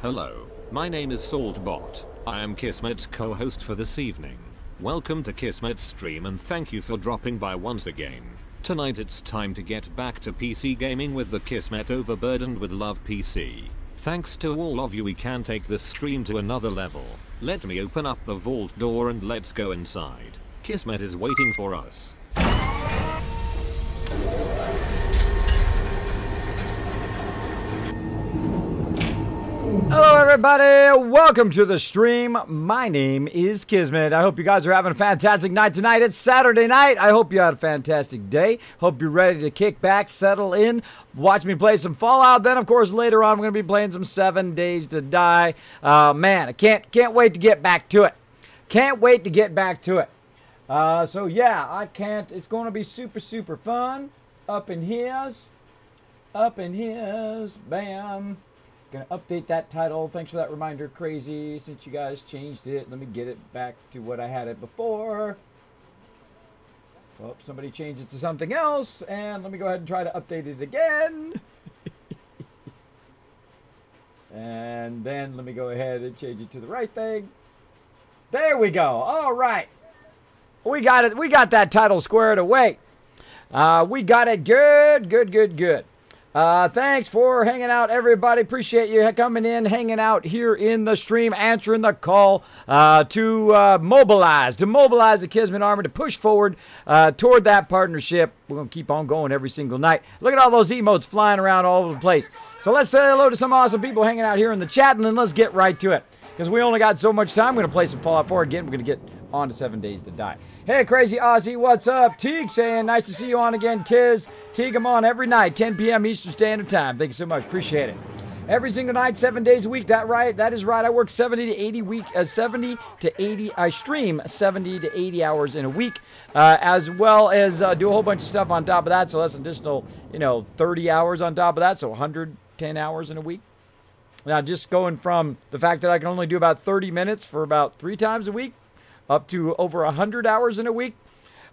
Hello, my name is Saltbot. I am Kismet's co-host for this evening. Welcome to Kismet's stream and thank you for dropping by once again. Tonight it's time to get back to PC gaming with the Kismet Overburdened with Love PC. Thanks to all of you, we can take this stream to another level. Let me open up the vault door and let's go inside. Kismet is waiting for us. Hello everybody, welcome to the stream. My name is Kismet. I hope you guys are having a fantastic night tonight. It's Saturday night. I hope you had a fantastic day. Hope you're ready to kick back, settle in, watch me play some Fallout. Then of course later on I'm going to be playing some 7 Days to Die. Man, I can't wait to get back to it. Can't wait to get back to it. So yeah, it's going to be super fun. Up in here's, bam. Gonna update that title. Thanks for that reminder, Crazy. Since you guys changed it, let me get it back to what I had it before. Oh, somebody changed it to something else, and let me go ahead and try to update it again. And then let me go ahead and change it to the right thing. There we go. All right, we got it. We got that title squared away. We got it. Good. Thanks for hanging out, everybody. Appreciate you coming in, hanging out here in the stream, answering the call to mobilize the Kismet Army to push forward toward that partnership. We're going to keep on going every single night. Look at all those emotes flying around all over the place. So let's say hello to some awesome people hanging out here in the chat, and then let's get right to it. Because we only got so much time. I'm going to play some Fallout 4 again. We're going to get on to 7 Days to Die. Hey, Crazy Aussie, what's up? Teague saying, nice to see you on again, Kiz. Teague, I'm on every night, 10 p.m. Eastern Standard Time. Thank you so much. Appreciate it. Every single night, 7 days a week. That right? That is right. I work 70 to 80. I stream 70 to 80 hours in a week, as well as do a whole bunch of stuff on top of that. So that's an additional, 30 hours on top of that. So 110 hours in a week. Now, just going from the fact that I can only do about 30 minutes for about 3 times a week, up to over 100 hours in a week.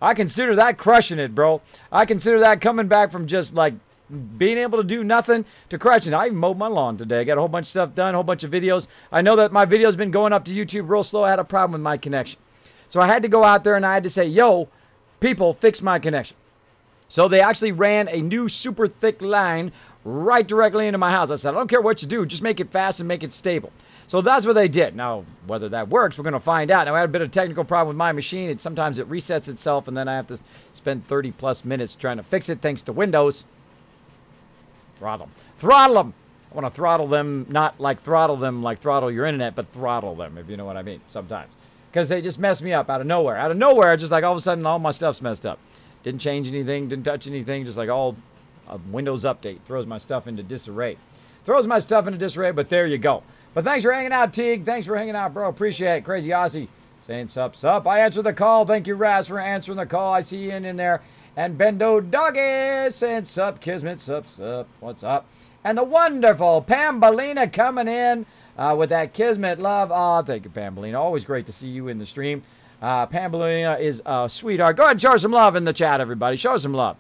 I consider that crushing it, bro. I consider that coming back from just like being able to do nothing to crushing it. I even mowed my lawn today. I got a whole bunch of stuff done, a whole bunch of videos. I know that my video's been going up to YouTube real slow. I had a problem with my connection. So I had to go out there and I had to say, yo, people, fix my connection. So they actually ran a new super thick line right directly into my house. I said, I don't care what you do, just make it fast and make it stable. So that's what they did. Now, whether that works, we're going to find out. Now, I had a bit of a technical problem with my machine. Sometimes it resets itself, and then I have to spend 30-plus minutes trying to fix it thanks to Windows. Throttle them. I want to throttle them, not like throttle them like throttle your internet, but throttle them, if you know what I mean, sometimes. Because they just mess me up out of nowhere. Out of nowhere, just like all of a sudden, all my stuff's messed up. Didn't change anything, didn't touch anything, just like all a Windows update throws my stuff into disarray. But there you go. But thanks for hanging out, Teague. Thanks for hanging out, bro. Appreciate it. Crazy Aussie saying sup. I answer the call. Thank you, Raz, for answering the call. I see you in there. And Bendo Doggy saying sup, Kismet, sup. What's up? And the wonderful Pambalina coming in with that Kismet love. Oh, thank you, Pambalina. Always great to see you in the stream. Pambalina is a sweetheart. Go ahead and show some love in the chat, everybody. Show some love.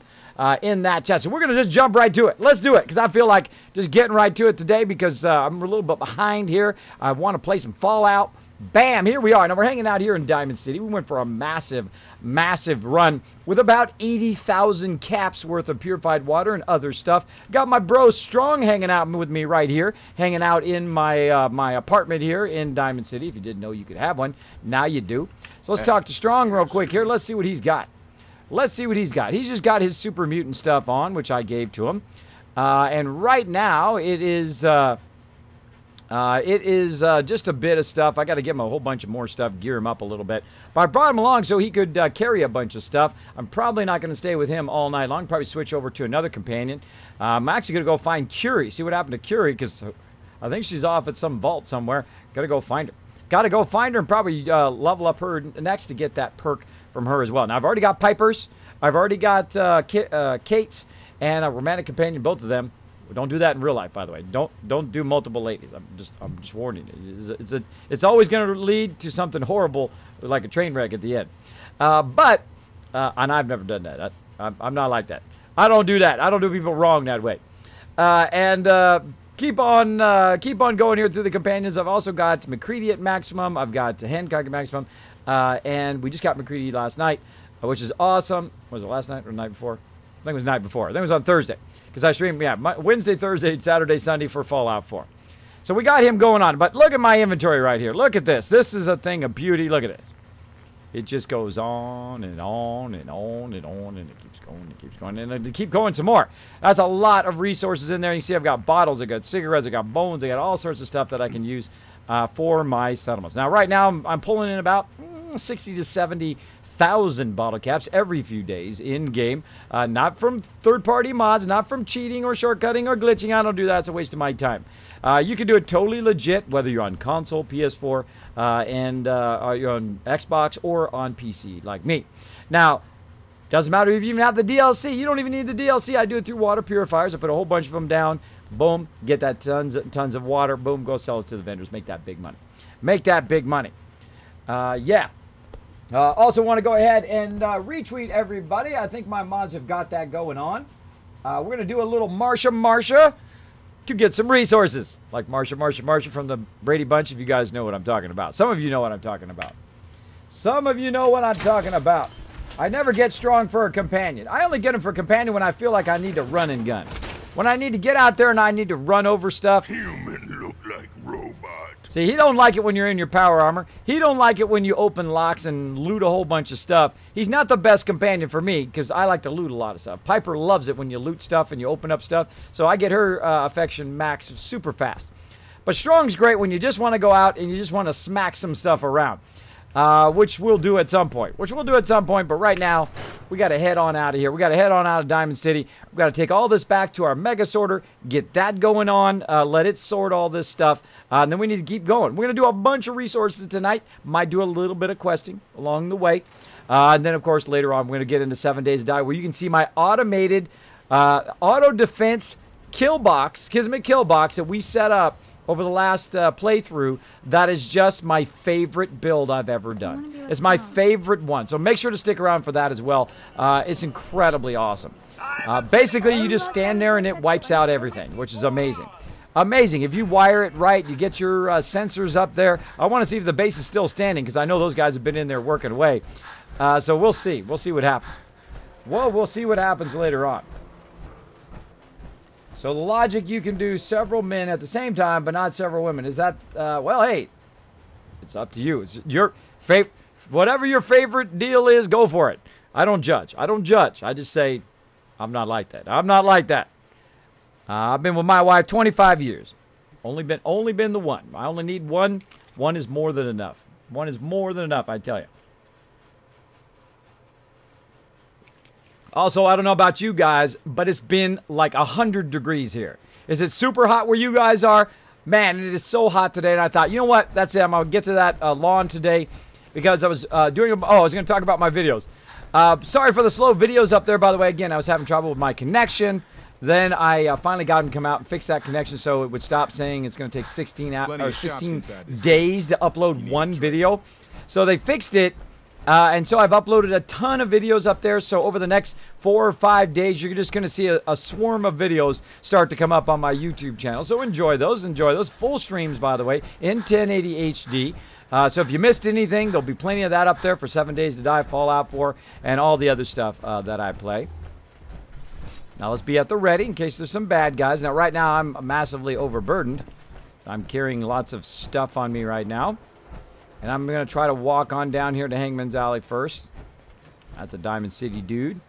In that chat. So we're going to just jump right to it. Let's do it, because I feel like just getting right to it today because I'm a little bit behind here. I want to play some Fallout. Bam, here we are. Now we're hanging out here in Diamond City. We went for a massive run with about 80,000 caps worth of purified water and other stuff. Got my bro Strong hanging out with me right here, hanging out in my my apartment here in Diamond City. If you didn't know you could have one, now you do. So let's talk to Strong real quick here. Let's see what he's got. He's just got his super mutant stuff on, which I gave to him. And right now, it is just a bit of stuff. I got to give him a whole bunch of more stuff, gear him up a little bit. But I brought him along so he could carry a bunch of stuff. I'm probably not going to stay with him all night long. Probably switch over to another companion. I'm actually going to go find Curie, see what happened to Curie, because I think she's off at some vault somewhere. Got to go find her. And probably level up her next to get that perk from her as well. Now, I've already got Pipers. I've already got Kate's and a romantic companion, both of them. Don't do that in real life, by the way. Don't do multiple ladies. I'm just warning you. It's always going to lead to something horrible, like a train wreck at the end. And I've never done that. I'm not like that. I don't do that. I don't do people wrong that way. keep on going here through the companions. I've also got McCready at maximum. I've got Hancock at maximum. And we just got McCready last night, which is awesome. Was it last night or the night before? I think it was the night before. I think it was on Thursday. Because I streamed, Wednesday, Thursday, Saturday, Sunday for Fallout 4. So we got him going on. But look at my inventory right here. Look at this. This is a thing of beauty. Look at it. It just goes on and on and on and on. And it keeps going and keeps going. And it keep going some more. That's a lot of resources in there. You see I've got bottles. I've got cigarettes. I've got bones. I got all sorts of stuff that I can use for my settlements. Now, right now, I'm pulling in about 60 to 70,000 bottle caps every few days in game. Not from third-party mods, not from cheating or shortcutting or glitching. I don't do that. It's a waste of my time. You can do it totally legit, whether you're on console, PS4, and you're on Xbox or on PC like me. Now, doesn't matter if you even have the DLC. You don't even need the DLC. I do it through water purifiers. I put a whole bunch of them down. Boom, get that tons of water. Boom, go sell it to the vendors. Make that big money. Make that big money. Yeah. Also want to go ahead and retweet everybody. I think my mods have got that going on. We're going to do a little Marsha Marsha to get some resources. Like Marsha Marsha Marsha from the Brady Bunch, if you guys know what I'm talking about. Some of you know what I'm talking about. Some of you know what I'm talking about. I never get strong for a companion. I only get him for a companion when I feel like I need to run and gun. When I need to get out there and I need to run over stuff. Human look like robot. See, he don't like it when you're in your power armor. He don't like it when you open locks and loot a whole bunch of stuff. He's not the best companion for me because I like to loot a lot of stuff. Piper loves it when you loot stuff and you open up stuff. So I get her affection max super fast. But Strong's great when you just want to go out and you just want to smack some stuff around. Which we'll do at some point. But right now, we got to head on out of here. We got to head on out of Diamond City. We got to take all this back to our Mega Sorter, get that going on, let it sort all this stuff, and then we need to keep going. We're going to do a bunch of resources tonight. Might do a little bit of questing along the way. And then, of course, later on, we're going to get into 7 Days to Die, where you can see my automated auto defense kill box, Kismet kill box that we set up over the last playthrough. That is just my favorite build I've ever done. It's my favorite one. So make sure to stick around for that as well. It's incredibly awesome. Basically, you just stand there and it wipes out everything, which is amazing. Amazing. If you wire it right, you get your sensors up there. I want to see if the base is still standing because I know those guys have been in there working away. So we'll see. We'll see what happens. Well, we'll see what happens later on. So the logic, you can do several men at the same time, but not several women. Is that, well, hey, it's up to you. It's your favorite, whatever your favorite deal is, go for it. I don't judge. I don't judge. I just say, I'm not like that. I'm not like that. I've been with my wife 25 years. Only been the one. I only need one. One is more than enough. One is more than enough, I tell you. Also, I don't know about you guys, but it's been like 100 degrees here. Is it super hot where you guys are? Man, it is so hot today, and I thought, you know what? That's it. I'm going to get to that lawn today because I was I was going to talk about my videos. Sorry for the slow videos up there, by the way. Again, I was having trouble with my connection. Then I finally got them to come out and fix that connection so it would stop saying it's going to take 16 days to upload one video. So they fixed it. And so I've uploaded a ton of videos up there. So over the next 4 or 5 days, you're just going to see a swarm of videos start to come up on my YouTube channel. So enjoy those. Enjoy those. Full streams, by the way, in 1080 HD. So if you missed anything, there'll be plenty of that up there for 7 Days to Die, Fallout 4, and all the other stuff that I play. Now let's be at the ready in case there's some bad guys. Now right now I'm massively overburdened. So I'm carrying lots of stuff on me right now. And I'm going to try to walk on down here to Hangman's Alley first. That's a Diamond City dude.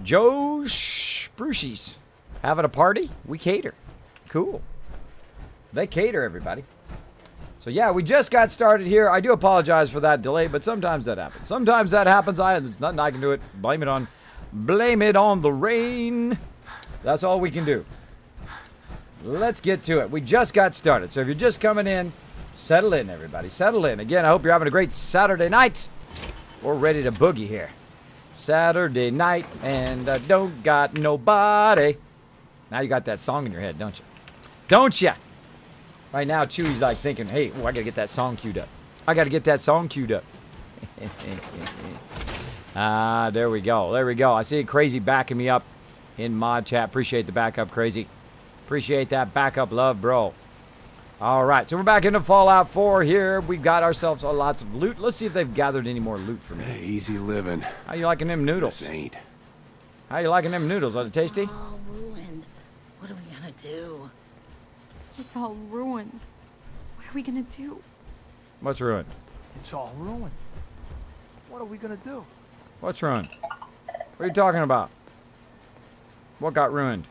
Joe Spruci's having a party? We cater. Cool. They cater, everybody. So yeah, we just got started here. I do apologize for that delay, but sometimes that happens. Sometimes that happens. There's nothing I can do it. Blame it on the rain. That's all we can do. Let's get to it. We just got started. So if you're just coming in, settle in, everybody. Settle in. Again, I hope you're having a great Saturday night. We're ready to boogie here. Saturday night, and I don't got nobody. Now you got that song in your head, don't you? Don't you? Right now, Chewy's like thinking, hey, I got to get that song queued up. I got to get that song queued up. There we go. There we go. I see Crazy backing me up in mod chat. Appreciate the backup, Crazy. Appreciate that backup love, bro. All right, so we're back into Fallout 4 here. We've got ourselves lots of loot. Let's see if they've gathered any more loot for me. Hey, easy living. How you liking them noodles? This ain't. How you liking them noodles? Are they tasty? All ruined. What are we gonna do? It's all ruined. What are we gonna do? What's ruined? It's all ruined. What are we gonna do? What's ruined? What are you talking about? What got ruined?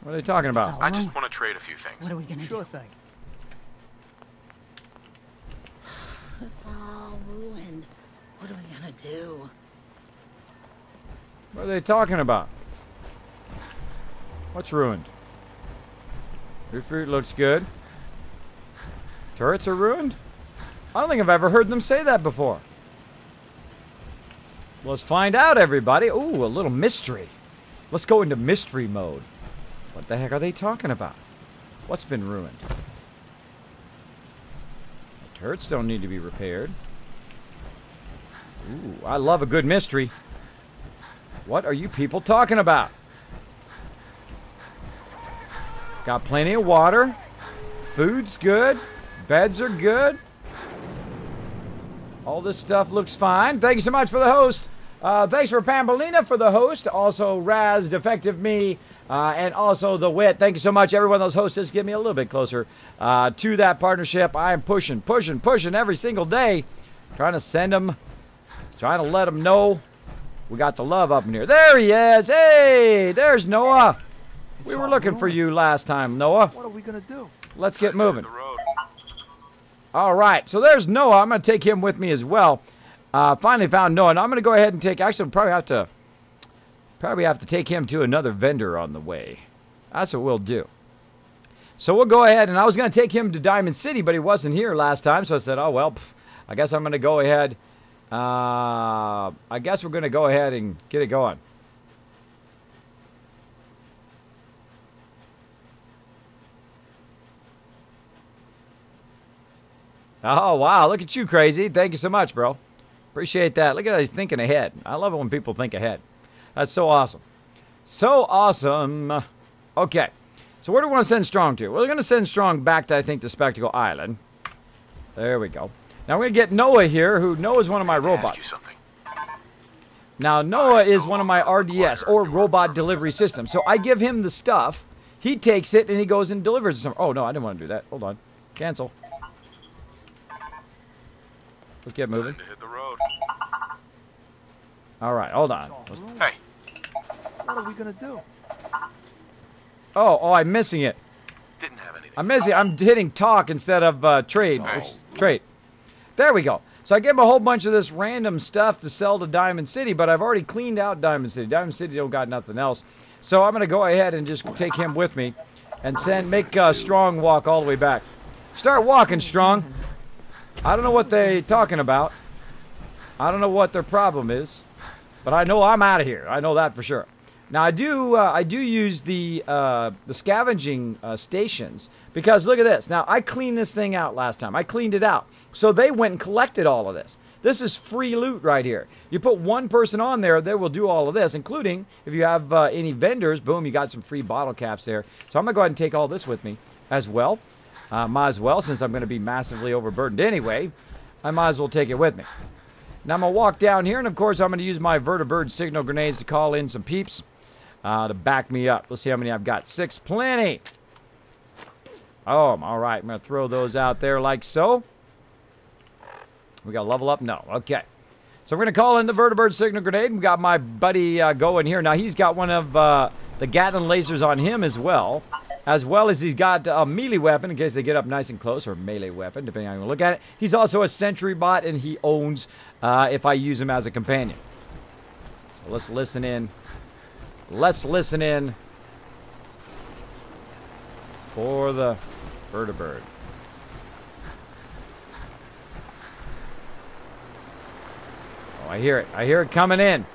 What are they talking about? I just want to trade a few things. What are we gonna Sure do? thing. It's all ruined. What are we gonna do? What are they talking about? What's ruined? Your fruit looks good. Turrets are ruined? I don't think I've ever heard them say that before. Let's find out, everybody. Ooh, a little mystery. Let's go into mystery mode. What the heck are they talking about? What's been ruined? The turrets don't need to be repaired. Ooh, I love a good mystery. What are you people talking about? Got plenty of water. Food's good. Beds are good. All this stuff looks fine. Thank you so much for the host. Thanks for Pambolina for the host. Also Raz, Defective Me, and also The Wit. Thank you so much, everyone. Those hosts just get me a little bit closer to that partnership. I am pushing every single day. Trying to send them. Trying to let them know we got the love up in here. There he is. Hey, there's Noah. We were looking for you last time, Noah. What are we gonna do? Let's get moving. All right, so there's Noah. I'm going to take him with me as well. Finally found Noah. And I'm going to go ahead and take... Actually, probably have to take him to another vendor on the way. That's what we'll do. So we'll go ahead, and I was going to take him to Diamond City, but he wasn't here last time. So I said, oh, well, I guess I'm going to go ahead. I guess we're going to go ahead and get it going. Oh, wow. Look at you, Crazy. Thank you so much, bro. Appreciate that. Look at how he's thinking ahead. I love it when people think ahead. That's so awesome. So awesome. Okay. So where do we want to send Strong to? Well, we're going to send Strong back to, I think, the Spectacle Island. There we go. Now we're going to get Noah here, who Noah's one of my robots. Ask you something. Now, Noah is one of my RDS, or Robot Delivery Systems. So I give him the stuff. He takes it, and he goes and delivers it. Some. Oh, no, I didn't want to do that. Hold on. Cancel. Let's get moving. Time to hit the road. All right, hold on. Hey. What are we gonna do? Oh, I'm missing it. Didn't have anything. I'm missing. I'm hitting talk instead of trade. Trade. There we go. So I give him a whole bunch of this random stuff to sell to Diamond City, but I've already cleaned out Diamond City. Diamond City don't got nothing else. So I'm going to go ahead and just take him with me and make Strong walk all the way back. Start walking, Strong. I don't know what they're talking about. I don't know what their problem is, but I know I'm out of here. I know that for sure. Now I do use the scavenging stations because look at this. Now I cleaned this thing out last time. I cleaned it out, so they went and collected all of this. This is free loot right here. You put one person on there, they will do all of this, including if you have any vendors. Boom, you got some free bottle caps there. So I'm gonna go ahead and take all this with me as well. Might as well, since I'm going to be massively overburdened anyway, I might as well take it with me. Now I'm going to walk down here, and of course I'm going to use my vertibird signal grenades to call in some peeps to back me up. Let's see how many I've got. 6, plenty. Oh, all right. I'm going to throw those out there like so. We got to level up? No. Okay. So we're going to call in the vertibird signal grenade. We got my buddy going here. Now he's got one of the Gatling lasers on him as well as he's got a melee weapon in case they get up nice and close, or melee weapon, depending on how you look at it. He's also a sentry bot, and he owns if I use him as a companion. So let's listen in. Let's listen in for the vertibird. Oh, I hear it. I hear it coming in.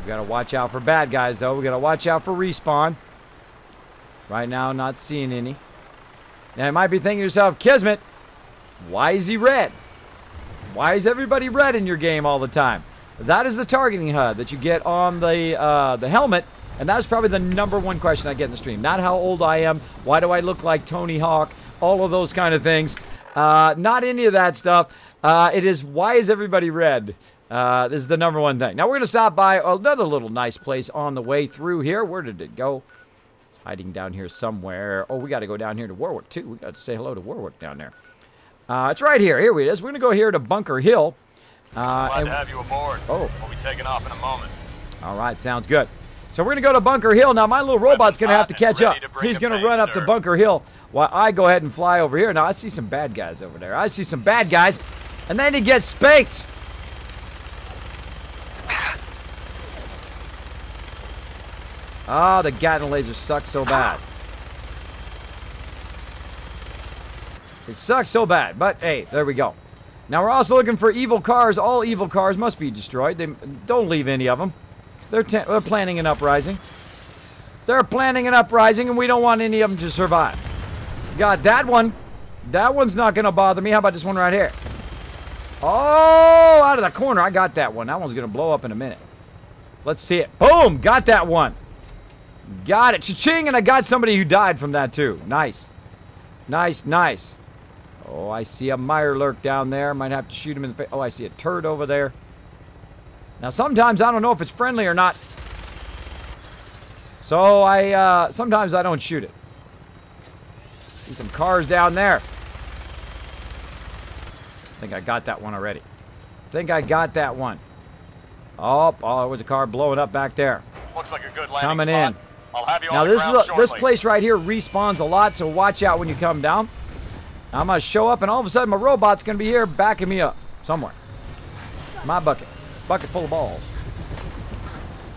We gotta watch out for bad guys, though. We gotta watch out for respawn. Right now, not seeing any. Now, you might be thinking to yourself, Kismet, why is he red? Why is everybody red in your game all the time? That is the targeting HUD that you get on the helmet, and that's probably the #1 question I get in the stream. Not how old I am, why do I look like Tony Hawk, all of those kind of things. Not any of that stuff. It is, why is everybody red? This is the #1 thing. Now we're going to stop by another little nice place on the way through here. Where did it go? It's hiding down here somewhere. Oh, we got to go down here to Warwick, too. We got to say hello to Warwick down there. It's right here. Here it is. We're going to go here to Bunker Hill. Glad to have you aboard. Oh. We'll be taking off in a moment. All right, sounds good. So we're going to go to Bunker Hill. Now, my little robot's going to have to catch up. He's going to run up to Bunker Hill while I go ahead and fly over here. Now, I see some bad guys over there. I see some bad guys. And then he gets spanked. Oh, the Gatling laser sucks so bad. It sucks so bad. But, hey, there we go. Now, we're also looking for evil cars. All evil cars must be destroyed. Don't leave any of them. They're planning an uprising. They're planning an uprising, and we don't want any of them to survive. Got that one. That one's not going to bother me. How about this one right here? Oh, out of the corner. I got that one. That one's going to blow up in a minute. Let's see it. Boom. Got that one. Got it. Cha-ching, and I got somebody who died from that, too. Nice. Nice, nice. Oh, I see a Mirelurk down there. Might have to shoot him in the face. Oh, I see a turd over there. Now, sometimes I don't know if it's friendly or not. So, sometimes I don't shoot it. See some cars down there. I think I got that one already. Oh, there was a car blowing up back there. Looks like a good landing Coming spot. in. I'll have you Now, on the ground this shortly. place right here respawns a lot, so watch out when you come down. I'm going to show up, and all of a sudden, my robot's going to be here backing me up somewhere. My bucket. Bucket full of balls.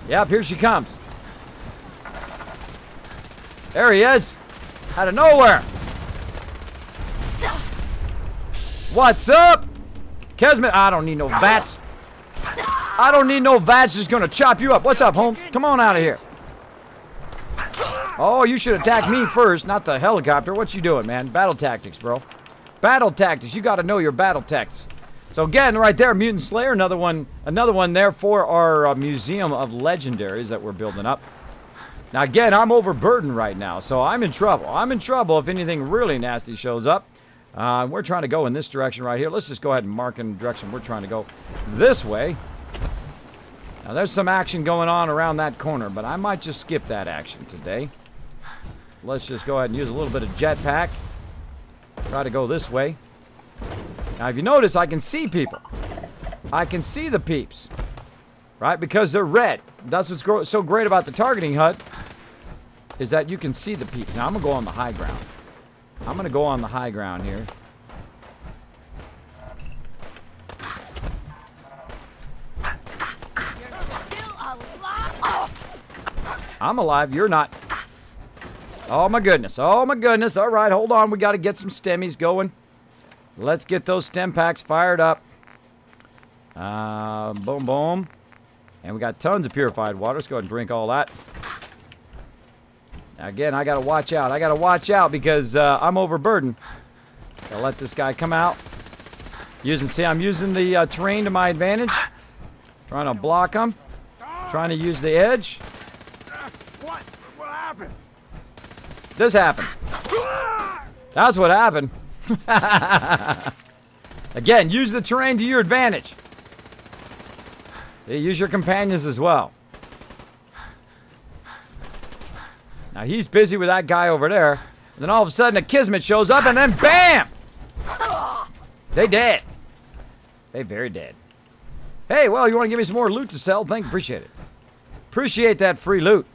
Yep, here she comes. There he is. Out of nowhere. What's up? Kismet, I don't need no vats. I don't need no vats just going to chop you up. What's up, Holmes? Come on out of here. Oh, you should attack me first, not the helicopter. What you doing, man? Battle tactics, bro. Battle tactics. You got to know your battle tactics. So again, right there, Mutant Slayer, another one there for our Museum of Legendaries that we're building up. Now again, I'm overburdened right now, so I'm in trouble. I'm in trouble if anything really nasty shows up. We're trying to go in this direction right here. Let's just go ahead and mark in the direction we're trying to go this way. Now there's some action going on around that corner, but I might just skip that action today. Let's just go ahead and use a little bit of jetpack. Try to go this way. Now, if you notice, I can see people. I can see the peeps. Right? Because they're red. That's what's so great about the targeting HUD. Is that you can see the peeps. Now, I'm going to go on the high ground. I'm going to go on the high ground here. I'm alive. You're not. Oh, my goodness. Oh, my goodness. All right, hold on. We got to get some stemmies going. Let's get those stem packs fired up. Boom, boom. And we got tons of purified water. Let's go ahead and drink all that. Now, again, I got to watch out. I got to watch out because I'm overburdened. Gotta let this guy come out. See, I'm using the terrain to my advantage. Trying to block him. Trying to use the edge. What happened? This happened. That's what happened. Again, use the terrain to your advantage. Use your companions as well. Now he's busy with that guy over there. And then all of a sudden a Kismet shows up and then BAM! They dead. They very dead. Hey, well, you want to give me some more loot to sell? Appreciate it. Appreciate that free loot.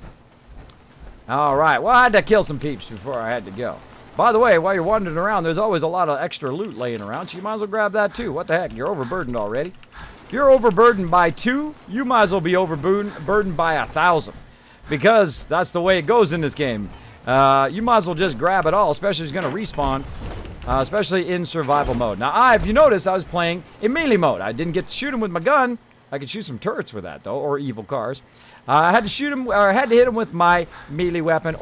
Alright, well, I had to kill some peeps before I had to go. By the way, while you're wandering around, there's always a lot of extra loot laying around, so you might as well grab that too. What the heck? You're overburdened already. If you're overburdened by 2, you might as well be overburdened by 1,000. Because that's the way it goes in this game. You might as well just grab it all, especially if it's going to respawn. Especially in survival mode. Now, if you notice, I was playing in melee mode. I didn't get to shoot him with my gun. I could shoot some turrets with that, though, or evil cars. I had to shoot him, or I had to hit him with my melee weapon,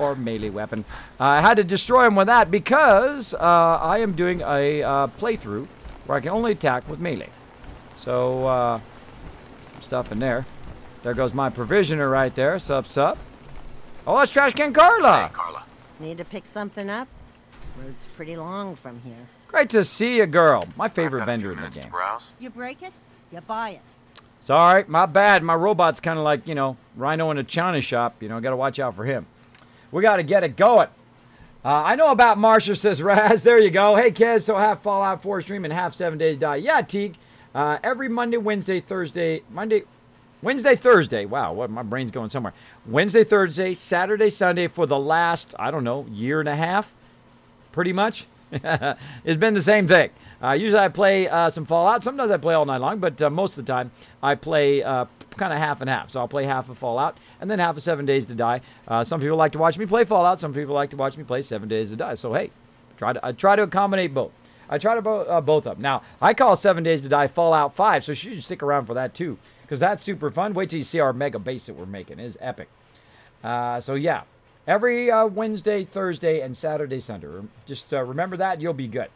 I had to destroy him with that because I am doing a playthrough where I can only attack with melee. So, some stuff in there. There goes my provisioner right there. Sup, sup. Oh, that's Trash Can Carla. Hey, Carla. Need to pick something up? Road's pretty long from here. Great to see you, girl. My favorite I've got a vendor few in the minutes to game. browse. You break it, you buy it. Sorry, my bad. My robot's kind of like, you know, Rhino in a china shop. You know, got to watch out for him. We got to get it going. I know about Marsha, says Raz. There you go. Hey, kids, so half Fallout 4 stream and half 7 Days Die. Yeah, Teague. Every Monday, Wednesday, Thursday. Wednesday, Thursday. Wow, what, my brain's going somewhere. Wednesday, Thursday, Saturday, Sunday for the last, I don't know, year and a half. Pretty much. It's been the same thing. Usually I play some Fallout. Sometimes I play all night long, but most of the time I play kind of half and half. So I'll play half of Fallout and then half of 7 Days to Die. Some people like to watch me play Fallout. Some people like to watch me play 7 Days to Die. So hey, I try to accommodate both. I try to both of them. Now, I call 7 Days to Die Fallout 5, so you should stick around for that too, because that's super fun. Wait till you see our mega base that we're making. It is epic. So yeah. Every Wednesday, Thursday, and Saturday, Sunday. Just remember that, you'll be good.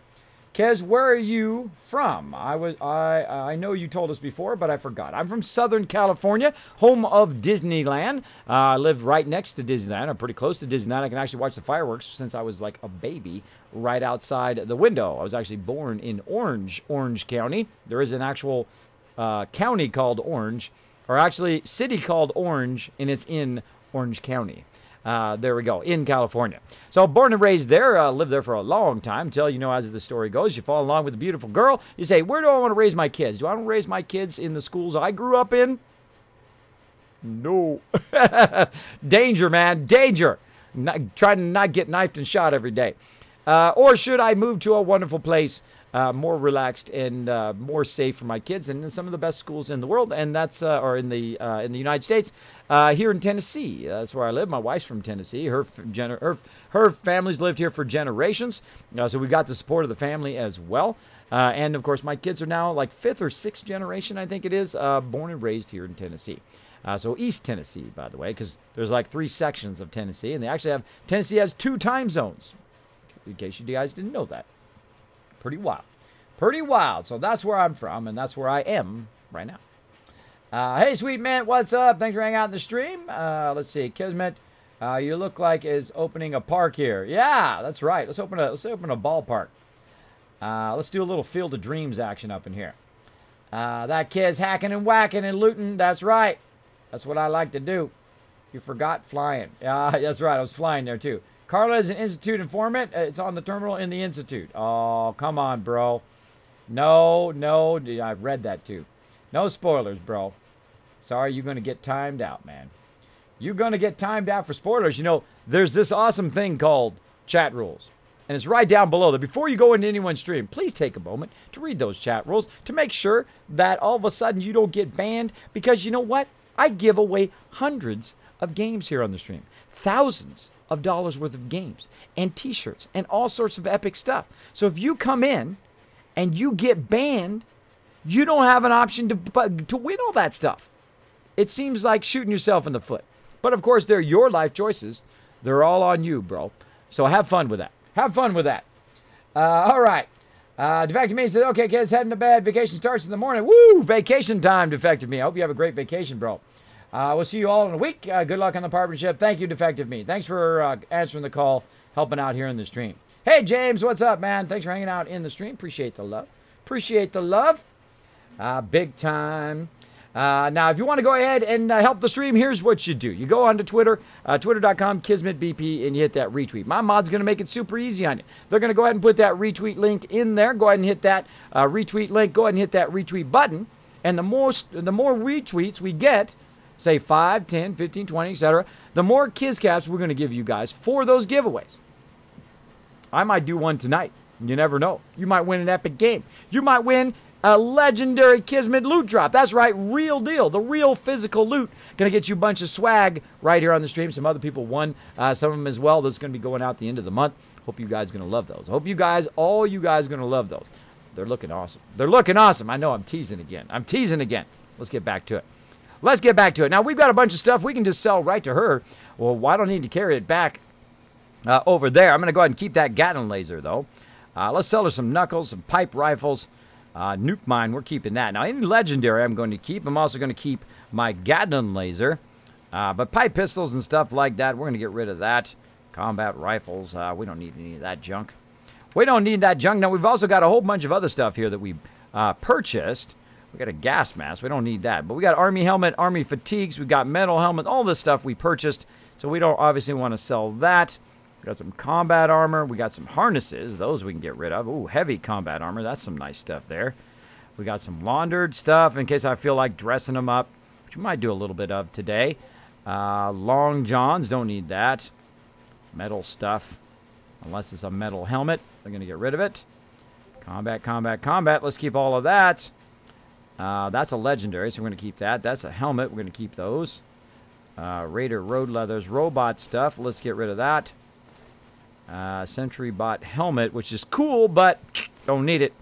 Kez, where are you from? I know you told us before, but I forgot. I'm from Southern California, home of Disneyland. I live right next to Disneyland. I'm pretty close to Disneyland. I can actually watch the fireworks since I was like a baby right outside the window. I was actually born in Orange County. There is an actual county called Orange, or actually city called Orange, and it's in Orange County. There we go, in California. So born and raised there, lived there for a long time until, you know, as the story goes, you fall in love with a beautiful girl. You say, where do I want to raise my kids? Do I want to raise my kids in the schools I grew up in? No. Danger, man, danger. Trying to not get knifed and shot every day. Or should I move to a wonderful place, more relaxed and more safe for my kids, and in some of the best schools in the world, and that's or in the United States, here in Tennessee. That's where I live. My wife's from Tennessee. Her family's lived here for generations, so we got the support of the family as well. And of course, my kids are now like 5th or 6th generation, I think it is, born and raised here in Tennessee. So East Tennessee, by the way, because there's like 3 sections of Tennessee, and they actually have, Tennessee has 2 time zones, in case you guys didn't know that. Pretty wild. Pretty wild. So that's where I'm from, and that's where I am right now. Hey, sweet man, what's up? Thanks for hanging out in the stream. Let's see. Kismet, you look like is opening a park here. Yeah, that's right. Let's open a ballpark. Let's do a little Field of Dreams action up in here. That kid's hacking and whacking and looting. That's right. That's what I like to do. You forgot flying. That's right. I was flying there, too. Carla is an Institute informant. It's on the terminal in the Institute. Oh, come on, bro. No. I read that, too. No spoilers, bro. Sorry, you're going to get timed out, man. You're going to get timed out for spoilers. You know, there's this awesome thing called chat rules. And it's right down below there. Before you go into anyone's stream, please take a moment to read those chat rules to make sure that all of a sudden you don't get banned. Because you know what? I give away hundreds of games here on the stream. Thousands of dollars worth of games and t-shirts and all sorts of epic stuff. So if you come in and you get banned, you don't have an option to win all that stuff. It seems like shooting yourself in the foot. But of course, they're your life choices. They're all on you, bro. So have fun with that. Have fun with that. All right. Defective Me says, okay, kids, heading to bed. Vacation starts in the morning. Woo! Vacation time, Defective Me. I hope you have a great vacation, bro. We'll see you all in a week. Good luck on the partnership. Thank you, Defective Me. Thanks for answering the call, helping out here in the stream. Hey, James, what's up, man? Thanks for hanging out in the stream. Appreciate the love. Appreciate the love. Big time. Now, if you want to go ahead and help the stream, here's what you do. You go onto Twitter, twitter.com, KismetBP, and you hit that retweet. My mod's going to make it super easy on you. They're going to go ahead and put that retweet link in there. Go ahead and hit that retweet link. Go ahead and hit that retweet button. And the more retweets we get, say 5, 10, 15, 20, etc., the more Kizcaps we're going to give you guys for those giveaways. I might do one tonight. You never know. You might win an epic game. You might win a legendary Kismet loot drop. That's right, real deal. The real physical loot. Going to get you a bunch of swag right here on the stream. Some other people won some of them as well. That's going to be going out the end of the month. Hope you guys are going to love those. Hope you guys, all you guys are going to love those. They're looking awesome. They're looking awesome. I know I'm teasing again. Let's get back to it. Now, we've got a bunch of stuff we can just sell right to her. Well, why don't I need to carry it back over there? I'm going to go ahead and keep that Gatling laser, though. Let's sell her some knuckles, some pipe rifles, Nuke mine, we're keeping that. Now, any legendary I'm going to keep. I'm also going to keep my Gatling laser. But pipe pistols and stuff like that, we're going to get rid of that. Combat rifles, we don't need any of that junk. We don't need that junk. Now, we've also got a whole bunch of other stuff here that we purchased. We got a gas mask. We don't need that. But we got army helmet, army fatigues. We got metal helmet, all this stuff we purchased. So we don't obviously want to sell that. We got some combat armor. We got some harnesses. Those we can get rid of. Ooh, heavy combat armor. That's some nice stuff there. We got some laundered stuff in case I feel like dressing them up, which we might do a little bit of today. Long johns. Don't need that. Metal stuff. Unless it's a metal helmet. They're going to get rid of it. Combat, combat, combat. Let's keep all of that. That's a legendary, so we're going to keep that. That's a helmet. We're going to keep those. Raider road leathers. Robot stuff. Let's get rid of that. Sentry bot helmet, which is cool, but don't need it.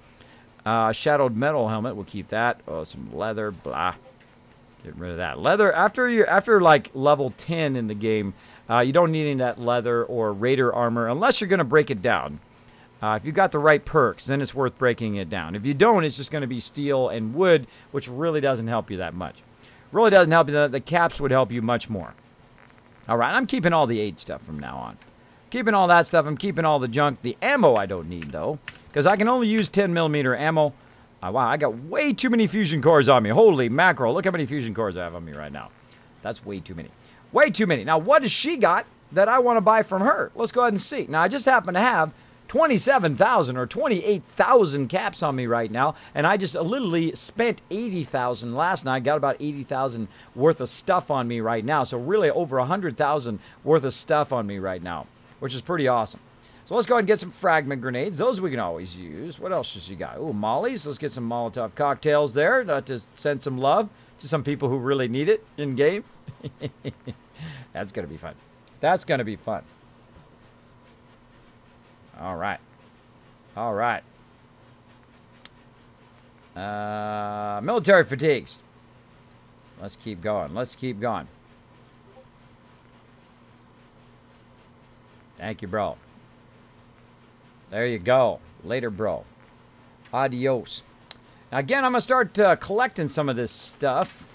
Shadowed metal helmet. We'll keep that. Oh, some leather. Blah. Get rid of that. Leather, after like level 10 in the game, you don't need any of that leather or raider armor unless you're going to break it down. If you've got the right perks, then it's worth breaking it down. If you don't, it's just going to be steel and wood, which really doesn't help you that much. Really doesn't help you. The caps would help you much more. All right, I'm keeping all the 8 stuff from now on. Keeping all that stuff. I'm keeping all the junk. The ammo I don't need, though, because I can only use 10mm ammo. Wow, I got way too many fusion cores on me. Holy mackerel. Look how many fusion cores I have on me right now. That's way too many. Way too many. Now, what has she got that I want to buy from her? Let's go ahead and see. Now, I just happen to have 27,000 or 28,000 caps on me right now, and I just literally spent 80,000 last night. Got about 80,000 worth of stuff on me right now. So really over 100,000 worth of stuff on me right now, which is pretty awesome. So let's go ahead and get some fragment grenades. Those we can always use. What else has she got? Oh, mollies. Let's get some Molotov cocktails there to send some love to some people who really need it in game. That's going to be fun. That's going to be fun. All right. All right. Military fatigues. Let's keep going. Let's keep going. Thank you, bro. There you go. Later, bro. Adios. Now, again, I'm going to start collecting some of this stuff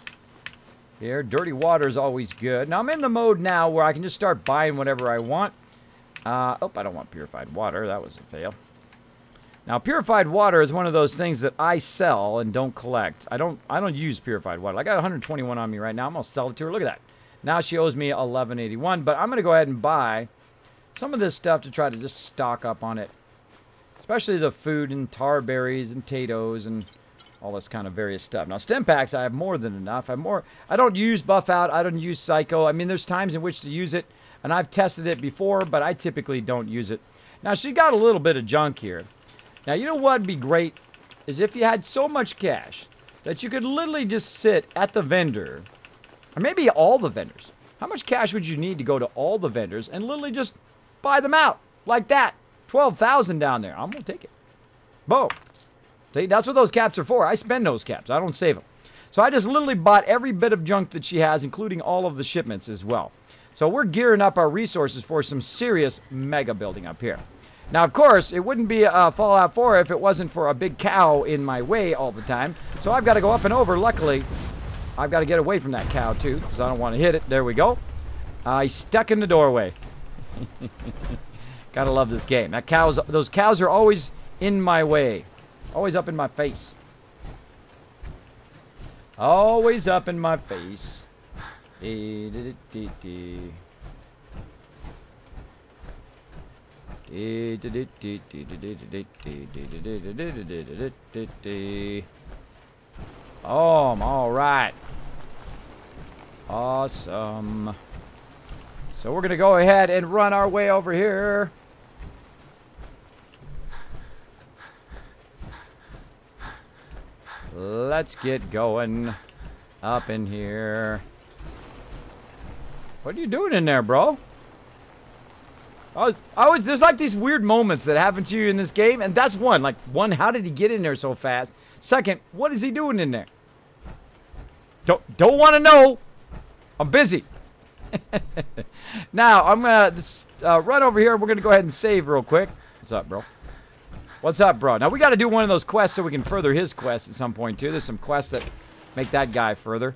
here. Dirty water is always good. Now, I'm in the mode now where I can just start buying whatever I want. Oh, I don't want purified water. That was a fail. Now, purified water is one of those things that I sell and don't collect. I don't use purified water. I got 121 on me right now. I'm going to sell it to her. Look at that. Now she owes me 1181, but I'm going to go ahead and buy some of this stuff to try to just stock up on it. Especially the food and tar berries and potatoes and all this kind of various stuff. Now, stim packs, I have more than enough. I don't use buff out. I don't use psycho. I mean, there's times in which to use it, and I've tested it before, but I typically don't use it. Now, she got a little bit of junk here. Now, you know what would be great is if you had so much cash that you could literally just sit at the vendor, or maybe all the vendors. How much cash would you need to go to all the vendors and literally just buy them out like that? 12,000 down there. I'm going to take it. Boom. See, that's what those caps are for. I spend those caps. I don't save them. So I just literally bought every bit of junk that she has, including all of the shipments as well. So we're gearing up our resources for some serious mega building up here. Now, of course, it wouldn't be a Fallout 4 if it wasn't for a big cow in my way all the time. So I've got to go up and over. Luckily, I've got to get away from that cow, too, because I don't want to hit it. There we go. He's stuck in the doorway. Gotta love this game. Those cows are always in my way. Always up in my face. Always up in my face. All right. Awesome. So we're going to go ahead and run our way over here. Let's get going up in here. What are you doing in there, bro? There's like these weird moments that happen to you in this game, and that's one. Like, one, how did he get in there so fast? Second, what is he doing in there? Don't want to know. I'm busy. Now, I'm going to run over here. We're going to go ahead and save real quick. What's up, bro? What's up, bro? Now, we got to do one of those quests so we can further his quest at some point, too. There's some quests that make that guy further.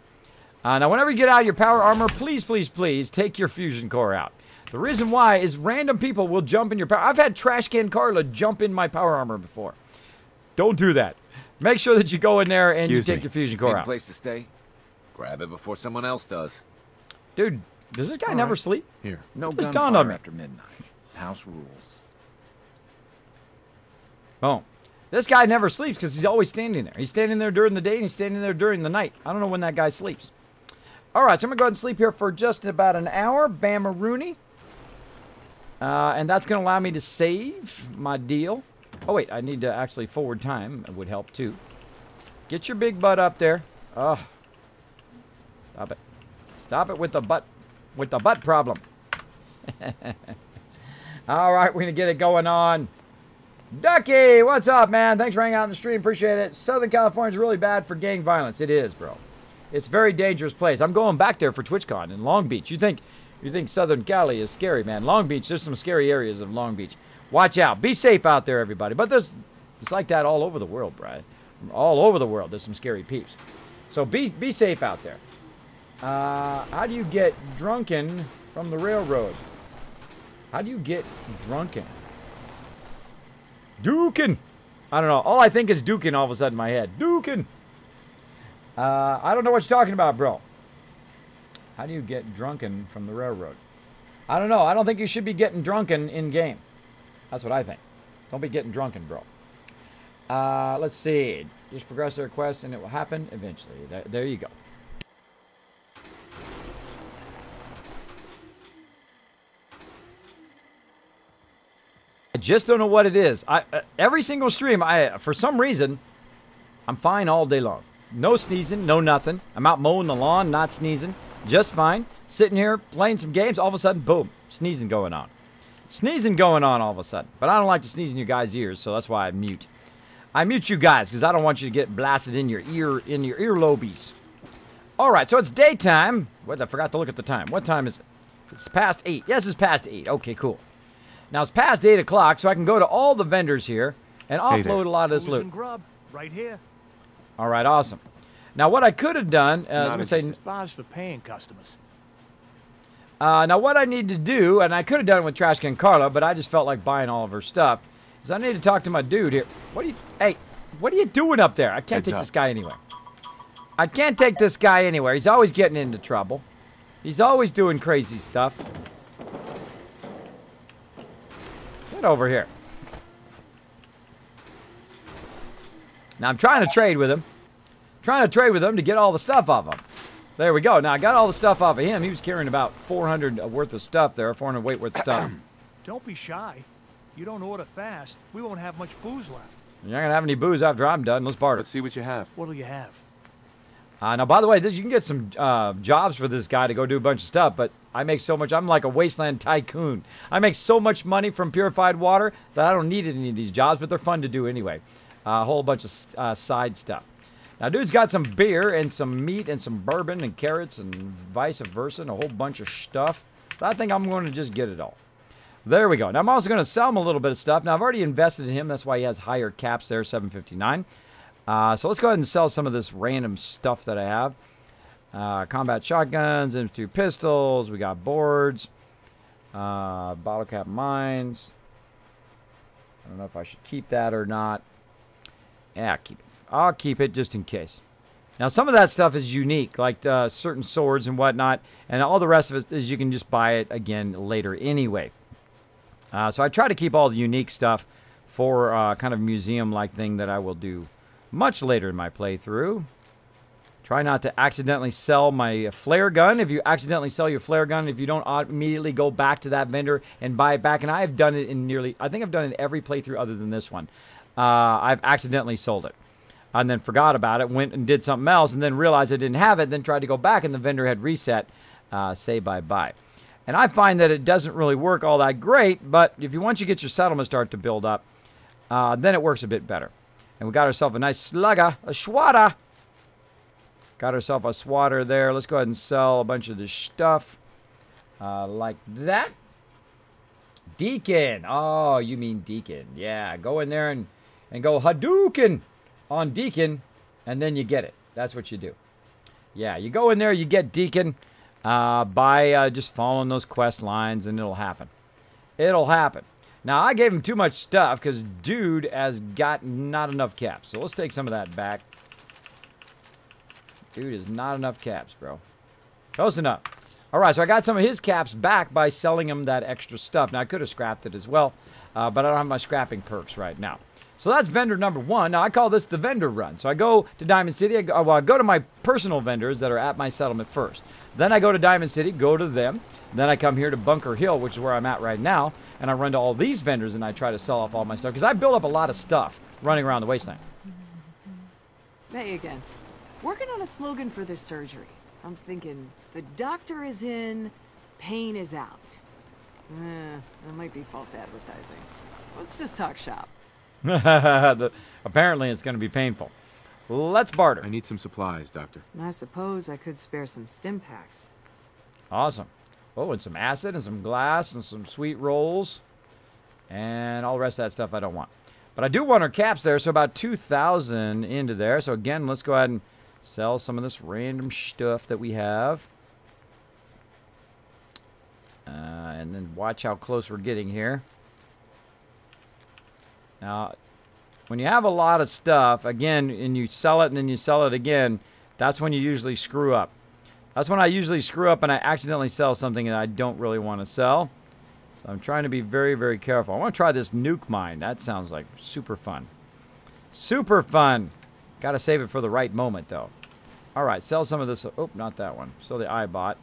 Now, whenever you get out of your power armor, please, please, please take your fusion core out. The reason why is random people will jump in your power. I've had Trash Can Carla jump in my power armor before. Don't do that. Make sure that you go in there and you take your fusion core out. Place to stay? Grab it before someone else does. Dude, does this guy never sleep? Here. No Just dawned on gunfire me. after midnight. House rules. Oh. This guy never sleeps because he's always standing there. He's standing there during the day and he's standing there during the night. I don't know when that guy sleeps. All right, so I'm going to go ahead and sleep here for just about an hour. Bamarooney. And that's going to allow me to save my deal. Oh, wait, I need to actually forward time. It would help, too. Get your big butt up there. Oh. Stop it. Stop it with the butt problem. All right, we're going to get it going on. Ducky, what's up, man? Thanks for hanging out on the stream. Appreciate it. Southern California is really bad for gang violence. It is, bro. It's a very dangerous place. I'm going back there for TwitchCon in Long Beach. You think Southern Cali is scary, man. Long Beach, there's some scary areas of Long Beach. Watch out. Be safe out there, everybody. But it's like that all over the world, Brian. All over the world, there's some scary peeps. So be safe out there. How do you get drunken from the railroad? How do you get drunken? Dukin. I don't know. All I think is Dukin all of a sudden in my head. Dukin. I don't know what you're talking about, bro. How do you get drunken from the railroad? I don't know. I don't think you should be getting drunken in-game. That's what I think. Don't be getting drunken, bro. Let's see. Just progress the request and it will happen eventually. There you go. I just don't know what it is. Every single stream, for some reason, I'm fine all day long. No sneezing, no nothing. I'm out mowing the lawn, not sneezing. Just fine. Sitting here, playing some games, all of a sudden, boom, sneezing going on. Sneezing going on all of a sudden. But I don't like to sneeze in your guys' ears, so that's why I mute. I mute you guys, because I don't want you to get blasted in your earlobies. All right, so it's daytime. What? I forgot to look at the time. What time is it? It's past 8. Yes, it's past 8. Okay, cool. Now, it's past 8 o'clock, so I can go to all the vendors here and offload a lot of this loot. Grub, right here. All right, awesome. Now, what I could have done, let me say... Bars for paying customers. Now, what I need to do, and I could have done it with Trash Can Carla, but I just felt like buying all of her stuff, is I need to talk to my dude here. Hey, what are you doing up there? I can't take this guy anywhere. I can't take this guy anywhere. He's always getting into trouble. He's always doing crazy stuff. Get over here. Now, I'm trying to trade with him. To get all the stuff off him. There we go. Now, I got all the stuff off of him. He was carrying about 400 worth of stuff there. 400 weight worth of stuff. Don't be shy. You don't order fast. We won't have much booze left. You're not going to have any booze after I'm done. Let's barter. Let's see what you have. What'll you have? Now, by the way, you can get some jobs for this guy to go do a bunch of stuff, but I make so much. I'm like a wasteland tycoon. I make so much money from purified water that I don't need any of these jobs, but they're fun to do anyway. A whole bunch of side stuff. Now, dude's got some beer and some meat and some bourbon and carrots and vice versa and a whole bunch of stuff. But I think I'm going to just get it all. There we go. Now, I'm also going to sell him a little bit of stuff. Now, I've already invested in him. That's why he has higher caps there, 759. So let's go ahead and sell some of this random stuff that I have. Combat shotguns, M2 pistols. We got boards. Bottle cap mines. I don't know if I should keep that or not. Yeah, keep it. I'll keep it just in case. Now, some of that stuff is unique, like certain swords and whatnot. And all the rest of it is you can just buy it again later anyway. So I try to keep all the unique stuff for kind of museum-like thing that I will do much later in my playthrough. Try not to accidentally sell my flare gun. If you accidentally sell your flare gun, if you don't immediately go back to that vendor and buy it back, and I have done it in I think I've done it in every playthrough other than this one. I've accidentally sold it. And then forgot about it, went and did something else, and then realized I didn't have it, then tried to go back, and the vendor had reset, say bye-bye. And I find that it doesn't really work all that great, but if you once you get your settlement start to build up, then it works a bit better. And we got ourselves a nice slugger, a schwatter. Got ourselves a swatter there. Let's go ahead and sell a bunch of this stuff like that. Deacon. Oh, you mean Deacon. Yeah, go in there and and go Hadouken on Deacon, and then you get it. That's what you do. Yeah, you go in there, you get Deacon by just following those quest lines, and it'll happen. It'll happen. Now, I gave him too much stuff because dude has got not enough caps. So let's take some of that back. Dude is not enough caps, bro. Close enough. All right, so I got some of his caps back by selling him that extra stuff. Now, I could have scrapped it as well, but I don't have my scrapping perks right now. So that's vendor number 1. Now, I call this the vendor run. So I go to Diamond City. I go to my personal vendors that are at my settlement first. Then I go to Diamond City, go to them. Then I come here to Bunker Hill, which is where I'm at right now. And I run to all these vendors and I try to sell off all my stuff. Because I build up a lot of stuff running around the wasteland. Hey again. Working on a slogan for this surgery. I'm thinking, the doctor is in, pain is out. That might be false advertising. Let's just talk shop. Apparently it's going to be painful. Let's barter. I need some supplies, Doctor. I suppose I could spare some stim packs. Awesome. Oh, and some acid and some glass and some sweet rolls. And all the rest of that stuff I don't want. But I do want our caps there, so about 2,000 into there. So again, let's go ahead and sell some of this random stuff that we have. And then watch how close we're getting here. Now, when you have a lot of stuff, again, and you sell it and then you sell it again, that's when you usually screw up. That's when I usually screw up and I accidentally sell something that I don't really want to sell. So I'm trying to be very, very careful. I want to try this nuke mine. That sounds like super fun. Super fun. Got to save it for the right moment, though. All right, sell some of this. Oh, not that one. Sell the iBot.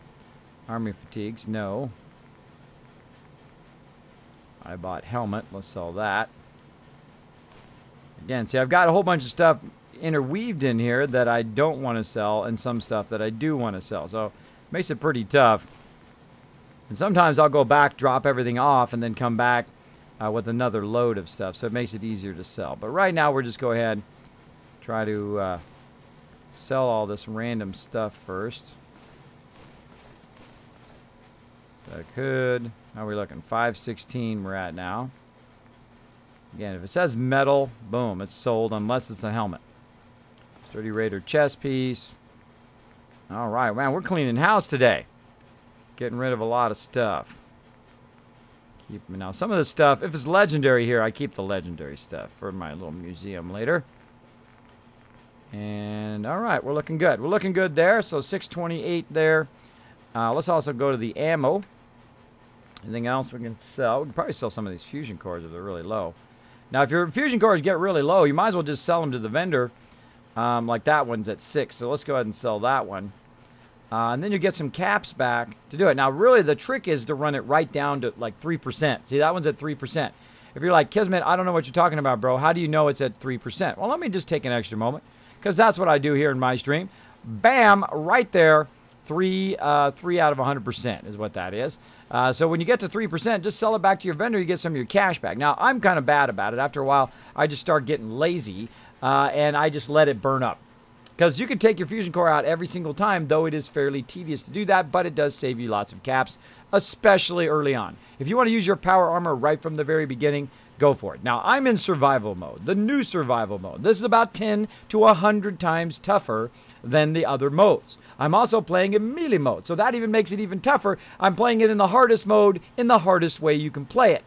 Army fatigues. No. iBot helmet. Let's sell that. Again, see, I've got a whole bunch of stuff interweaved in here that I don't want to sell and some stuff that I do want to sell. So it makes it pretty tough. And sometimes I'll go back, drop everything off, and then come back with another load of stuff. So it makes it easier to sell. But right now, we'll just go ahead try to sell all this random stuff first. So I could. How are we looking? 516 we're at now. Again, if it says metal, boom, it's sold unless it's a helmet. Sturdy Raider chest piece. All right, man, we're cleaning house today. Getting rid of a lot of stuff. Now, some of the stuff, if it's legendary here, I keep the legendary stuff for my little museum later. And, all right, we're looking good. We're looking good there, so 628 there. Let's also go to the ammo. Anything else we can sell? We can probably sell some of these fusion cores if they're really low. Now, if your fusion cores get really low, you might as well just sell them to the vendor. Like that one's at 6, so let's go ahead and sell that one. And then you get some caps back to do it. Now, really, the trick is to run it right down to like 3%. See, that one's at 3%. If you're like, Kismet, I don't know what you're talking about, bro. How do you know it's at 3%? Well, let me just take an extra moment, because that's what I do here in my stream. Bam, right there, 3 out of 100% is what that is. So when you get to 3%, just sell it back to your vendor. You get some of your cash back. Now, I'm kind of bad about it. After a while, I just start getting lazy, and I just let it burn up. Because you can take your fusion core out every single time, though it is fairly tedious to do that, but it does save you lots of caps, especially early on. If you want to use your power armor right from the very beginning, go for it. Now, I'm in survival mode, the new survival mode. This is about 10 to 100 times tougher than the other modes. I'm also playing in melee mode, so that even makes it even tougher. I'm playing it in the hardest mode, in the hardest way you can play it.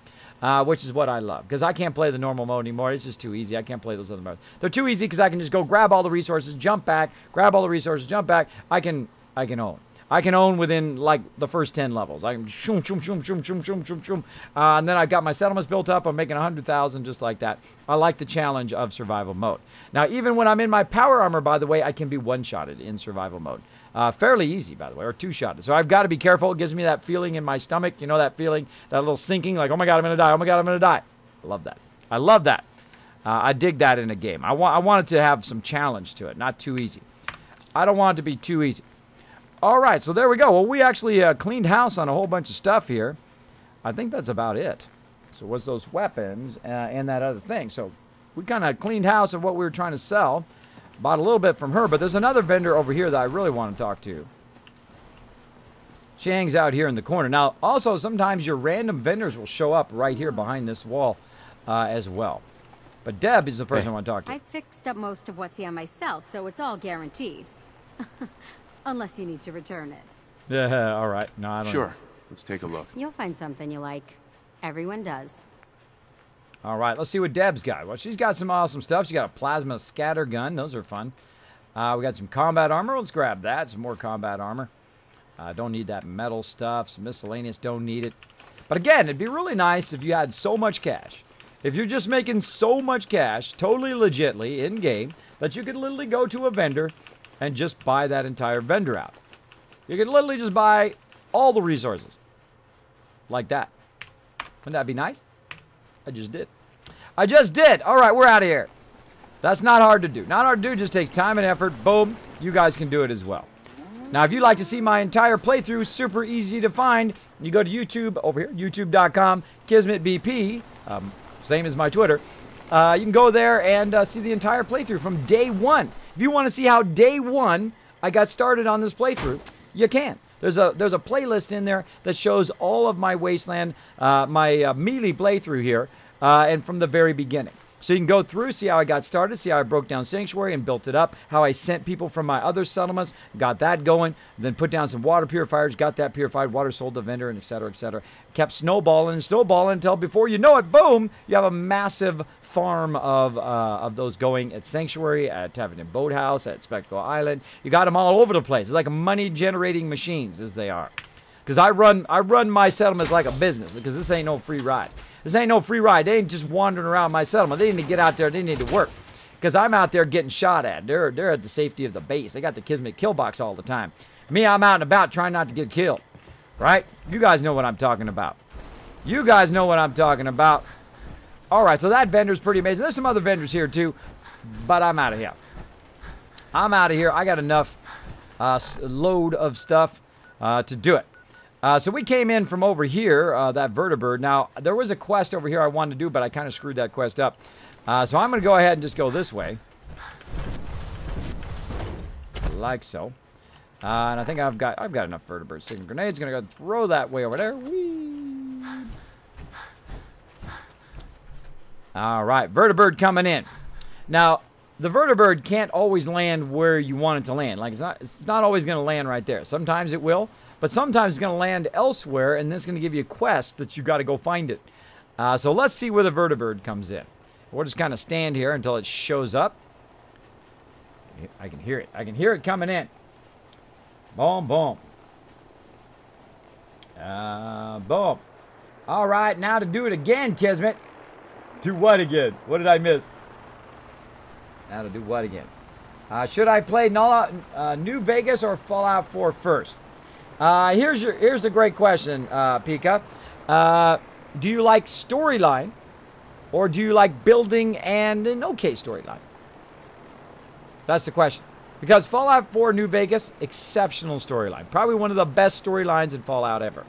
Which is what I love, because I can't play the normal mode anymore. It's just too easy. I can't play those other modes. They're too easy because I can just go grab all the resources, jump back, grab all the resources, jump back. I can own. I can own within like the first 10 levels. I can shoom, shoom, shoom, shoom, shoom, shoom, shoom, shoom. And then I've got my settlements built up. I'm making 100,000 just like that. I like the challenge of survival mode. Now, even when I'm in my power armor, by the way, I can be one-shotted in survival mode. Fairly easy, by the way, or two-shotted. So I've got to be careful. It gives me that feeling in my stomach. You know that feeling, that little sinking, like, oh my God, I'm going to die. Oh my God, I'm going to die. I love that. I love that. I dig that in a game. I want it to have some challenge to it, not too easy. I don't want it to be too easy. All right, so there we go. Well, we actually cleaned house on a whole bunch of stuff here. I think that's about it. So it was those weapons and that other thing. So we kind of cleaned house of what we were trying to sell. Bought a little bit from her, but there's another vendor over here that I really want to talk to. She hangs out here in the corner. Now, also, sometimes your random vendors will show up right here behind this wall as well. But Deb is the person I want to talk to. I fixed up most of what's here myself, so it's all guaranteed. Unless you need to return it. Yeah, all right. No, I don't Sure. Let's take a look. You'll find something you like. Everyone does. All right, let's see what Deb's got. Well, she's got some awesome stuff. She's got a plasma scatter gun. Those are fun. We got some combat armor. Let's grab that. Some more combat armor. Don't need that metal stuff. Some miscellaneous. Don't need it. But again, it'd be really nice if you had so much cash. If you're just making so much cash, totally legitly, in-game, that you could literally go to a vendor and just buy that entire vendor out. You could literally just buy all the resources. Like that. Wouldn't that be nice? I just did. I just did. All right, we're out of here. That's not hard to do. Not hard to do. Just takes time and effort. Boom. You guys can do it as well. Now, if you'd like to see my entire playthrough, super easy to find. You go to YouTube over here, youtube.com, KismetBP, same as my Twitter. You can go there and see the entire playthrough from day one. If you want to see how day one I got started on this playthrough, you can. There's a playlist in there that shows all of my Wasteland, my melee playthrough here, and from the very beginning. So you can go through, see how I got started, see how I broke down Sanctuary and built it up, how I sent people from my other settlements, got that going, then put down some water purifiers, got that purified, water sold to vendor, and et cetera, et cetera. Kept snowballing and snowballing until before you know it, boom, you have a massive farm of those going at Sanctuary, at Taverton Boathouse, at Spectacle Island. You got them all over the place. It's like money-generating machines, as they are. Because I run my settlements like a business, because this ain't no free ride. This ain't no free ride. They ain't just wandering around my settlement. They need to get out there. They need to work. Because I'm out there getting shot at. They're at the safety of the base. They got the Kismet kill box all the time. Me, I'm out and about trying not to get killed. Right? You guys know what I'm talking about. You guys know what I'm talking about. All right, so that vendor's pretty amazing. There's some other vendors here, too. But I'm out of here. I'm out of here. I got enough load of stuff to do it. So we came in from over here, that vertibird. Now, there was a quest over here I wanted to do, but I kind of screwed that quest up. So I'm going to go ahead and just go this way. Like so. And I think I've got enough vertibird signal grenades. Going to go throw that way over there. Whee! All right, vertibird coming in. Now, the vertibird can't always land where you want it to land. Like, it's not always going to land right there. Sometimes it will. But sometimes it's going to land elsewhere, and then it's going to give you a quest that you got to go find it. So let's see where the vertibird comes in. We'll just kind of stand here until it shows up. I can hear it. I can hear it coming in. Boom, boom. Boom. All right, now to do it again, Kismet. Do what again? What did I miss? Now to do what again? Should I play New Vegas or Fallout 4 first? Here's a great question, Pika. Do you like storyline, or do you like building and an okay storyline? That's the question. Because Fallout 4 New Vegas, exceptional storyline. Probably one of the best storylines in Fallout ever.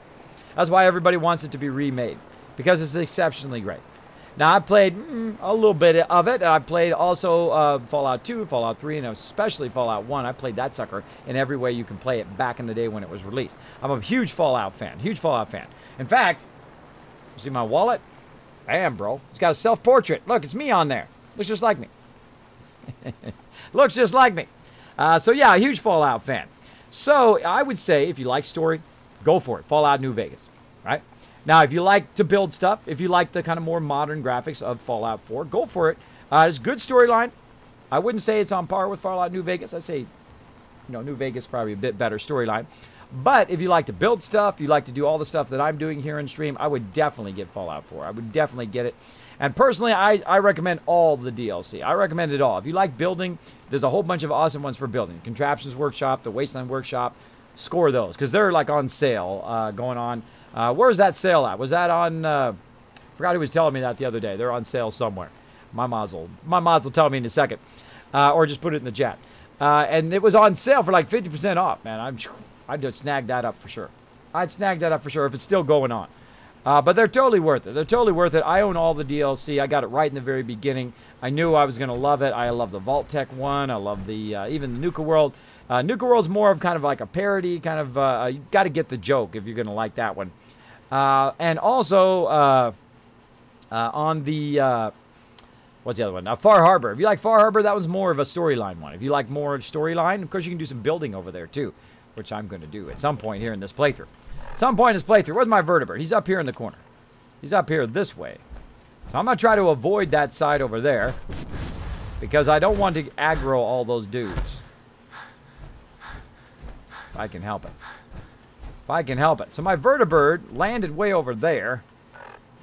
That's why everybody wants it to be remade, because it's exceptionally great. Now, I played a little bit of it. I played also Fallout 2, Fallout 3, and especially Fallout 1. I played that sucker in every way you can play it back in the day when it was released. I'm a huge Fallout fan. Huge Fallout fan. In fact, you see my wallet? Bam, bro. It's got a self-portrait. Look, it's me on there. Looks just like me. Looks just like me. So, yeah, a huge Fallout fan. So, I would say, if you like story, go for it. Fallout New Vegas. Right? Now, if you like to build stuff, if you like the kind of more modern graphics of Fallout 4, go for it. It's a good storyline. I wouldn't say it's on par with Fallout New Vegas. I'd say, New Vegas is probably a bit better storyline. But if you like to build stuff, you like to do all the stuff that I'm doing here in stream, I would definitely get Fallout 4. I would definitely get it. And personally, I recommend all the DLC. I recommend it all. If you like building, there's a whole bunch of awesome ones for building. Contraptions Workshop, the Wasteland Workshop, score those, because they're like on sale going on. Where's that sale at? Was that on, forgot who was telling me that the other day. They're on sale somewhere. My mods will tell me in a second. Or just put it in the chat. And it was on sale for like 50% off, man. I'd just snag that up for sure. I'd snag that up for sure if it's still going on. But they're totally worth it. They're totally worth it. I own all the DLC. I got it right in the very beginning. I knew I was going to love it. I love the vault-tec one. I love the even the Nuka World. Nuka World's more of kind of like a parody, kind of, you got to get the joke if you're going to like that one. And also, on the What's the other one? Far Harbor. If you like Far Harbor, that one's more of a storyline one. If you like more storyline, of course you can do some building over there too, which I'm going to do at some point here in this playthrough. Some point in this playthrough. Where's my vertebrate? He's up here in the corner. He's up here this way. So I'm going to try to avoid that side over there because I don't want to aggro all those dudes. If I can help it. If I can help it. So my vertebrate landed way over there.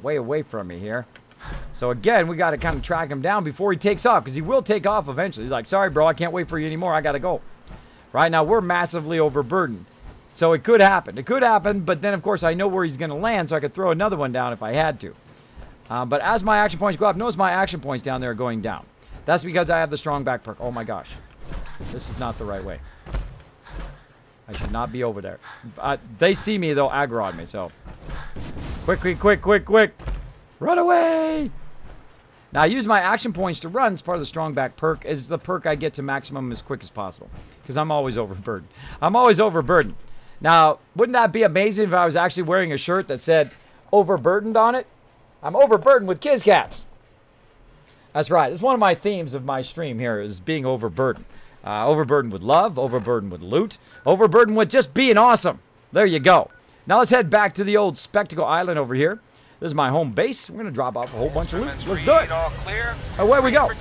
Way away from me here. So again, we got to kind of track him down before he takes off because he will take off eventually. He's like, sorry, bro, I can't wait for you anymore. I got to go. Right now, we're massively overburdened. So it could happen. It could happen, but then, of course, I know where he's going to land, so I could throw another one down if I had to. But as my action points go up, notice my action points down there are going down. That's because I have the strong back perk. Oh, my gosh. This is not the right way. I should not be over there. They see me, they'll aggro on me, so. Quickly, quick, quick, quick. Run away! Now, I use my action points to run as part of the strong back perk. Is the perk I get to maximum as quick as possible. Because I'm always overburdened. I'm always overburdened. Now, wouldn't that be amazing if I was actually wearing a shirt that said overburdened on it? I'm overburdened with kids caps. That's right. It's one of my themes of my stream here is being overburdened. Overburdened with love, overburdened with loot, overburdened with just being awesome. There you go. Now let's head back to the old Spectacle Island over here. This is my home base. We're going to drop off a whole bunch of loot. Let's do it. Away we go.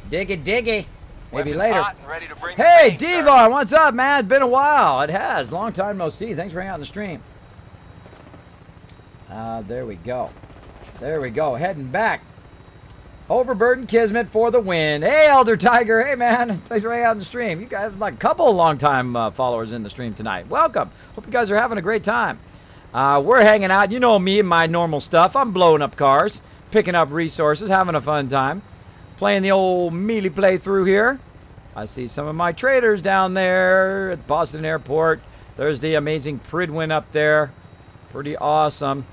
Diggy, diggy. Maybe later. Hey, Devon, what's up, man? It's been a while. It has. Long time no see. Thanks for hanging out in the stream. There we go. There we go. Heading back. Overburdened Kismet for the win. Hey, Elder Tiger. Hey, man. Thanks for hanging out in the stream. You guys have like a couple of long-time followers in the stream tonight. Welcome. Hope you guys are having a great time. We're hanging out. You know me and my normal stuff. I'm blowing up cars, picking up resources, having a fun time. Playing the old melee playthrough here. I see some of my traders down there at Boston Airport. There's the amazing Pridwin up there. Pretty awesome.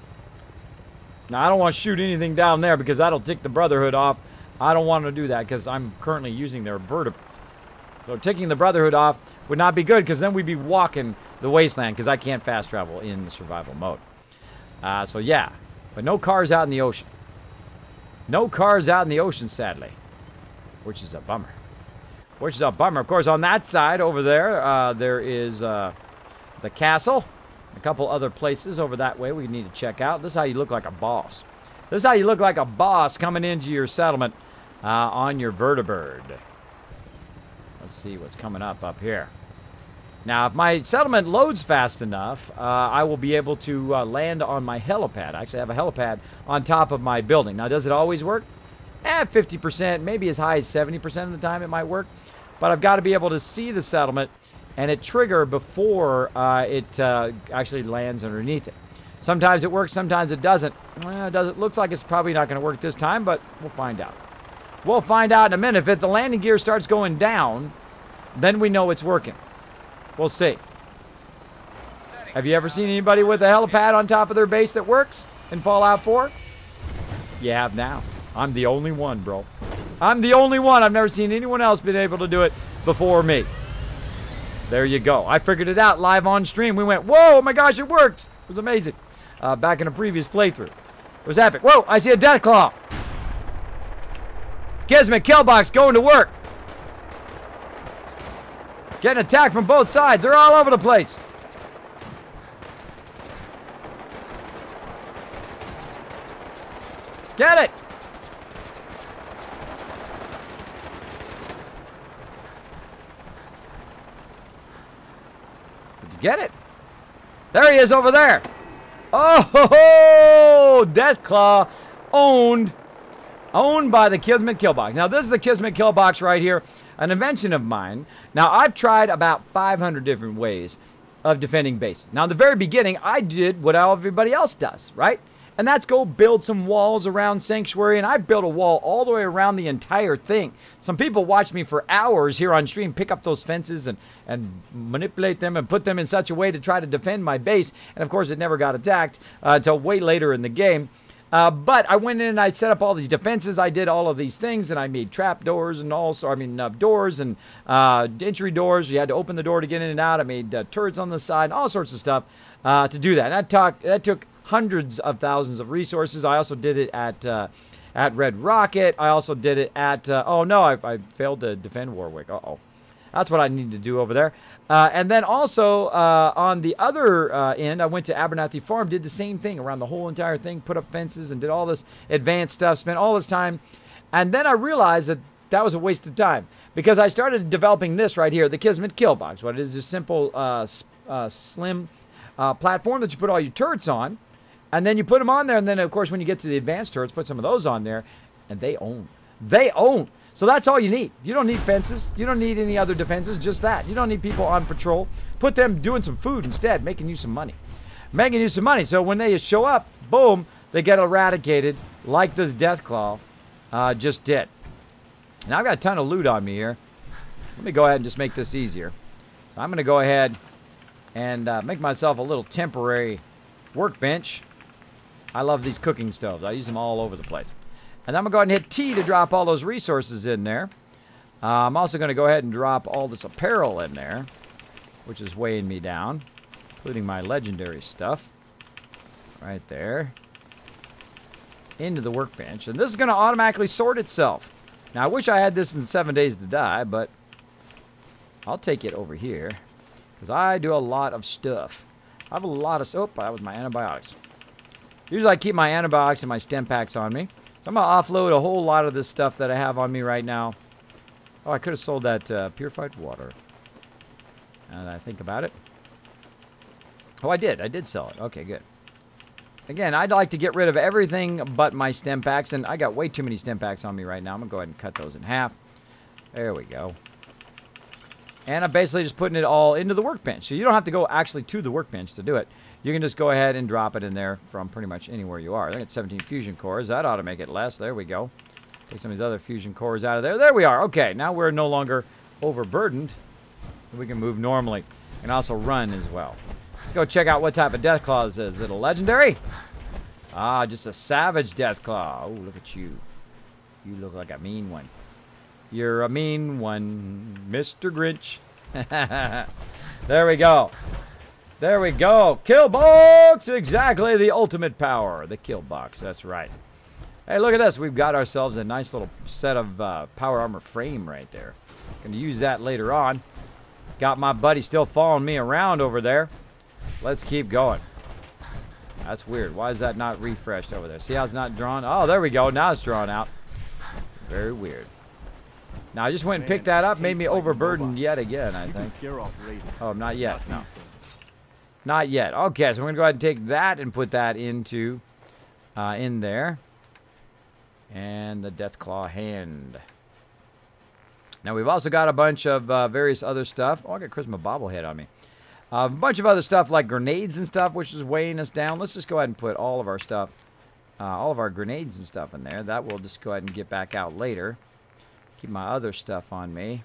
Now, I don't want to shoot anything down there because that'll tick the Brotherhood off. I don't want to do that because I'm currently using their vertebrate. So ticking the Brotherhood off would not be good because then we'd be walking the wasteland because I can't fast travel in the survival mode. So, yeah. But no cars out in the ocean. No cars out in the ocean, sadly. Which is a bummer. Which is a bummer. Of course, on that side over there, there is the castle. A couple other places over that way we need to check out. This is how you look like a boss. This is how you look like a boss coming into your settlement on your vertibird. Let's see what's coming up here. Now, if my settlement loads fast enough, I will be able to land on my helipad. I actually have a helipad on top of my building. Now, does it always work? 50%, maybe as high as 70% of the time it might work. But I've got to be able to see the settlement and it trigger before it actually lands underneath it. Sometimes it works, sometimes it doesn't. It looks like it's probably not going to work this time, but we'll find out. We'll find out in a minute. If the landing gear starts going down, then we know it's working. We'll see. Have you ever seen anybody with a helipad on top of their base that works in Fallout 4? You have now. I'm the only one, bro. I'm the only one. I've never seen anyone else been able to do it before me. There you go. I figured it out live on stream. We went, whoa, oh my gosh, it worked. It was amazing. Back in a previous playthrough. It was epic. Whoa, I see a death claw. Kismet Killbox going to work. Getting attacked from both sides. They're all over the place. Get it. Did you get it? There he is over there. Oh, ho, ho! Deathclaw owned by the Kismet Killbox. Now, this is the Kismet Killbox right here, an invention of mine. Now, I've tried about 500 different ways of defending bases. Now, in the very beginning, I did what everybody else does, right? And that's go build some walls around Sanctuary, and I built a wall all the way around the entire thing. Some people watch me for hours here on stream pick up those fences and manipulate them and put them in such a way to try to defend my base. And, of course, it never got attacked until way later in the game. But I went in and I set up all these defenses. I did all of these things, and I made trap doors and also, doors and entry doors. You had to open the door to get in and out. I made turrets on the side, all sorts of stuff to do that. And that took hundreds of thousands of resources. I also did it at Red Rocket. I also did it at, oh no, I failed to defend Warwick. Uh-oh. That's what I need to do over there. And then also on the other end, I went to Abernathy Farm, did the same thing around the whole entire thing, put up fences and did all this advanced stuff, spent all this time. And then I realized that that was a waste of time because I started developing this right here, the Kismet Kill Box. What it is a simple, slim platform that you put all your turrets on. And then you put them on there. And then, of course, when you get to the advanced turrets, put some of those on there. And they own. They own. So that's all you need. You don't need fences. You don't need any other defenses. Just that. You don't need people on patrol. Put them doing some food instead, making you some money. Making you some money. So when they show up, boom, they get eradicated like this Deathclaw just did. Now I've got a ton of loot on me here. Let me go ahead and just make this easier. So I'm going to go ahead and make myself a little temporary workbench. I love these cooking stoves. I use them all over the place. And I'm going to go ahead and hit T to drop all those resources in there. I'm also going to go ahead and drop all this apparel in there, which is weighing me down, including my legendary stuff. Right there. Into the workbench. And this is going to automatically sort itself. Now, I wish I had this in 7 days to die, but I'll take it over here. Because I do a lot of stuff. I have a lot of... Oh, that was my antibiotics. Usually I keep my antibiotics and my stem packs on me. So I'm going to offload a whole lot of this stuff that I have on me right now. Oh, I could have sold that purified water. Now that I think about it. Oh, I did. I did sell it. Okay, good. Again, I'd like to get rid of everything but my stem packs. And I got way too many stem packs on me right now. I'm going to go ahead and cut those in half. There we go. And I'm basically just putting it all into the workbench. So you don't have to go actually to the workbench to do it. You can just go ahead and drop it in there from pretty much anywhere you are. I think it's 17 fusion cores. That ought to make it less. There we go. Take some of these other fusion cores out of there. There we are. Okay, now we're no longer overburdened. We can move normally. And also run as well. Let's go check out what type of Deathclaw this is. Is it a legendary? Ah, just a savage Deathclaw. Oh, look at you. You look like a mean one. You're a mean one, Mr. Grinch. There we go. There we go. Kill box! Exactly the ultimate power. The kill box. That's right. Hey, look at this. We've got ourselves a nice little set of power armor frame right there. Going to use that later on. Got my buddy still following me around over there. Let's keep going. That's weird. Why is that not refreshed over there? See how it's not drawn? Oh, there we go. Now it's drawn out. Very weird. Now, I just went and picked that up. Made me overburdened yet again, I think. Oh, not yet. No. Not yet. Okay, so we're going to go ahead and take that and put that into in there. And the Deathclaw hand. Now, we've also got a bunch of various other stuff. Oh, I got Christmas bobblehead on me. A bunch of other stuff like grenades and stuff, which is weighing us down. Let's just go ahead and put all of our stuff, all of our grenades and stuff in there. That will just go ahead and get back out later. Keep my other stuff on me.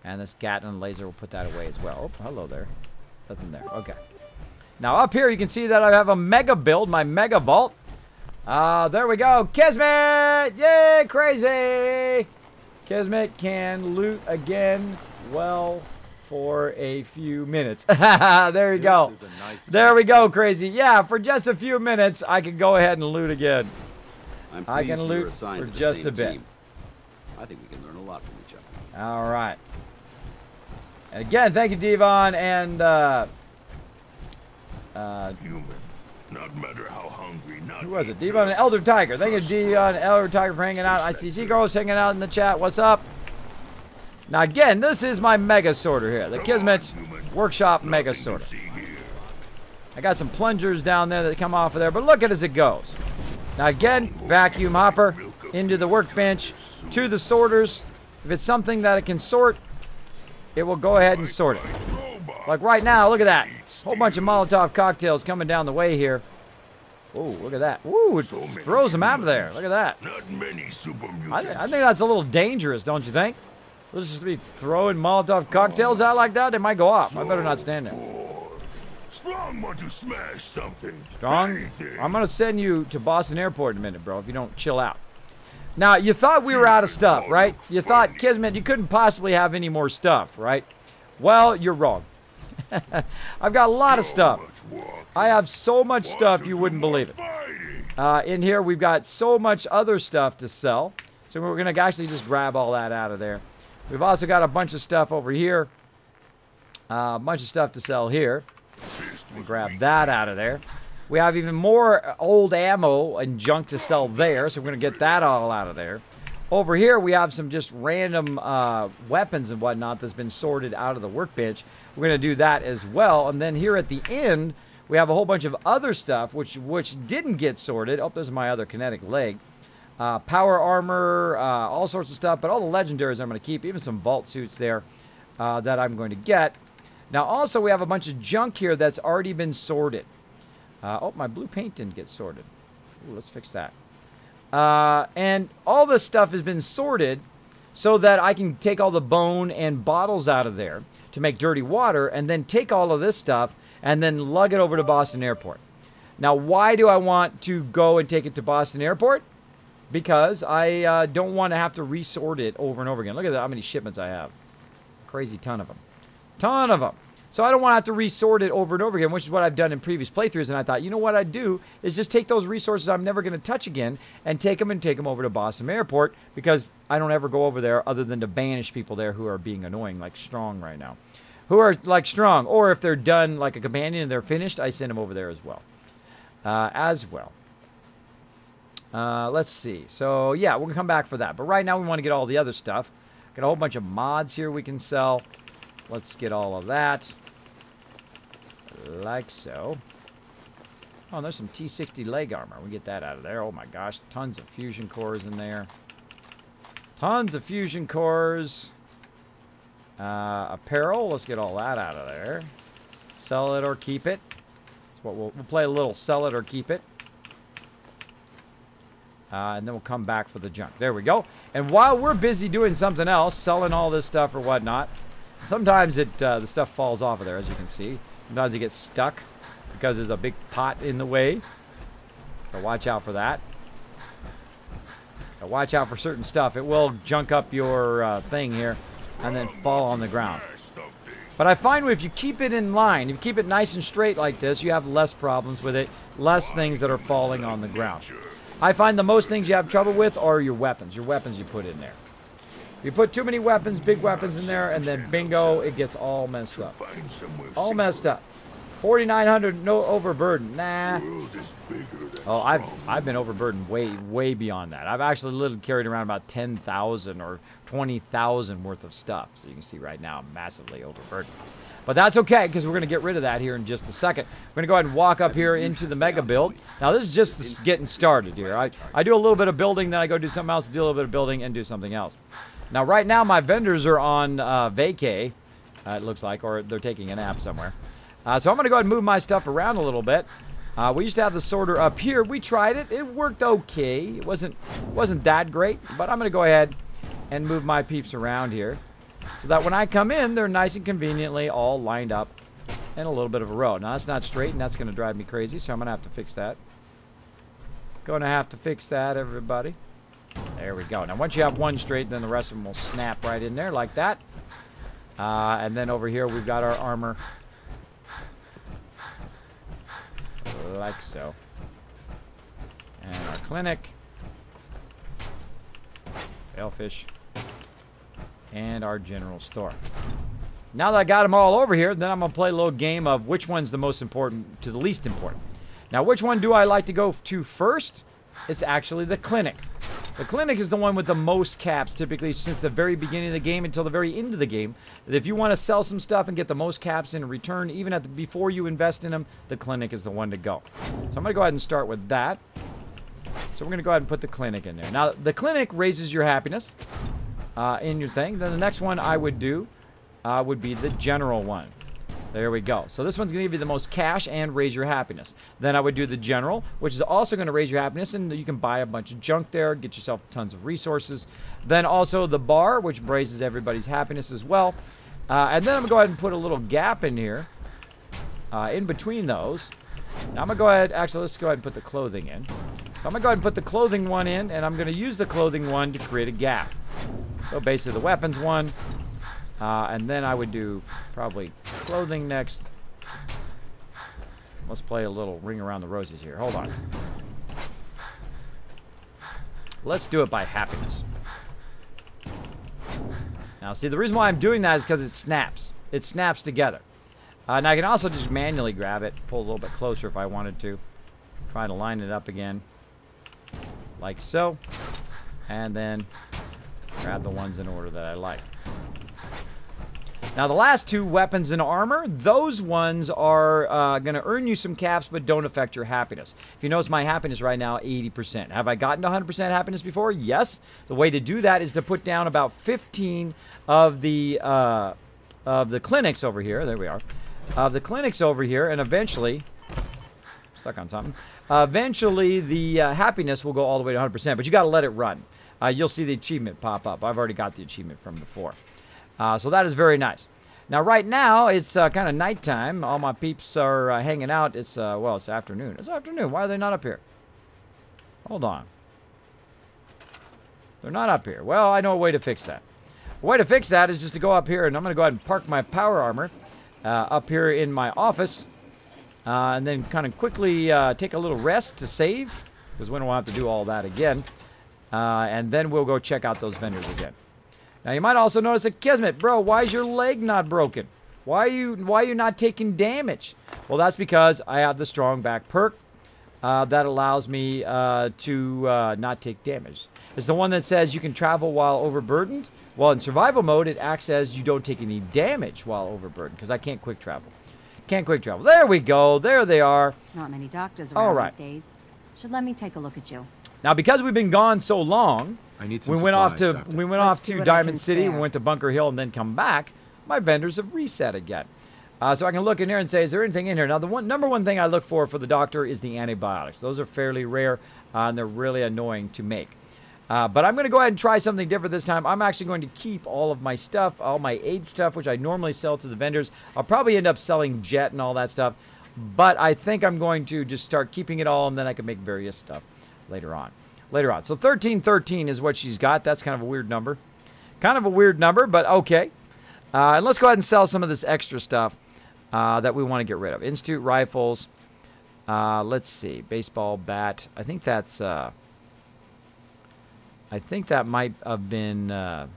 And this Gatling laser will put that away as well. Oh, hello there. Nothing there. Okay. Now up here you can see that I have a mega build, my mega vault. There we go. Kismet! Yay, crazy! Kismet can loot again well for a few minutes. There you go. There we go, crazy. Yeah, for just a few minutes I can go ahead and loot again. I can loot for just a bit. I think we can learn a lot from each other. All right. And again, thank you, Devon, and human. Not matter how hungry, not who was it? Devon and Elder Tiger. Thank you, Devon and Elder Tiger, for hanging out. I see Seagirls hanging out in the chat. What's up? Now, again, this is my Mega Sorter here. The Kismet Workshop Mega Sorter. I got some plungers down there that come off of there, but look at as it goes. Now, again, vacuum hopper into the workbench, to the sorters. If it's something that it can sort, it will go ahead and sort it. Like right now, look at that. Whole bunch of Molotov cocktails coming down the way here. Oh, look at that. Ooh, it throws them out of there. Look at that. I think that's a little dangerous, don't you think? Let's just be throwing Molotov cocktails out like that. They might go off. I better not stand there. Strong want to smash something. Strong? I'm going to send you to Boston Airport in a minute, bro, if you don't chill out. Now, you thought we were out of stuff, right? You thought, Kismet, you couldn't possibly have any more stuff, right? Well, you're wrong. I've got a lot of stuff. I have so much stuff you wouldn't believe it. In here, we've got so much other stuff to sell. So we're going to actually just grab all that out of there. We've also got a bunch of stuff over here. A bunch of stuff to sell here. We'll grab that out of there. We have even more old ammo and junk to sell there. So we're going to get that all out of there. Over here, we have some just random weapons and whatnot that's been sorted out of the workbench. We're going to do that as well. And then here at the end, we have a whole bunch of other stuff which didn't get sorted. Oh, there's my other kinetic leg. Power armor, all sorts of stuff. But all the legendaries I'm going to keep. Even some vault suits there that I'm going to get. Now, also, we have a bunch of junk here that's already been sorted. Oh, my blue paint didn't get sorted. Ooh, let's fix that. And all this stuff has been sorted so that I can take all the bone and bottles out of there to make dirty water and then take all of this stuff and then lug it over to Boston Airport. Now, why do I want to go and take it to Boston Airport? Because I don't want to have to resort it over and over again. Look at how many shipments I have. Crazy ton of them. Ton of them. So I don't want to have to resort it over and over again, which is what I've done in previous playthroughs. And I thought, you know what I'd do is just take those resources I'm never going to touch again and take them over to Boston Airport, because I don't ever go over there other than to banish people there who are being annoying, like Strong right now. Who are like Strong. Or if they're done like a companion and they're finished, I send them over there as well. Let's see. So, yeah, we're going to come back for that. But right now we want to get all the other stuff. Got a whole bunch of mods here we can sell. Let's get all of that. Like so. Oh, there's some T60 leg armor. We get that out of there. Oh my gosh, tons of fusion cores in there. Tons of fusion cores. Apparel. Let's get all that out of there. Sell it or keep it. That's what we'll play a little sell it or keep it. And then we'll come back for the junk. There we go. And while we're busy doing something else, selling all this stuff or whatnot, sometimes the stuff falls off of there, as you can see. Sometimes it gets stuck because there's a big pot in the way. So watch out for that. So watch out for certain stuff. It will junk up your thing here and then fall on the ground. But I find if you keep it in line, if you keep it nice and straight like this, you have less problems with it, less things that are falling on the ground. I find the most things you have trouble with are your weapons you put in there. You put too many weapons, big weapons in there, and then bingo, it gets all messed up. All messed up. 4,900, no overburden. Nah. Oh, I've been overburdened way beyond that. I've actually carried around about 10,000 or 20,000 worth of stuff. So you can see right now I'm massively overburdened. But that's okay, because we're going to get rid of that here in just a second. We're going to go ahead and walk up here into the mega build. Now, this is just getting started here. I do a little bit of building, then I go do something else, do a little bit of building, and do something else. Now, right now, my vendors are on vacay, it looks like, or they're taking a nap somewhere. So I'm going to go ahead and move my stuff around a little bit. We used to have the sorter up here. We tried it. It worked okay. It wasn't that great, but I'm going to go ahead and move my peeps around here so that when I come in, they're nice and conveniently all lined up in a little bit of a row. Now, that's not straight, and that's going to drive me crazy, so I'm going to have to fix that. Going to have to fix that, everybody. There we go. Now, once you have one straight, then the rest of them will snap right in there like that. And then over here, we've got our armor. Like so. And our clinic. Sailfish. And our general store. Now that I got them all over here, then I'm going to play a little game of which one's the most important to the least important. Now, which one do I like to go to first? It's actually the clinic. The clinic is the one with the most caps, typically, since the very beginning of the game until the very end of the game. If you want to sell some stuff and get the most caps in return, even before you invest in them, the clinic is the one to go. So I'm going to go ahead and start with that. So we're going to go ahead and put the clinic in there. Now, the clinic raises your happiness in your thing. Then the next one I would do would be the general one. There we go. So this one's going to give you the most cash and raise your happiness. Then I would do the general, which is also going to raise your happiness, and you can buy a bunch of junk there, get yourself tons of resources. Then also the bar, which raises everybody's happiness as well. And then I'm going to go ahead and put a little gap in here, in between those. Now I'm going to go ahead, actually let's go ahead and put the clothing in. So I'm going to go ahead and put the clothing one in, and I'm going to use the clothing one to create a gap. So basically the weapons one, And then I would do probably clothing next. Let's play a little ring around the roses here. Hold on. Let's do it by happiness. Now, see, the reason why I'm doing that is because it snaps. It snaps together. And I can also just manually grab it, pull a little bit closer if I wanted to. Try to line it up again. Like so. And then grab the ones in order that I like. Now, the last two, weapons and armor, those ones are going to earn you some caps, but don't affect your happiness. If you notice my happiness right now, 80%. Have I gotten to 100% happiness before? Yes. The way to do that is to put down about 15 of the clinics over here. There we are. Of the clinics over here, and eventually, stuck on something. Eventually, the happiness will go all the way to 100%, but you got to let it run. You'll see the achievement pop up. I've already got the achievement from before. So that is very nice. Now, right now, it's kind of nighttime. All my peeps are hanging out. It's, well, it's afternoon. It's afternoon. Why are they not up here? Hold on. They're not up here. Well, I know a way to fix that. A way to fix that is just to go up here, and I'm going to go ahead and park my power armor up here in my office. And then kind of quickly take a little rest to save, because we don't have to do all that again. And then we'll go check out those vendors again. Now, you might also notice that Kismet, bro, why is your leg not broken? Why are you not taking damage? Well, that's because I have the strong back perk that allows me to not take damage. It's the one that says you can travel while overburdened. Well, in survival mode, it acts as you don't take any damage while overburdened, because I can't quick travel. Can't quick travel. There we go. There they are. Not many doctors around these days. Should let me take a look at you. Now, because we've been gone so long, I need some we went off to Doctor. Diamond City, we went to Bunker Hill, and then come back. My vendors have reset again, so I can look in here and say, is there anything in here? Now, the number one thing I look for the doctor is the antibiotics. Those are fairly rare, and they're really annoying to make. But I'm going to go ahead and try something different this time. I'm actually going to keep all of my stuff, all my aid stuff, which I normally sell to the vendors. I'll probably end up selling jet and all that stuff, but I think I'm going to just start keeping it all, and then I can make various stuff later on. So 1313 is what she's got. That's kind of a weird number. Kind of a weird number, but okay. And let's go ahead and sell some of this extra stuff that we want to get rid of. Institute rifles. Let's see. Baseball bat. I think that's... I think that might have been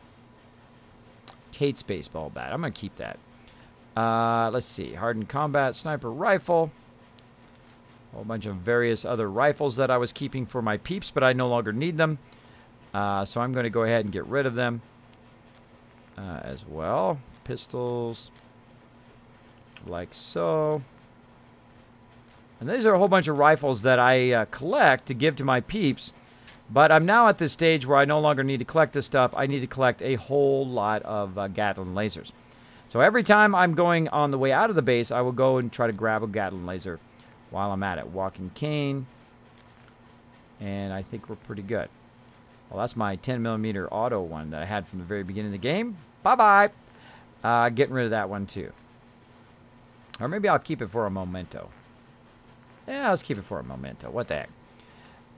Kate's baseball bat. I'm going to keep that. Let's see. Hardened combat sniper rifle. A whole bunch of various other rifles that I was keeping for my peeps, but I no longer need them. So I'm going to go ahead and get rid of them as well. Pistols. Like so. And these are a whole bunch of rifles that I collect to give to my peeps. But I'm now at this stage where I no longer need to collect this stuff. I need to collect a whole lot of Gatling lasers. So every time I'm going on the way out of the base, I will go and try to grab a Gatling laser while I'm at it. Walking cane. And I think we're pretty good. Well, that's my 10mm auto one that I had from the very beginning of the game. Bye-bye. Getting rid of that one too. Or maybe I'll keep it for a memento. Yeah, let's keep it for a memento. What the heck?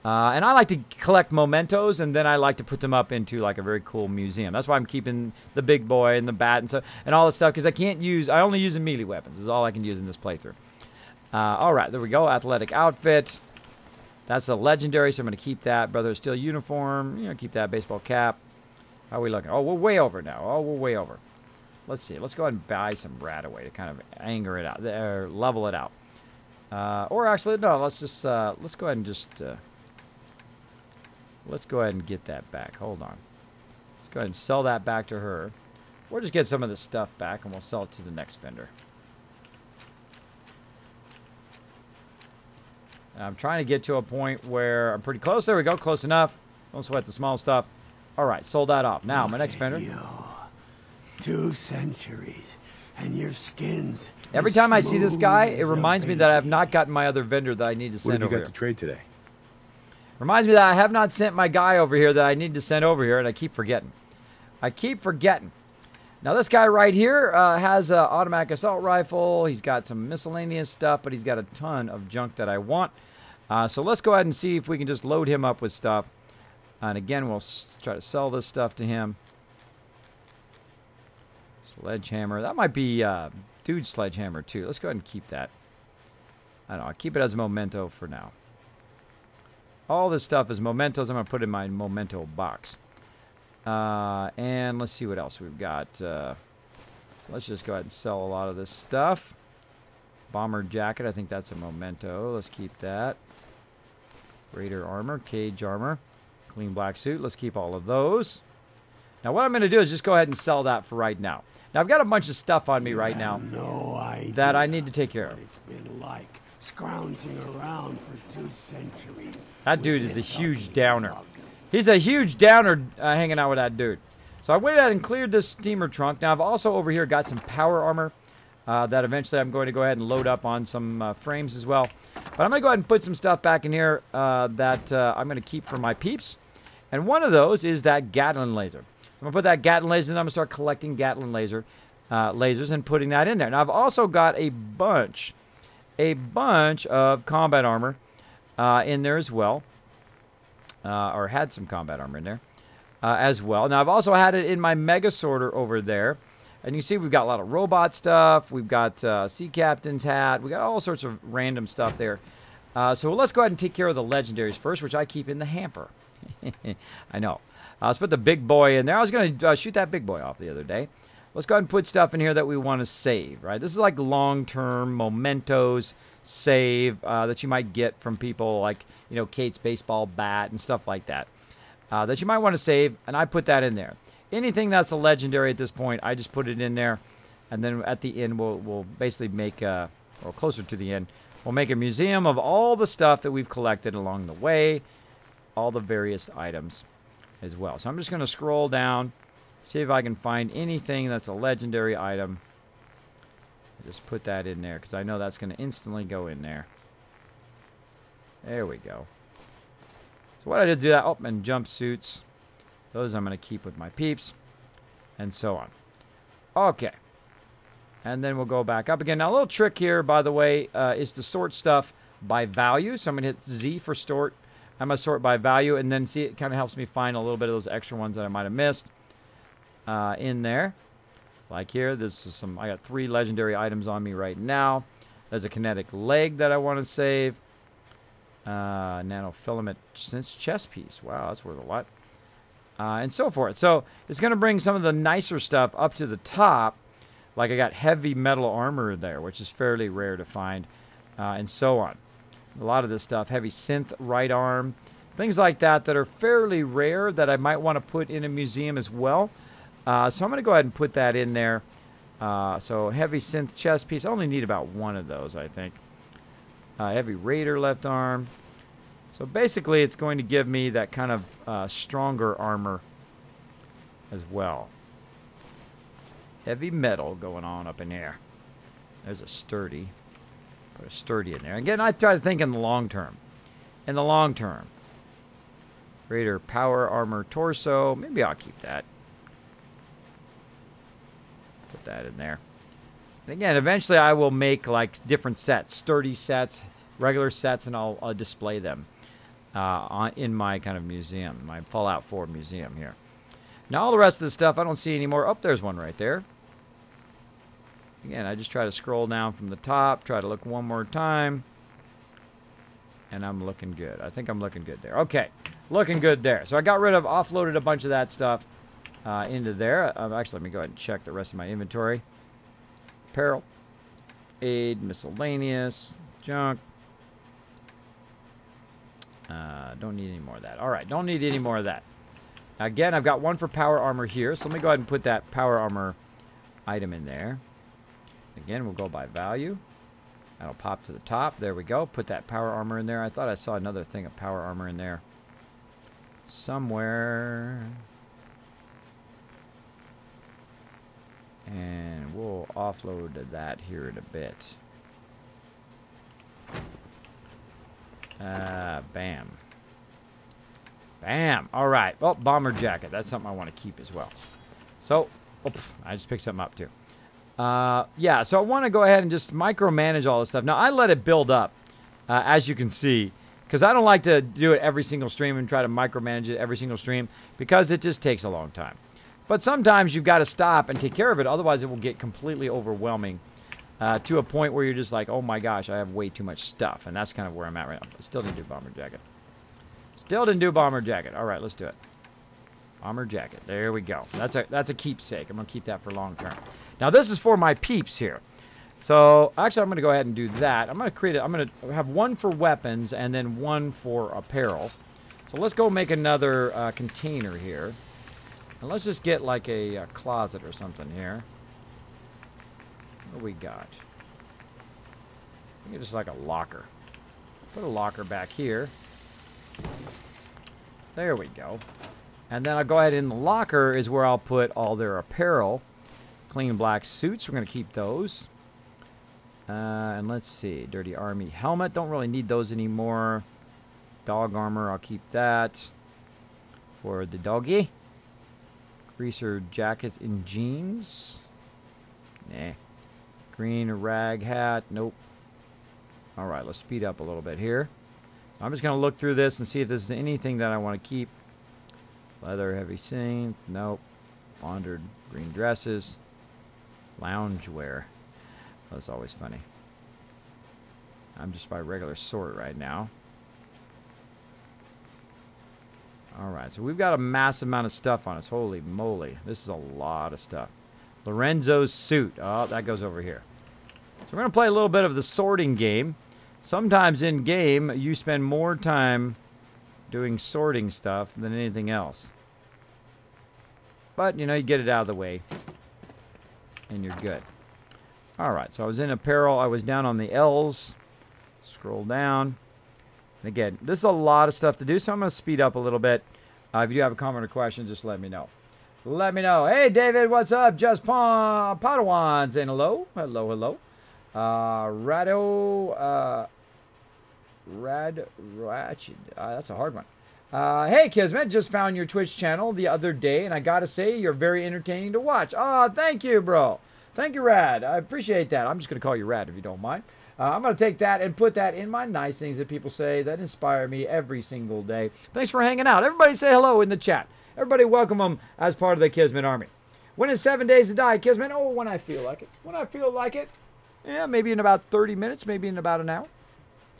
And I like to collect mementos, and then I like to put them up into like a very cool museum. That's why I'm keeping the big boy and the bat and all this stuff, because I only use the melee weapons. This is all I can use in this playthrough. All right, there we go. Athletic outfit. That's a legendary, so I'm going to keep that. Brother Steel uniform. You know, keep that. Baseball cap. How are we looking? Oh, we're way over now. Oh, we're way over. Let's see. Let's go ahead and buy some Radaway to kind of anger it out, or level it out. Or actually, no. Let's just let's go ahead and just let's go ahead and get that back. Hold on. Let's go ahead and sell that back to her. Or just get some of this stuff back, and we'll sell it to the next vendor. And I'm trying to get to a point where I'm pretty close. There we go. Close enough. Don't sweat the small stuff. All right. Sold that off. Now, my next vendor. 2 centuries, and your skins. Every time I see this guy, it reminds me that I have not gotten my other vendor that I need to send over here. What have you got to trade today? Reminds me that I have not sent my guy over here that I need to send over here, and I keep forgetting. I keep forgetting. Now, this guy right here has an automatic assault rifle. He's got some miscellaneous stuff, but he's got a ton of junk that I want. So let's go ahead and see if we can just load him up with stuff. And again, we'll try to sell this stuff to him. Sledgehammer. That might be Dude's sledgehammer, too. Let's go ahead and keep that. I don't know. I'll keep it as a memento for now. All this stuff is mementos. I'm going to put in my memento box. And let's see what else we've got. Let's just go ahead and sell a lot of this stuff. Bomber jacket. I think that's a memento. Let's keep that. Raider armor. Cage armor. Clean black suit. Let's keep all of those. Now, what I'm going to do is just go ahead and sell that for right now. Now, I've got a bunch of stuff on me right now that I need to take care of. It's been like scrounging around for 2 centuries. That dude is a huge downer. He's a huge downer hanging out with that dude. So I went ahead and cleared this steamer trunk. Now, I've also over here got some power armor that eventually I'm going to go ahead and load up on some frames as well. But I'm going to go ahead and put some stuff back in here that I'm going to keep for my peeps. And one of those is that Gatling laser. I'm going to put that Gatling laser in. I'm going to start collecting Gatling lasers and putting that in there. Now, I've also got a bunch of combat armor in there as well. Or had some combat armor in there as well. Now, I've also had it in my Mega Sorter over there. And you see we've got a lot of robot stuff. We've got Sea Captain's hat. We got all sorts of random stuff there. So let's go ahead and take care of the legendaries first, which I keep in the hamper. I know. Let's put the big boy in there. I was going to shoot that big boy off the other day. Let's go ahead and put stuff in here that we want to save, right? This is like long-term mementos save that you might get from people like, you know, Kate's baseball bat and stuff like that. That you might want to save, and I put that in there. Anything that's a legendary at this point, I just put it in there. And then at the end, we'll basically make, or closer to the end, we'll make a museum of all the stuff that we've collected along the way. All the various items as well. So I'm just going to scroll down, see if I can find anything that's a legendary item. Just put that in there because I know that's going to instantly go in there. There we go. So what I did is do that. Oh, and jumpsuits. Those I'm going to keep with my peeps. And so on. Okay. And then we'll go back up again. Now, a little trick here, by the way, is to sort stuff by value. So I'm going to hit Z for sort. I'm going to sort by value, and then see it kind of helps me find a little bit of those extra ones that I might have missed in there. Like here, this is some. I got 3 legendary items on me right now. There's a kinetic leg that I want to save. Nanofilament chest piece. Wow, that's worth a lot. And so forth. So it's going to bring some of the nicer stuff up to the top. Like I got heavy metal armor there, which is fairly rare to find, and so on. A lot of this stuff, heavy synth right arm, things like that that are fairly rare that I might want to put in a museum as well. So I'm going to go ahead and put that in there. So heavy synth chest piece. I only need about 1 of those, I think. Heavy Raider left arm. So basically it's going to give me that kind of stronger armor as well. Heavy metal going on up in there. There's a sturdy. Put a sturdy in there. Again, I try to think in the long term. In the long term. Raider power armor torso. Maybe I'll keep that. Put that in there. And again, eventually I will make like different sets. Sturdy sets, regular sets, and I'll display them in my kind of museum. My Fallout 4 museum here. Now all the rest of the stuff I don't see anymore. Oh, there's one right there. Again, I just try to scroll down from the top, try to look one more time. And I'm looking good. I think I'm looking good there. Okay, looking good there. So I got rid of, offloaded a bunch of that stuff into there. Actually, let me go ahead and check the rest of my inventory. Apparel, aid, miscellaneous, junk. Don't need any more of that. All right, don't need any more of that. Again, I've got 1 for power armor here. So let me go ahead and put that power armor item in there. Again, we'll go by value. That'll pop to the top. There we go. Put that power armor in there. I thought I saw another thing of power armor in there somewhere. And we'll offload that here in a bit. Bam. Bam. All right. Well, bomber jacket. That's something I want to keep as well. So, oops, I just picked something up too. Yeah, so I want to go ahead and just micromanage all this stuff. Now, I let it build up, as you can see, because I don't like to do it every single stream and try to micromanage it every single stream because it just takes a long time. But sometimes you've got to stop and take care of it. Otherwise, it will get completely overwhelming to a point where you're just like, oh my gosh, I have way too much stuff. And that's kind of where I'm at right now. But still didn't do bomber jacket. Still didn't do bomber jacket. All right, let's do it. Bomber jacket. There we go. That's a keepsake. I'm going to keep that for long term. Now, this is for my peeps here. So, actually, I'm going to go ahead and do that. I'm going to have one for weapons and then one for apparel. So, let's go make another container here. And let's just get like a closet or something here. What do we got? I think just like a locker. Put a locker back here. There we go. And then I'll go ahead in the locker is where I'll put all their apparel. Clean black suits. We're going to keep those. And let's see. Dirty Army helmet. Don't really need those anymore. Dog armor. I'll keep that for the doggy. Greaser jacket and jeans. Nah. Green rag hat. Nope. Alright, let's speed up a little bit here. I'm just going to look through this and see if there's anything that I want to keep. Leather heavy seam. Nope. Laundered green dresses. Loungewear. That's always funny. I'm just by regular sort right now. Alright, so we've got a massive amount of stuff on us. Holy moly. This is a lot of stuff. Lorenzo's suit. Oh, that goes over here. So we're going to play a little bit of the sorting game. Sometimes in game, you spend more time doing sorting stuff than anything else. But, you know, you get it out of the way. And you're good. Alright, so I was in apparel. I was down on the L's. Scroll down. And again, this is a lot of stuff to do, so I'm going to speed up a little bit. If you have a comment or question, just let me know. Let me know. Hey, David, what's up? Just Padawan saying hello. Hello, hello. That's a hard one. Hey, Kismet, just found your Twitch channel the other day, and I gotta say, you're very entertaining to watch. Oh, thank you, bro. Thank you, Rad. I appreciate that. I'm just gonna call you Rad if you don't mind. I'm gonna take that and put that in my nice things that people say that inspire me every single day. Thanks for hanging out. Everybody say hello in the chat. Everybody welcome them as part of the Kismet Army. When is 7 days to die, Kismet? Oh, when I feel like it. When I feel like it. Yeah, maybe in about 30 minutes, maybe in about an hour.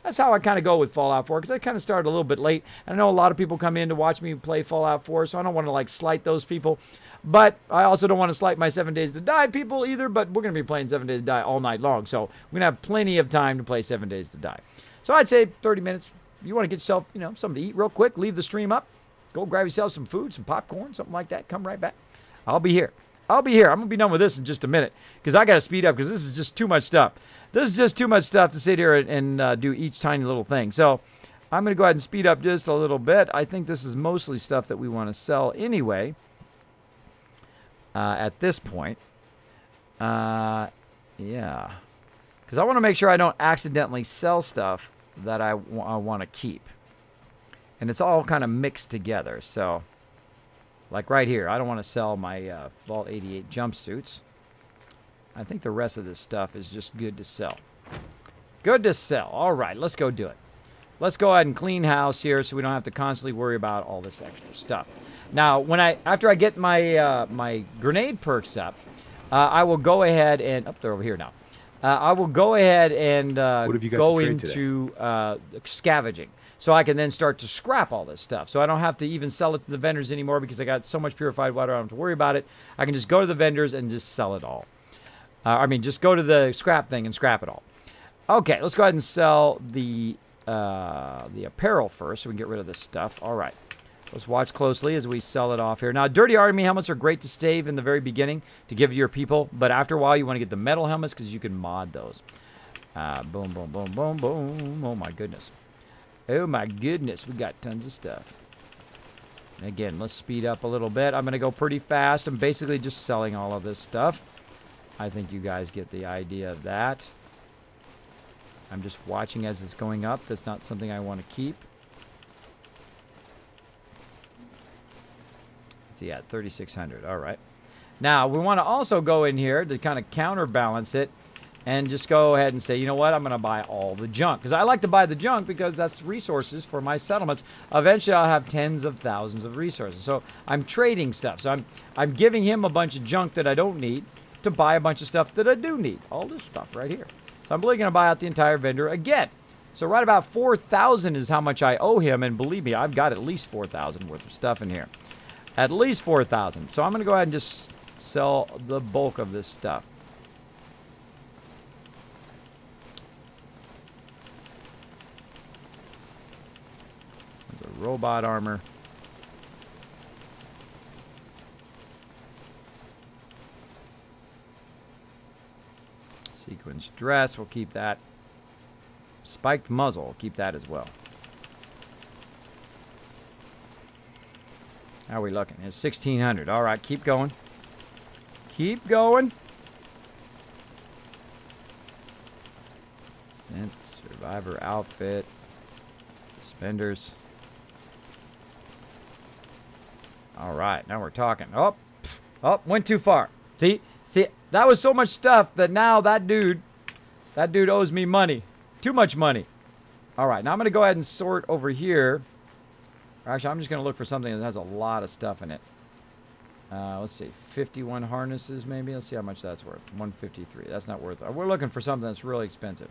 That's how I kind of go with Fallout 4, because I kind of started a little bit late. And I know a lot of people come in to watch me play Fallout 4, so I don't want to, like, slight those people. But I also don't want to slight my 7 Days to Die people either, but we're going to be playing 7 Days to Die all night long, so we're going to have plenty of time to play 7 Days to Die. So I'd say 30 minutes. You want to get yourself, you know, something to eat real quick, leave the stream up, go grab yourself some food, some popcorn, something like that, come right back. I'll be here. I'll be here. I'm going to be done with this in just a minute because I got to speed up because this is just too much stuff. This is just too much stuff to sit here and do each tiny little thing. So I'm going to go ahead and speed up just a little bit. I think this is mostly stuff that we want to sell anyway at this point. Yeah. Because I want to make sure I don't accidentally sell stuff that I want to keep. And it's all kind of mixed together. So, like right here, I don't want to sell my Vault 88 jumpsuits. I think the rest of this stuff is just good to sell. Good to sell. All right, let's go do it. Let's go ahead and clean house here so we don't have to constantly worry about all this extra stuff. Now, after I get my my grenade perks up, I will go ahead and... Oh, they're over here now. I will go ahead and go into scavenging. So I can then start to scrap all this stuff. So I don't have to even sell it to the vendors anymore because I got so much purified water, I don't have to worry about it. I can just go to the vendors and just sell it all. Just go to the scrap thing and scrap it all. Okay, let's go ahead and sell the apparel first so we can get rid of this stuff. All right. Let's watch closely as we sell it off here. Now, Dirty Army helmets are great to save in the very beginning to give to your people. But after a while, you want to get the metal helmets because you can mod those. Boom, boom, boom, boom, boom. Oh, my goodness. Oh my goodness, we got tons of stuff. Again, let's speed up a little bit. I'm going to go pretty fast. I'm basically just selling all of this stuff. I think you guys get the idea of that. I'm just watching as it's going up. That's not something I want to keep. Let's see, at 3,600. All right. Now, we want to also go in here to kind of counterbalance it and just go ahead and say, you know what, I'm going to buy all the junk. Because I like to buy the junk because that's resources for my settlements. Eventually, I'll have tens of thousands of resources. So I'm trading stuff. So I'm giving him a bunch of junk that I don't need to buy a bunch of stuff that I do need. All this stuff right here. So I'm really going to buy out the entire vendor again. So right about 4,000 is how much I owe him. And believe me, I've got at least 4,000 worth of stuff in here. At least 4,000. So I'm going to go ahead and just sell the bulk of this stuff. There's a robot armor. Sequence dress, we'll keep that. Spiked muzzle, we'll keep that as well. How are we looking? It's 1,600. All right, keep going. Keep going. Scent, survivor outfit. Suspenders. All right, now we're talking. Oh, went too far. See, that was so much stuff that now that dude owes me money. Too much money. All right, now I'm going to go ahead and sort over here. Actually, I'm just going to look for something that has a lot of stuff in it. Let's see, 51 harnesses maybe. Let's see how much that's worth. 153. That's not worth it. We're looking for something that's really expensive.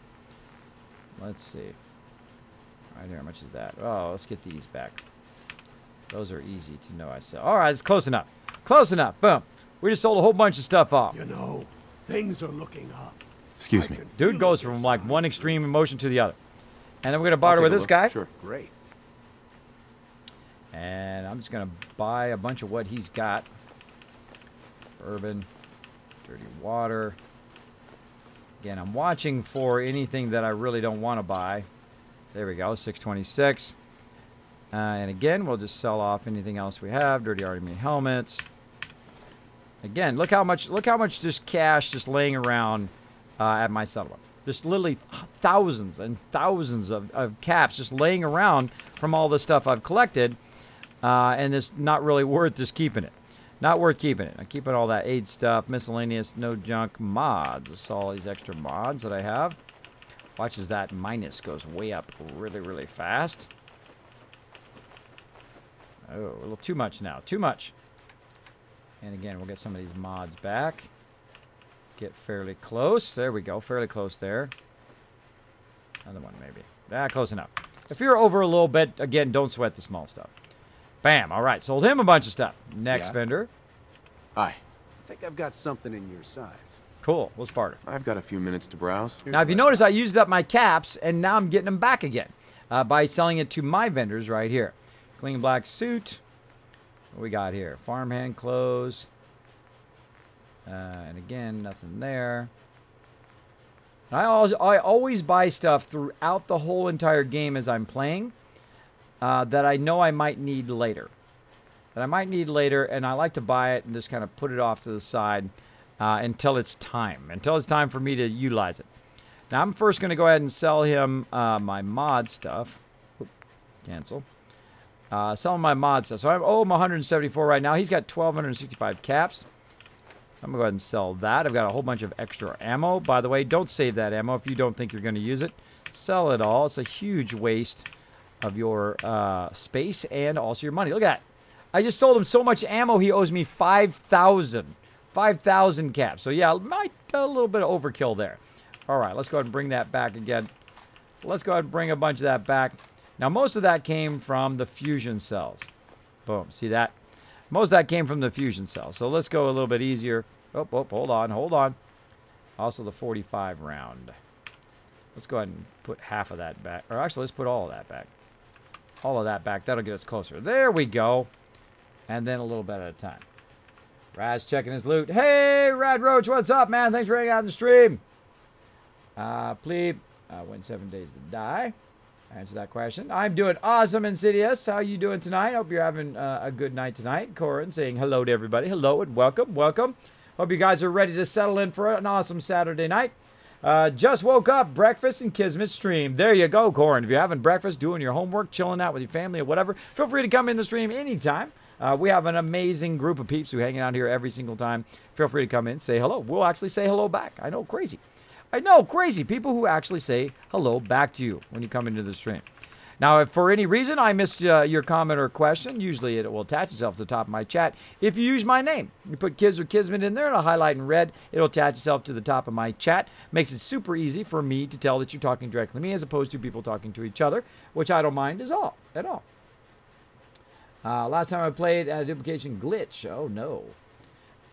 Let's see. Right here, how much is that? Oh, let's get these back. Those are easy to know I sell. All right, it's close enough. Close enough. Boom. We just sold a whole bunch of stuff off. You know, things are looking up. Excuse me. Dude goes from like one extreme emotion to the other. And then we're going to barter with this guy. Sure. Great. And I'm just going to buy a bunch of what he's got. Bourbon. Dirty water. Again, I'm watching for anything that I really don't want to buy. There we go. 626. And again, we'll just sell off anything else we have. Dirty army helmets. Again, look how much just cash just laying around at my settlement. Just literally thousands and thousands of caps just laying around from all the stuff I've collected. And it's not really worth just keeping it. Not worth keeping it. I'm keeping all that aid stuff, miscellaneous, no junk, mods. This is all these extra mods that I have. Watch as that minus goes way up really, really fast. Oh, a little too much now. Too much. And again, we'll get some of these mods back. Get fairly close. There we go. Fairly close there. Another one maybe. Close enough. If you're over a little bit, again, don't sweat the small stuff. Bam. All right. Sold him a bunch of stuff. Next vendor. Hi. I think I've got something in your size. Cool. We'll barter. I've got a few minutes to browse. Now, if you notice, I used up my caps, and now I'm getting them back again by selling it to my vendors right here. Clean black suit. What we got here? Farmhand clothes. And again, nothing there. I always buy stuff throughout the whole entire game as I'm playing that I know I might need later. And I like to buy it and just kind of put it off to the side until it's time. Until it's time for me to utilize it. Now, I'm first going to go ahead and sell him my mod stuff. Oop, cancel. Sell him my mod stuff. So I owe him 174 right now. He's got 1,265 caps. I'm going to go ahead and sell that. I've got a whole bunch of extra ammo. By the way, don't save that ammo if you don't think you're going to use it. Sell it all. It's a huge waste of your space and also your money. Look at that. I just sold him so much ammo, he owes me 5,000. 5,000 caps. So, yeah, might a little bit of overkill there. All right, let's go ahead and bring that back again. Let's go ahead and bring a bunch of that back. Now, most of that came from the fusion cells. Boom. See that? Most of that came from the fusion cells. So let's go a little bit easier. Oh, hold on. Also the 45 round. Let's go ahead and put half of that back. Or actually, let's put all of that back. All of that back. That'll get us closer. There we go. And then a little bit at a time. Raz checking his loot. Hey, Rad Roach, what's up, man? Thanks for hanging out in the stream. Plebe, went 7 days to die. Answer that question. I'm doing awesome, Insidious. How you doing tonight? Hope you're having a good night tonight. Corin saying hello to everybody. Hello and welcome. Hope you guys are ready to settle in for an awesome Saturday night. Just woke up, breakfast and Kismet stream. There you go, Corin. If you're having breakfast, doing your homework, chilling out with your family or whatever, feel free to come in the stream anytime. We have an amazing group of peeps who hang out here every single time. Feel free to come in, say hello. We'll actually say hello back. I know, crazy. I know, crazy. People who actually say hello back to you when you come into the stream. Now, if for any reason I missed your comment or question, usually it will attach itself to the top of my chat. If you use my name, you put Kiz or Kismet in there, and I'll highlight in red. It'll attach itself to the top of my chat. Makes it super easy for me to tell that you're talking directly to me as opposed to people talking to each other, which I don't mind at all. Last time I played, a duplication glitch. Oh, no.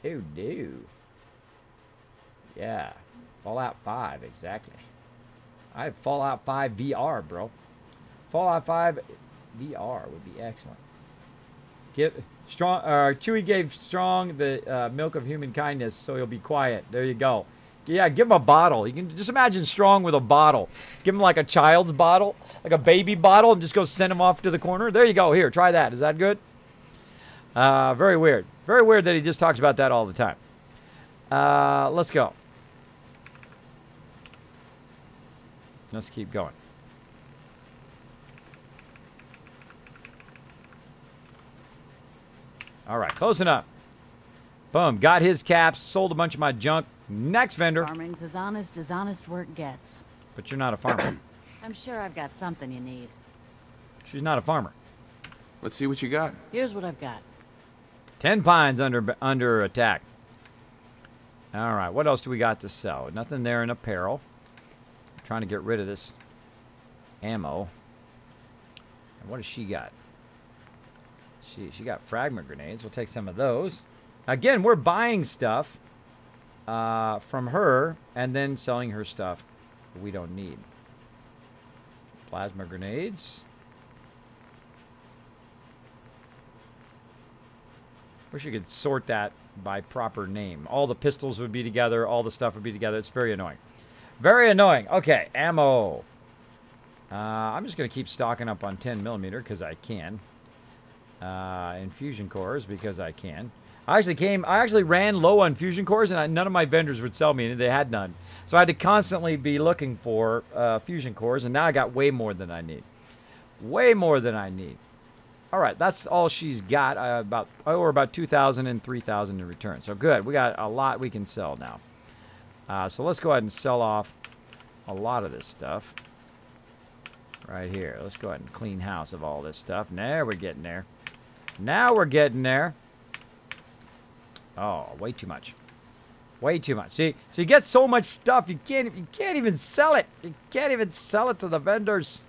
Oh, no. Yeah. Fallout 5, exactly. I have Fallout 5 VR, bro. Fallout 5 VR would be excellent. Chewie gave Strong the milk of human kindness, so he'll be quiet. There you go. Yeah, give him a bottle. You can just imagine Strong with a bottle. Give him like a child's bottle, like a baby bottle, and just go send him off to the corner. There you go. Here, try that. Is that good? Very weird. Very weird that he just talks about that all the time. Let's go. Let's keep going. All right, close enough. Boom, got his caps, sold a bunch of my junk. Next vendor. Farming's as honest work gets. But you're not a farmer. I'm sure I've got something you need. She's not a farmer. Let's see what you got. Here's what I've got. 10 pines under attack. All right, what else do we got to sell? Nothing there in apparel. I'm trying to get rid of this ammo. And what does she got? She got fragment grenades. We'll take some of those. Again, we're buying stuff from her and then selling her stuff we don't need. Plasma grenades. Wish you could sort that by proper name. All the pistols would be together. All the stuff would be together. It's very annoying. Very annoying. Okay, ammo. I'm just going to keep stocking up on 10mm because I can. Infusion cores because I can. I actually ran low on fusion cores, and none of my vendors would sell me, and they had none. So I had to constantly be looking for fusion cores, and now I got way more than I need. Way more than I need. All right, that's all she's got. I owe her about 2,000 and 3,000 in return. So good, we got a lot we can sell now. So let's go ahead and sell off a lot of this stuff. Right here. Let's go ahead and clean house of all this stuff. Now we're getting there. Now we're getting there. Oh, way too much. Way too much. See, so you get so much stuff, you can't even sell it. You can't even sell it to the vendors.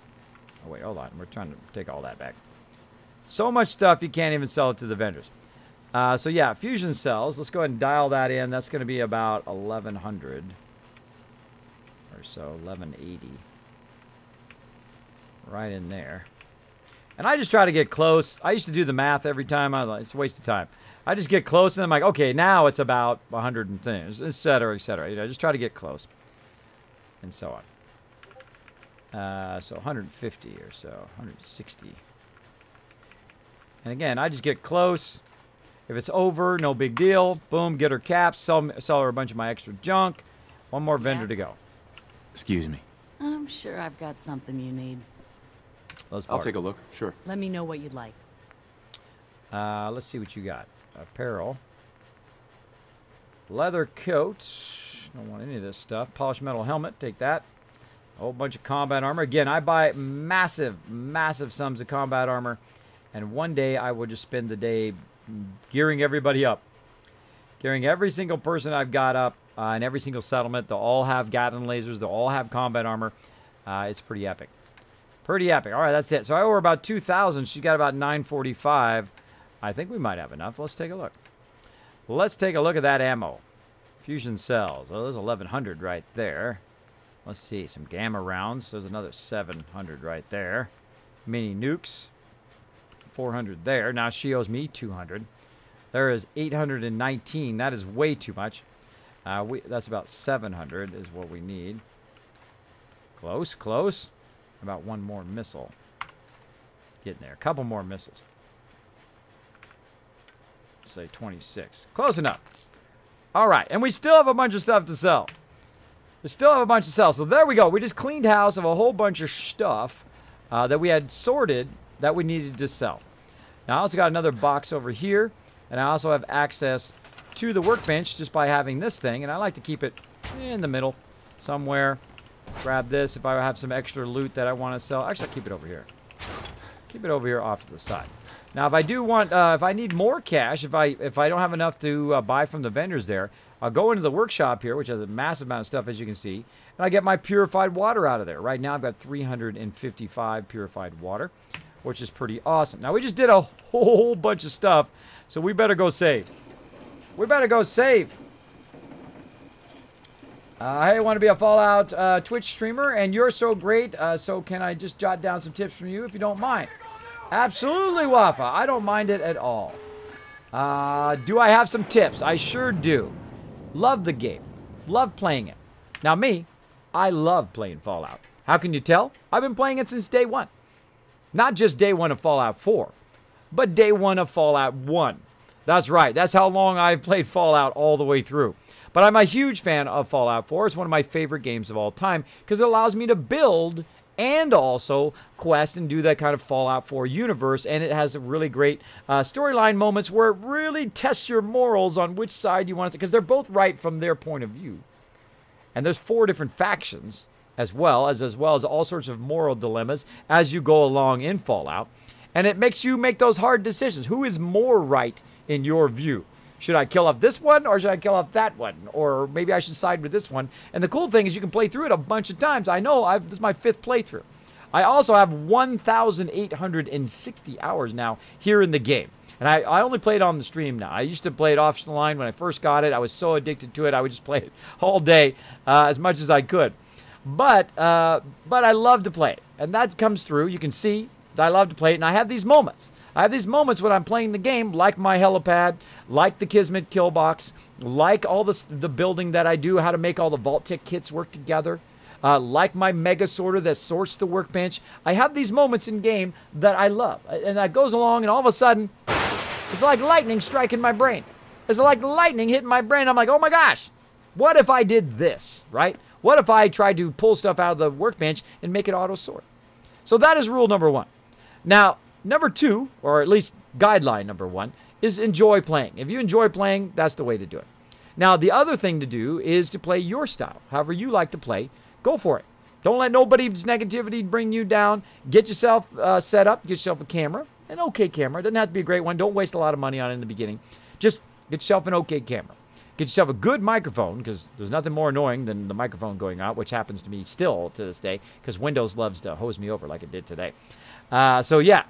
Oh, wait, hold on. We're trying to take all that back. So much stuff, you can't even sell it to the vendors. So, yeah, fusion cells. Let's go ahead and dial that in. That's going to be about 1,100 or so, 1,180. Right in there. And I just try to get close. I used to do the math every time. It's a waste of time. I just get close, and I'm like, okay, now it's about 100 and things, et cetera, et cetera. You know, just try to get close. And so on. So 150 or so, 160. And again, I just get close. If it's over, no big deal. Boom, get her caps, sell her a bunch of my extra junk. One more vendor to go. Excuse me. I'm sure I've got something you need. I'll take a look, sure. Let me know what you'd like. Let's see what you got. Apparel. Leather coat. Don't want any of this stuff. Polished metal helmet. Take that. A whole bunch of combat armor. Again, I buy massive, massive sums of combat armor. And one day I will just spend the day gearing everybody up. Gearing every single person I've got up in every single settlement. They'll all have Gatling lasers. They'll all have combat armor. It's pretty epic. Pretty epic. All right, that's it. So I owe her about 2,000. She's got about 945. I think we might have enough. Let's take a look. Let's take a look at that ammo. Fusion cells. Oh, there's 1,100 right there. Let's see. Some gamma rounds. There's another 700 right there. Mini nukes. 400 there. Now she owes me 200. There is 819. That is way too much. That's about 700 is what we need. Close, close. About one more missile. Getting there. A couple more missiles. Say 26. Close enough. All right. And we still have a bunch of stuff to sell. We still have a bunch to sell. So there we go. We just cleaned house of a whole bunch of stuff that we had sorted that we needed to sell. Now I also got another box over here. And I also have access to the workbench just by having this thing. And I like to keep it in the middle. somewhere. Grab this if I have some extra loot that I want to sell. Actually, I'll keep it over here. Keep it over here off to the side. Now, if I do want, if I need more cash, if I don't have enough to buy from the vendors there, I'll go into the workshop here, which has a massive amount of stuff, as you can see, and I get my purified water out of there. Right now, I've got 355 purified water, which is pretty awesome. Now, we just did a whole bunch of stuff, so we better go save. We better go save. Hey, I want to be a Fallout Twitch streamer, and you're so great, so can I just jot down some tips from you if you don't mind? Absolutely, Wafa. I don't mind it at all. Do I have some tips? I sure do. Love the game. Love playing it. Now me, I love playing Fallout. How can you tell? I've been playing it since day one. Not just day one of Fallout 4, but day one of Fallout 1. That's right. That's how long I've played Fallout all the way through. But I'm a huge fan of Fallout 4. It's one of my favorite games of all time because it allows me to build and also quest and do that kind of Fallout 4 universe. And it has really great storyline moments where it really tests your morals on which side you want to, because they're both right from their point of view. And there's 4 different factions as well as all sorts of moral dilemmas as you go along in Fallout. And it makes you make those hard decisions. Who is more right in your view? Should I kill off this one or should I kill off that one? Or maybe I should side with this one. And the cool thing is you can play through it a bunch of times. I know this is my 5th playthrough. I also have 1,860 hours now here in the game. And I only play it on the stream now. I used to play it off the line when I first got it. I was so addicted to it. I would just play it all day as much as I could. But I love to play it. And that comes through. You can see that I love to play it. And I have these moments. I have these moments when I'm playing the game, like my helipad, like the Kismet kill box, like all the building that I do, how to make all the vault-tec kits work together, like my mega sorter that sorts the workbench. I have these moments in game that I love. And that goes along, and all of a sudden, it's like lightning striking my brain. It's like lightning hitting my brain. I'm like, oh my gosh, what if I did this, right? What if I tried to pull stuff out of the workbench and make it auto-sort? So that is rule number 1. Now, number 2, or at least guideline number 1, is enjoy playing. If you enjoy playing, that's the way to do it. Now, the other thing to do is to play your style. However you like to play, go for it. Don't let nobody's negativity bring you down. Get yourself set up. Get yourself a camera, an okay camera. It doesn't have to be a great one. Don't waste a lot of money on it in the beginning. Just get yourself an okay camera. Get yourself a good microphone, because there's nothing more annoying than the microphone going out, which happens to me still to this day, because Windows loves to hose me over like it did today. So, yeah.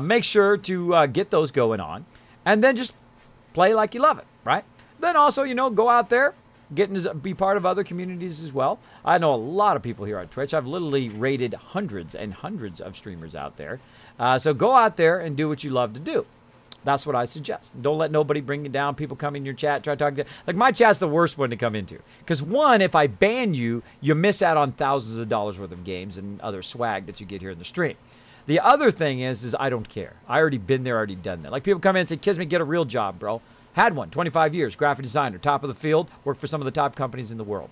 Make sure to get those going on, and then just play like you love it, right? Then also, you know, go out there, be part of other communities as well. I know a lot of people here on Twitch. I've literally rated hundreds and hundreds of streamers out there. So go out there and do what you love to do. That's what I suggest. Don't let nobody bring you down. People come in your chat, try to talk to you. Like, my chat's the worst one to come into. Because, one, if I ban you, you miss out on thousands of dollars worth of games and other swag that you get here in the stream. The other thing is I don't care. I already been there, already done that. Like, people come in and say, Kismet, get a real job, bro. Had one, 25 years, graphic designer, top of the field, worked for some of the top companies in the world.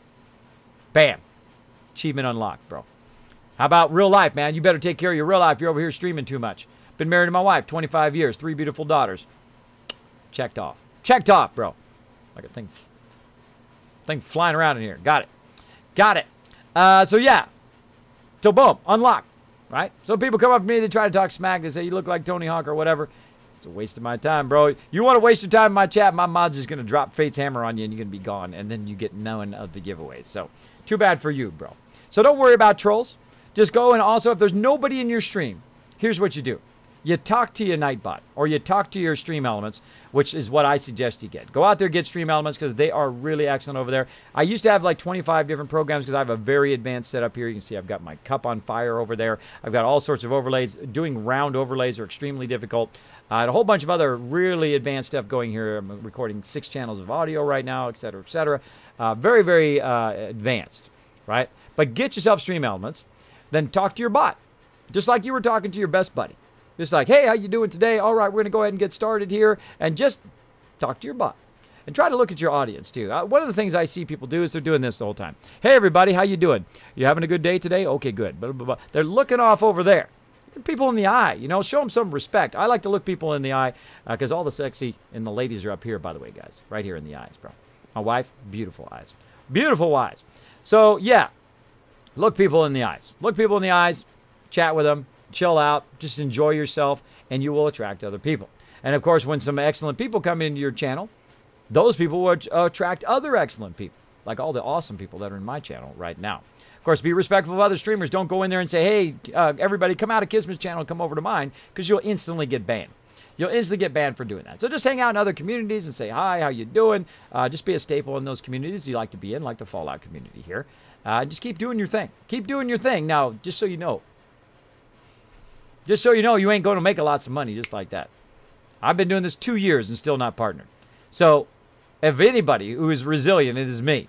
Bam. Achievement unlocked, bro. How about real life, man? You better take care of your real life. You're over here streaming too much. Been married to my wife, 25 years, 3 beautiful daughters. Checked off. Checked off, bro. Like a thing flying around in here. Got it. Got it. So, yeah. So, boom. Unlocked. Right? So people come up to me, they try to talk smack, they say, you look like Tony Hawk or whatever. It's a waste of my time, bro. You want to waste your time in my chat, my mod's just going to drop Fate's hammer on you and you're going to be gone. And then you get none of the giveaways. So, too bad for you, bro. So don't worry about trolls. Just go, and also, if there's nobody in your stream, here's what you do. You talk to your Nightbot, or you talk to your Stream Elements, which is what I suggest you get. Go out there, get Stream Elements, because they are really excellent over there. I used to have like 25 different programs because I have a very advanced setup here. You can see I've got my cup on fire over there. I've got all sorts of overlays. Doing round overlays are extremely difficult. And a whole bunch of other really advanced stuff going here. I'm recording 6 channels of audio right now, et cetera, et cetera. Very, very advanced, right? But get yourself Stream Elements, then talk to your bot, just like you were talking to your best buddy. Just like, hey, how you doing today? All right, we're going to go ahead and get started here. And just talk to your bot. And try to look at your audience, too. One of the things I see people do is they're doing this the whole time. Hey, everybody, how you doing? You having a good day today? Okay, good. Blah, blah, blah. They're looking off over there. Look people in the eye, you know. Show them some respect. I like to look people in the eye because all the sexy and the ladies are up here, by the way, guys. Right here in the eyes, bro. My wife, beautiful eyes. Beautiful eyes. So, yeah, look people in the eyes. Look people in the eyes, chat with them, chill out, just enjoy yourself, and you will attract other people. And, of course, when some excellent people come into your channel, those people will attract other excellent people, like all the awesome people that are in my channel right now. Of course, be respectful of other streamers. Don't go in there and say, hey, everybody come out of Kismet's channel and come over to mine, because you'll instantly get banned. You'll instantly get banned for doing that. So just hang out in other communities and say, hi, how you doing? Just be a staple in those communities you like to be in, like the Fallout community here. Just keep doing your thing. Keep doing your thing. Now, just so you know, you ain't going to make lots of money just like that. I've been doing this 2 years and still not partnered. So if anybody who is resilient, it is me.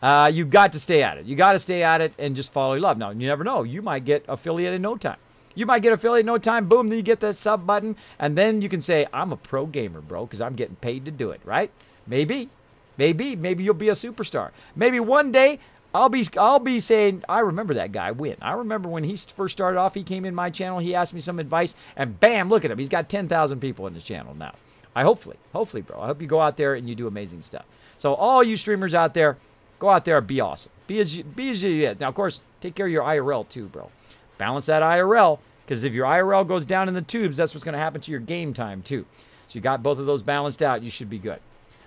You've got to stay at it. You got to stay at it and just follow your love. Now, you never know. You might get affiliate in no time. You might get affiliate in no time. Boom, then you get that sub button. And then you can say, I'm a pro gamer, bro, because I'm getting paid to do it, right? Maybe. Maybe you'll be a superstar. Maybe one day I'll be saying, I remember that guy, Win. I remember when he first started off, he came in my channel, he asked me some advice, and bam, look at him. He's got 10,000 people in his channel now. Hopefully, bro. I hope you go out there and you do amazing stuff. So all you streamers out there, go out there and be awesome. Be as you is. Now, of course, take care of your IRL too, bro. Balance that IRL, because if your IRL goes down in the tubes, that's what's going to happen to your game time too. So you got both of those balanced out, you should be good.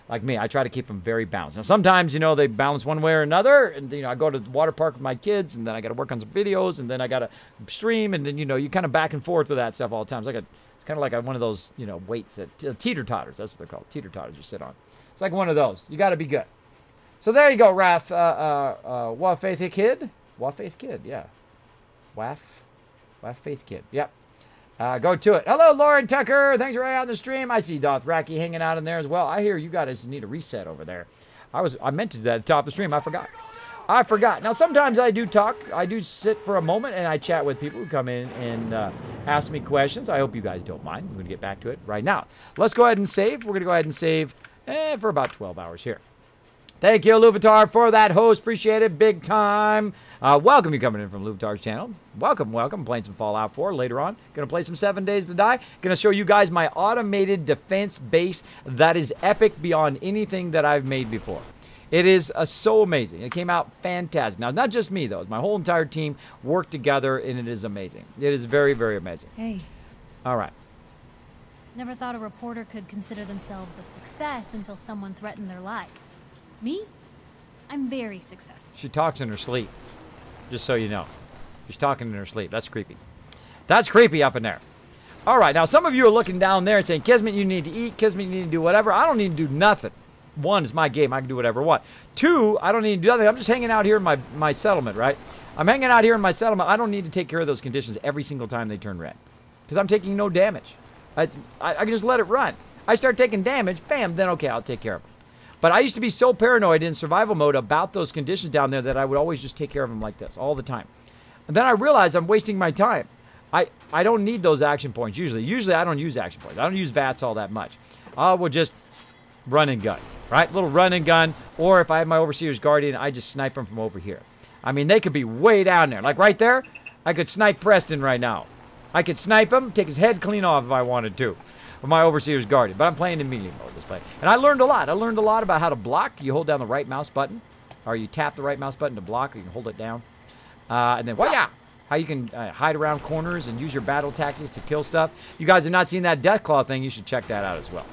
Like me, I try to keep them very balanced. Now, sometimes, they balance one way or another, and, I go to the water park with my kids, and then I got to work on some videos, and then I got to stream, and then, you kind of back and forth with that stuff all the time. It's kind of like one of those, weights that, teeter-totters, that's what they're called, teeter-totters you sit on. It's like one of those. You got to be good. So there you go, Wrath, Faith Kid? Faith Kid, yeah. Faith Kid, yep. Go to it. Hello, Lauren Tucker. Thanks for on the stream. I see Dothraki hanging out in there as well. I hear you guys need a reset over there. I meant to do that at the top of the stream. I forgot. Now, sometimes I do talk. I do sit for a moment, and I chat with people who come in and ask me questions. I hope you guys don't mind. I'm going to get back to it right now. Let's go ahead and save. We're going to go ahead and save for about 12 hours here. Thank you, Luvatar, for that host. Appreciate it big time. Welcome you coming in from Luvatar's channel. Welcome. I'm playing some Fallout 4 later on. Going to play some 7 Days to Die. Going to show you guys my automated defense base that is epic beyond anything that I've made before. It is so amazing. It came out fantastic. Now, not just me, though. My whole entire team worked together, and it is amazing. It is very, very amazing. Hey. All right. Never thought a reporter could consider themselves a success until someone threatened their life. Me? I'm very successful. She talks in her sleep, just so you know. She's talking in her sleep. That's creepy. That's creepy up in there. All right, now some of you are looking down there and saying, Kismet, you need to eat. Kismet, you need to do whatever. I don't need to do nothing. 1, it's my game. I can do whatever I want. 2, I don't need to do nothing. I'm just hanging out here in my settlement, right? I'm hanging out here in my settlement. I don't need to take care of those conditions every single time they turn red because I'm taking no damage. I can just let it run. I start taking damage, bam, then okay, I'll take care of it. But I used to be so paranoid in survival mode about those conditions down there that I would always just take care of them like this all the time. And then I realized I'm wasting my time. I don't need those action points usually. Usually I don't use action points. I don't use VATS all that much. I will just run and gun, right? Little run and gun. Or if I have my Overseer's Guardian, I just snipe them from over here. I mean, they could be way down there. Like right there, I could snipe Preston right now. I could snipe him, take his head clean off if I wanted to. With my Overseer's Guardian, but I'm playing in medium mode this play. And I learned a lot. I learned a lot about how to block. You hold down the right mouse button, or you tap the right mouse button to block, or you can hold it down. And then, wah-ya! How you can hide around corners and use your battle tactics to kill stuff. You guys have not seen that Deathclaw thing, you should check that out as well.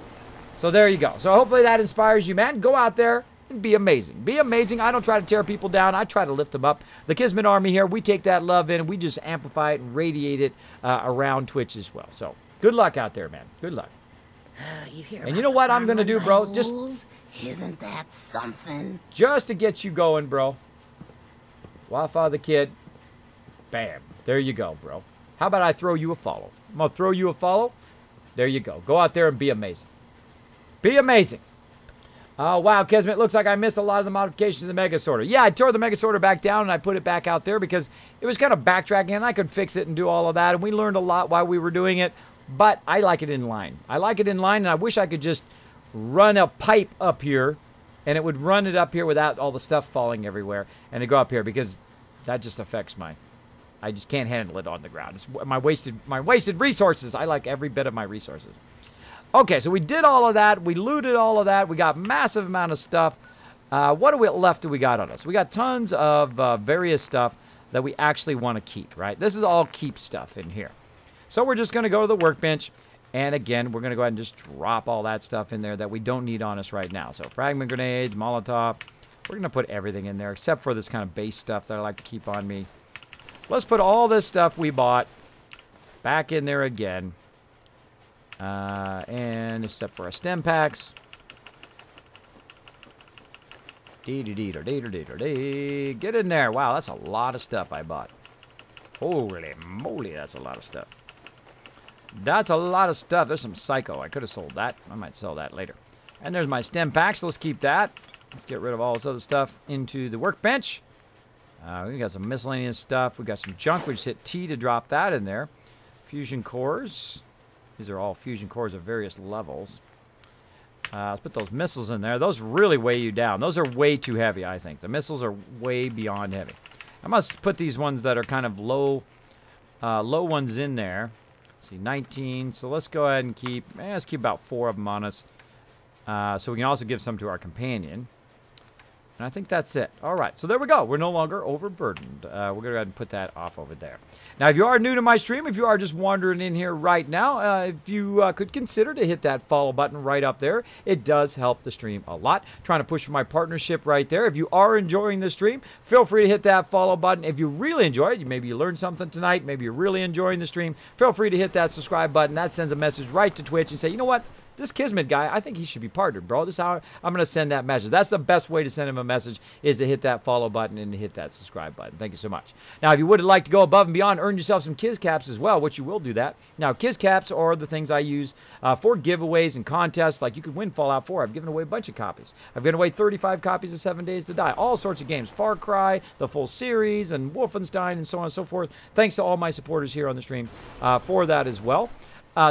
So there you go. So hopefully that inspires you, man. Go out there and be amazing. Be amazing. I don't try to tear people down. I try to lift them up. The Kismet Army here, we take that love in, and we just amplify it and radiate it around Twitch as well. So good luck out there, man. Good luck. And you know what I'm going to do, bro? Just isn't that something? Just to get you going, bro. Wi-Fi the kid. Bam. There you go, bro. How about I throw you a follow? I'm going to throw you a follow. There you go. Go out there and be amazing. Be amazing. Wow, Kismet, looks like I missed a lot of the modifications of the Mega Sorter. Yeah, I tore the Mega Sorter back down and I put it back out there because it was kind of backtracking and I could fix it and do all of that. And we learned a lot while we were doing it. But I like it in line. I like it in line, and I wish I could just run a pipe up here, and it would run it up here without all the stuff falling everywhere, and it go up here because that just affects I just can't handle it on the ground. It's my wasted resources. I like every bit of my resources. Okay, so we did all of that. We looted all of that. We got massive amount of stuff. What left do we got on us? We got tons of various stuff that we actually want to keep, right? This is all keep stuff in here. So we're just going to go to the workbench. And again, we're going to go ahead and just drop all that stuff in there that we don't need on us right now. So fragment grenades, Molotov. We're going to put everything in there except for this kind of base stuff that I like to keep on me. Let's put all this stuff we bought back in there again. And except for our stem packs. Get in there. Wow, that's a lot of stuff I bought. Holy moly, that's a lot of stuff. That's a lot of stuff. There's some Psycho. I could have sold that. I might sell that later. And there's my stem packs. Let's keep that. Let's get rid of all this other stuff into the workbench. We got some miscellaneous stuff. We got some junk. We just hit T to drop that in there. Fusion cores. These are all fusion cores of various levels. Let's put those missiles in there. Those really weigh you down. Those are way too heavy, I think. The missiles are way beyond heavy. I must put these ones that are kind of low ones in there. Let's see, 19. So let's go ahead and let's keep about 4 of them on us. So we can also give some to our companion. And I think that's it. All right, so there we go. We're no longer overburdened. We're going to go ahead and put that off over there. Now, if you are new to my stream, if you are just wandering in here right now, if you could consider to hit that follow button right up there, it does help the stream a lot. Trying to push for my partnership right there. If you are enjoying the stream, feel free to hit that follow button. If you really enjoy it, maybe you learned something tonight, maybe you're really enjoying the stream, feel free to hit that subscribe button. That sends a message right to Twitch and say, you know what? This Kismet guy, I think he should be partnered, bro. This is how I'm going to send that message. That's the best way to send him a message, is to hit that follow button and to hit that subscribe button. Thank you so much. Now, if you would like to go above and beyond, earn yourself some Kiz Caps as well, which you will do that. Now, Kiz Caps are the things I use for giveaways and contests. Like you could win Fallout 4. I've given away a bunch of copies. I've given away 35 copies of 7 Days to Die. All sorts of games. Far Cry, the full series, and Wolfenstein, and so on and so forth. Thanks to all my supporters here on the stream for that as well.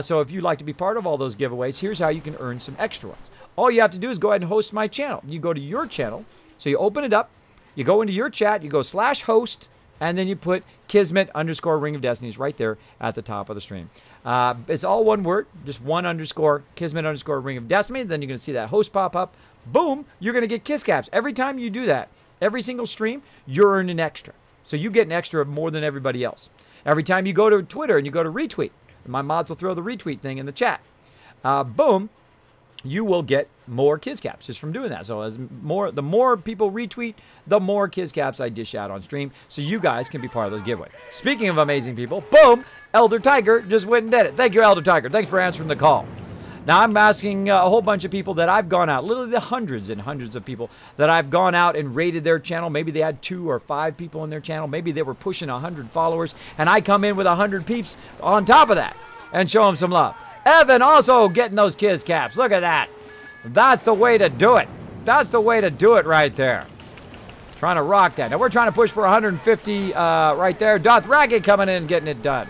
So if you'd like to be part of all those giveaways, here's how you can earn some extra ones. All you have to do is go ahead and host my channel. You go to your channel, so you open it up, you go into your chat, you go /host, and then you put Kismet _ Ring of Destinies right there at the top of the stream. It's all one word, just one underscore, Kismet _ Ring of Destiny. Then you're going to see that host pop up. Boom, you're going to get Kiz Caps. Every time you do that, every single stream, you're earning extra. So you get an extra more than everybody else. Every time you go to Twitter and you go to retweet, my mods will throw the retweet thing in the chat. Boom, you will get more Kiz Caps just from doing that. So the more people retweet, the more Kiz Caps I dish out on stream, so you guys can be part of those giveaways. Speaking of amazing people, boom, Elder Tiger just went and did it. Thank you, Elder Tiger. Thanks for answering the call. Now, I'm asking a whole bunch of people that I've gone out, literally the hundreds and hundreds of people that I've gone out and raided their channel. Maybe they had 2 or 5 people in their channel. Maybe they were pushing 100 followers, and I come in with 100 peeps on top of that and show them some love. Evan also getting those Kiz Caps. Look at that. That's the way to do it. That's the way to do it right there. Trying to rock that. Now, we're trying to push for 150 right there. Dothraki coming in and getting it done.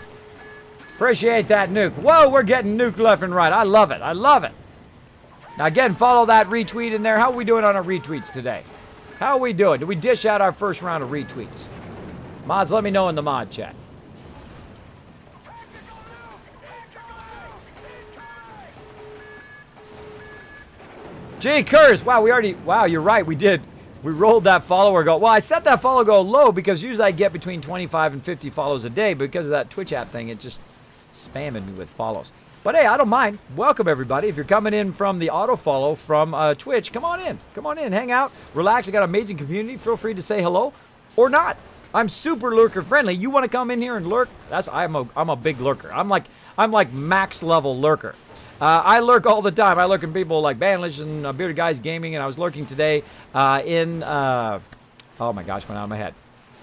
Appreciate that nuke. Whoa, we're getting nuke left and right. I love it. I love it. Now, again, follow that retweet in there. How are we doing on our retweets today? How are we doing? Did we dish out our first round of retweets? Mods, let me know in the mod chat. Gee, Curse. Wow, wow, you're right. We did. We rolled that follower goal. Well, I set that follow goal low because usually I get between 25 and 50 follows a day. But because of that Twitch app thing, it just spamming me with follows. But hey, I don't mind. Welcome, everybody. If you're coming in from the auto follow from Twitch, come on in. Come on in. Hang out. Relax. I got an amazing community. Feel free to say hello or not. I'm super lurker friendly. You want to come in here and lurk? I'm a big lurker. I'm like max level lurker. I lurk all the time. I lurk in people like Banlish and Bearded Guys Gaming, and I was lurking today in oh my gosh, went out of my head.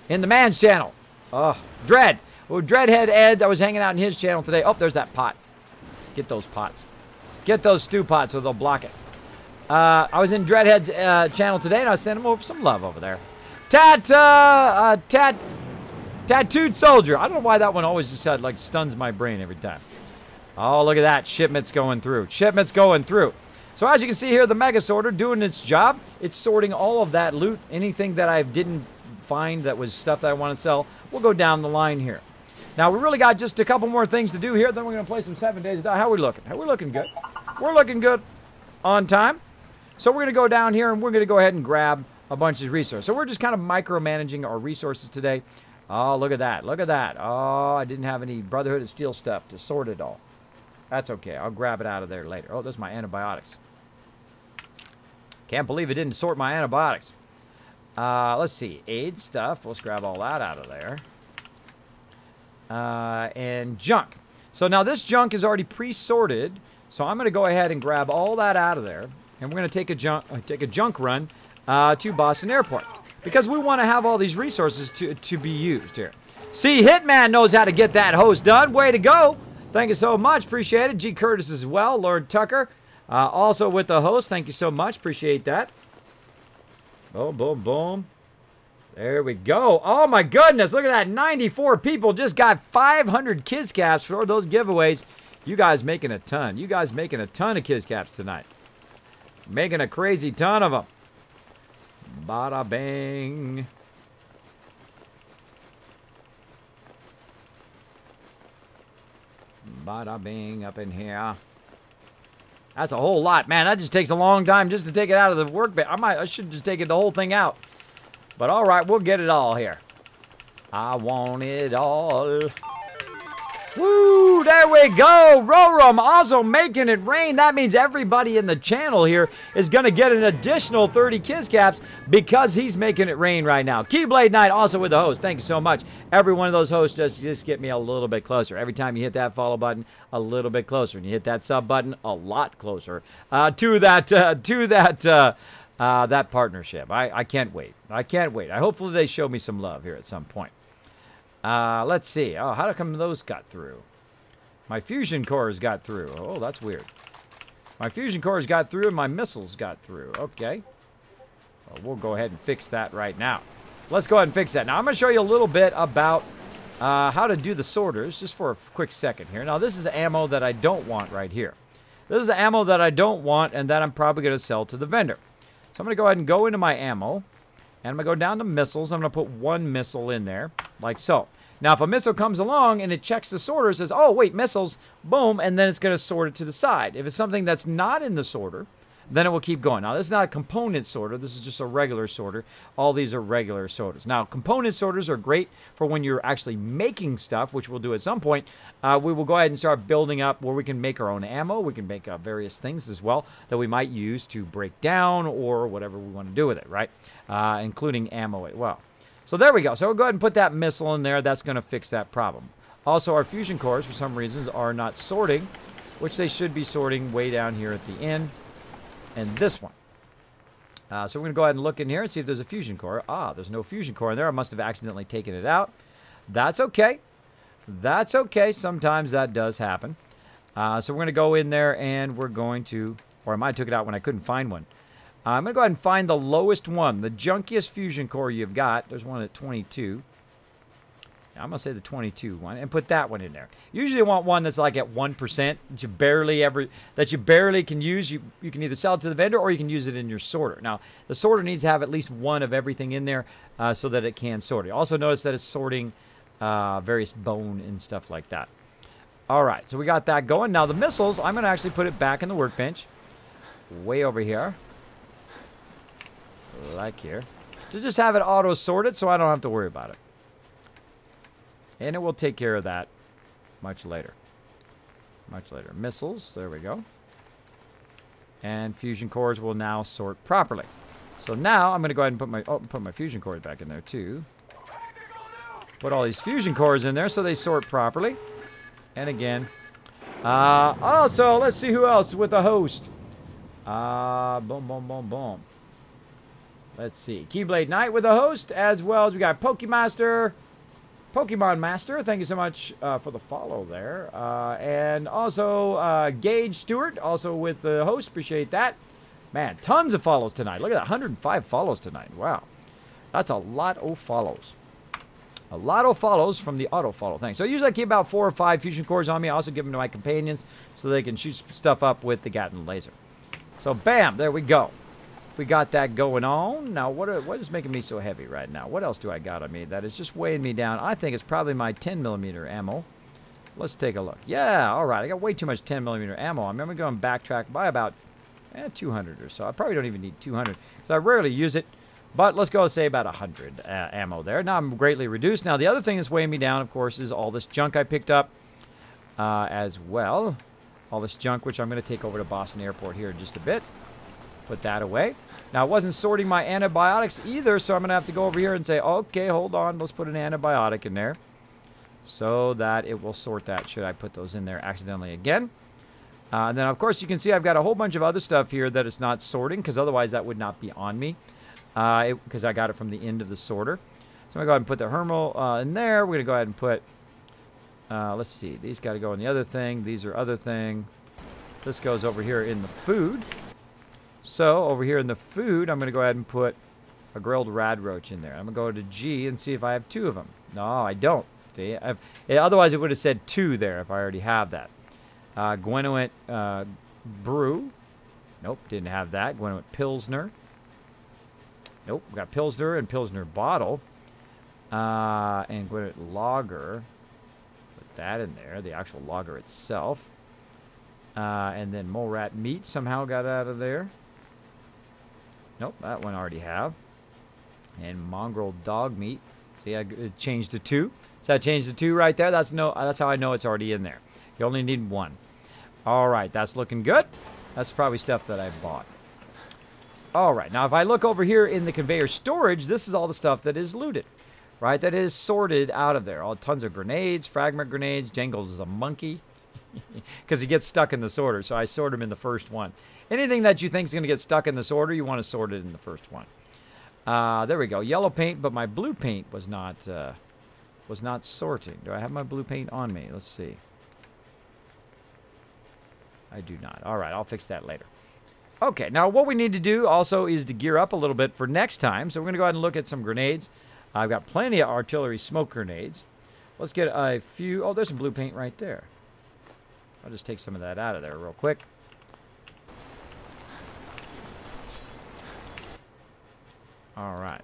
In the man's channel. Oh, Dread. Well, Dreadhead Ed, I was hanging out in his channel today. Oh, there's that pot. Get those pots. Get those stew pots so they'll block it. I was in Dreadhead's channel today, and I was sending him over some love over there. Tattooed Soldier. I don't know why that one always just like stuns my brain every time. Oh, look at that. Shipment's going through. Shipment's going through. So as you can see here, the Mega Sorter doing its job. It's sorting all of that loot. Anything that I didn't find that was stuff that I want to sell, we'll go down the line here. Now, we really got just a couple more things to do here. Then we're going to play some 7 Days to Die. How are we looking? How are we looking good? We're looking good on time. So we're going to go down here and we're going to go ahead and grab a bunch of resources. So we're just kind of micromanaging our resources today. Oh, look at that. Look at that. Oh, I didn't have any Brotherhood of Steel stuff to sort it all. That's okay. I'll grab it out of there later. Oh, there's my antibiotics. Can't believe it didn't sort my antibiotics. Let's see. Aid stuff. Let's grab all that out of there. And junk. So now this junk is already pre-sorted. So I'm going to go ahead and grab all that out of there. And we're going to take a junk run to Boston Airport. Because we want to have all these resources to be used here. See, Hitman knows how to get that host done. Way to go. Thank you so much. Appreciate it. G. Curtis as well. Lord Tucker. Also with the host. Thank you so much. Appreciate that. Boom, boom, boom. There we go. Oh, my goodness. Look at that. 94 people just got 500 Kids Caps for those giveaways. You guys making a ton. You guys making a ton of Kids Caps tonight. Making a crazy ton of them. Bada bang. Bada bing up in here. That's a whole lot, man. That just takes a long time just to take it out of the workbench. I should just take the whole thing out. But all right, we'll get it all here. I want it all. Woo! There we go. Roram also making it rain. That means everybody in the channel here is going to get an additional 30 Kids Caps because he's making it rain right now. Keyblade Knight also with the host. Thank you so much. Every one of those hosts just get me a little bit closer. Every time you hit that follow button, a little bit closer. And you hit that sub button, a lot closer to that partnership. I can't wait. I can't wait. Hopefully they show me some love here at some point. Let's see. Oh, how come those got through? My fusion cores got through. Oh, that's weird. My fusion cores got through and my missiles got through. Okay. Well, we'll go ahead and fix that right now. Let's go ahead and fix that. Now, I'm going to show you a little bit about how to do the sorters, just for a quick second here. Now, this is ammo that I don't want right here. This is the ammo that I don't want and that I'm probably going to sell to the vendor. So I'm going to go ahead and go into my ammo. And I'm going to go down to missiles. I'm going to put one missile in there, like so. Now, if a missile comes along and it checks the sorter, says, oh, wait, missiles, boom, and then it's going to sort it to the side. If it's something that's not in the sorter, then it will keep going. Now, this is not a component sorter. This is just a regular sorter. All these are regular sorters. Now, component sorters are great for when you're actually making stuff, which we'll do at some point. We will go ahead and start building up where we can make our own ammo. We can make various things as well that we might use to break down or whatever we want to do with it, right? Including ammo as well. So there we go. So we'll go ahead and put that missile in there. That's going to fix that problem. Also, our fusion cores, for some reasons, are not sorting, which they should be sorting way down here at the end. And this one. So we're going to go ahead and look in here and see if there's a fusion core. Ah, there's no fusion core in there. I must have accidentally taken it out. That's okay. That's okay. Sometimes that does happen. So we're going to go in there and we're going to, or I might have took it out when I couldn't find one. I'm going to go ahead and find the lowest one, the junkiest fusion core you've got. There's one at 22. I'm going to say the 22 one and put that one in there. Usually you want one that's like at 1% that you barely can use. You can either sell it to the vendor or you can use it in your sorter. Now, the sorter needs to have at least one of everything in there so that it can sort it. Also notice that it's sorting various bone and stuff like that. All right, so we got that going. Now, the missiles, I'm going to actually put it back in the workbench. Way over here. Like here. To just have it auto-sorted so I don't have to worry about it. And it will take care of that much later. Much later. Missiles, there we go. And fusion cores will now sort properly. So now I'm going to go ahead and put my fusion cores back in there too. Put all these fusion cores in there so they sort properly. And again. Also, let's see who else with the host. Boom, boom, boom, boom. Let's see. Keyblade Knight with the host, as well as we got Pokemon Master. Thank you so much for the follow there. And also Gage Stewart, also with the host. Appreciate that. Man, tons of follows tonight. Look at that, 105 follows tonight. Wow. That's a lot of follows. A lot of follows from the auto-follow thing. So usually I keep about 4 or 5 fusion cores on me. I also give them to my companions so they can shoot stuff up with the Gatling laser. So bam, there we go. We got that going on. Now, what is making me so heavy right now? What else do I got on me that is just weighing me down? I think it's probably my 10mm ammo. Let's take a look. Yeah, all right. I got way too much 10mm ammo. I remember going backtrack by about 200 or so. I probably don't even need 200 because I rarely use it. But let's go say about 100 ammo there. Now I'm greatly reduced. Now the other thing that's weighing me down, of course, is all this junk I picked up as well. All this junk, which I'm going to take over to Boston Airport here in just a bit. Put that away. Now, I wasn't sorting my antibiotics either, so I'm going to have to go over here and say, okay, hold on, let's put an antibiotic in there so that it will sort that should I put those in there accidentally again. And then, of course, you can see I've got a whole bunch of other stuff here that it's not sorting because otherwise that would not be on me because I got it from the end of the sorter. So I'm going to go ahead and put the Hermal in there. We're going to go ahead and put, let's see, these got to go in the other thing. These are other thing. This goes over here in the food. So, over here in the food, I'm going to go ahead and put a grilled radroach in there. I'm going to go to G and see if I have 2 of them. No, I don't. See, otherwise, it would have said 2 there if I already have that. Gwenowit Brew. Nope, didn't have that. Gwenowit Pilsner. Nope, we got Pilsner and Pilsner Bottle. And Gwenowit Lager. Put that in there, the actual lager itself. And then Mole Rat Meat somehow got out of there. Nope, that one I already have. And Mongrel Dog Meat. See, I changed to 2. So I changed to 2 right there. That's how I know it's already in there. You only need 1. All right, that's looking good. That's probably stuff that I bought. All right, now if I look over here in the conveyor storage, this is all the stuff that is looted, right? That is sorted out of there. All tons of grenades, fragment grenades. Jangles is a monkey because he gets stuck in the sorter. So I sort him in the first one. Anything that you think is going to get stuck in the sorter, you want to sort it in the first one. There we go. Yellow paint, but my blue paint was not sorting. Do I have my blue paint on me? Let's see. I do not. All right, I'll fix that later. Okay, now what we need to do also is to gear up a little bit for next time. So we're going to go ahead and look at some grenades. I've got plenty of artillery smoke grenades. Let's get a few. Oh, there's some blue paint right there. I'll just take some of that out of there real quick. All right.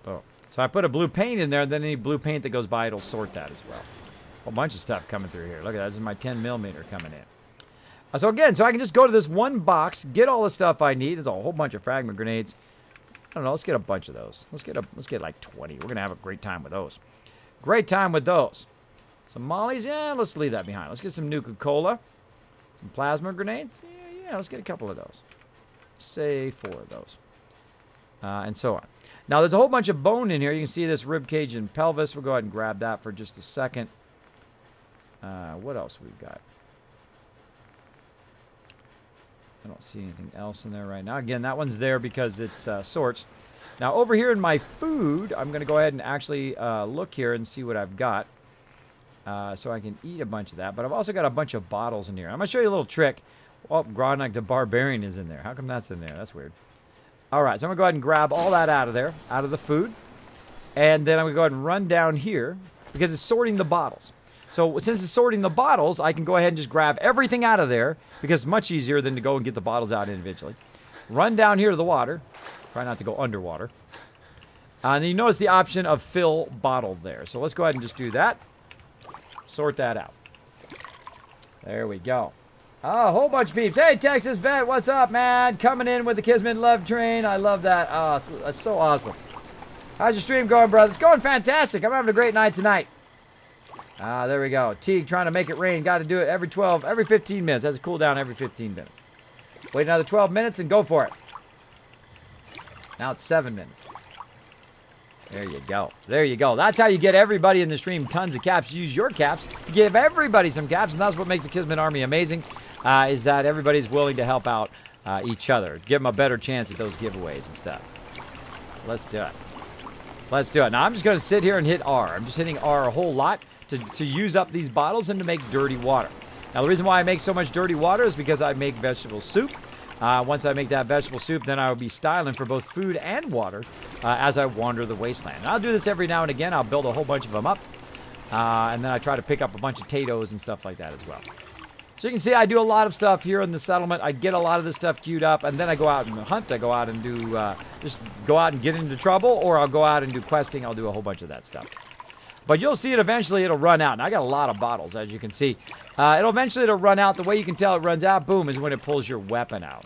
Boom. So I put a blue paint in there, and then any blue paint that goes by, it'll sort that as well. A whole bunch of stuff coming through here. Look at that. This is my 10mm coming in. So again, so I can just go to this one box, get all the stuff I need. There's a whole bunch of fragment grenades. I don't know. Let's get a bunch of those. Let's get like 20. We're gonna have a great time with those. Great time with those. Some mollies. Yeah, let's leave that behind. Let's get some Nuka-Cola. Some plasma grenades. Yeah, let's get a couple of those. Say 4 of those. And so on. Now, there's a whole bunch of bone in here. You can see this rib cage and pelvis. We'll go ahead and grab that for just a second. What else we've got? I don't see anything else in there right now. Again, that one's there because it's sorts. Now, over here in my food, I'm going to go ahead and actually look here and see what I've got. So I can eat a bunch of that. But I've also got a bunch of bottles in here. I'm going to show you a little trick. Oh, Gronach the Barbarian is in there. How come that's in there? That's weird. All right, so I'm going to go ahead and grab all that out of there, out of the food. And then I'm going to go ahead and run down here because it's sorting the bottles. So since it's sorting the bottles, I can go ahead and just grab everything out of there because it's much easier than to go and get the bottles out individually. Run down here to the water. Try not to go underwater. And then you notice the option of fill bottle there. So let's go ahead and just do that. Sort that out. There we go. Oh, a whole bunch of peeps. Hey, Texas Vet, what's up, man? Coming in with the Kismet Love Train. I love that. Oh, that's so awesome. How's your stream going, brother? It's going fantastic. I'm having a great night tonight. There we go. Teague trying to make it rain. Got to do it every 15 minutes. Has a cool down every 15 minutes. Wait another 12 minutes and go for it. Now it's 7 minutes. There you go. There you go. That's how you get everybody in the stream tons of caps. Use your caps to give everybody some caps, and that's what makes the Kismet Army amazing, is that everybody's willing to help out each other. Give them a better chance at those giveaways and stuff. Let's do it. Let's do it. Now, I'm just going to sit here and hit R. I'm just hitting R a whole lot to use up these bottles and to make dirty water. Now, the reason why I make so much dirty water is because I make vegetable soup. Once I make that vegetable soup, then I will be styling for both food and water as I wander the wasteland. And I'll do this every now and again. I'll build a whole bunch of them up. And then I try to pick up a bunch of potatoes and stuff like that as well. So you can see I do a lot of stuff here in the settlement. I get a lot of this stuff queued up, and then I go out and hunt. I go out and do, just go out and get into trouble, or I'll go out and do questing. I'll do a whole bunch of that stuff. But you'll see it eventually. It'll run out. And I got a lot of bottles, as you can see. It'll run out. The way you can tell it runs out, boom, is when it pulls your weapon out,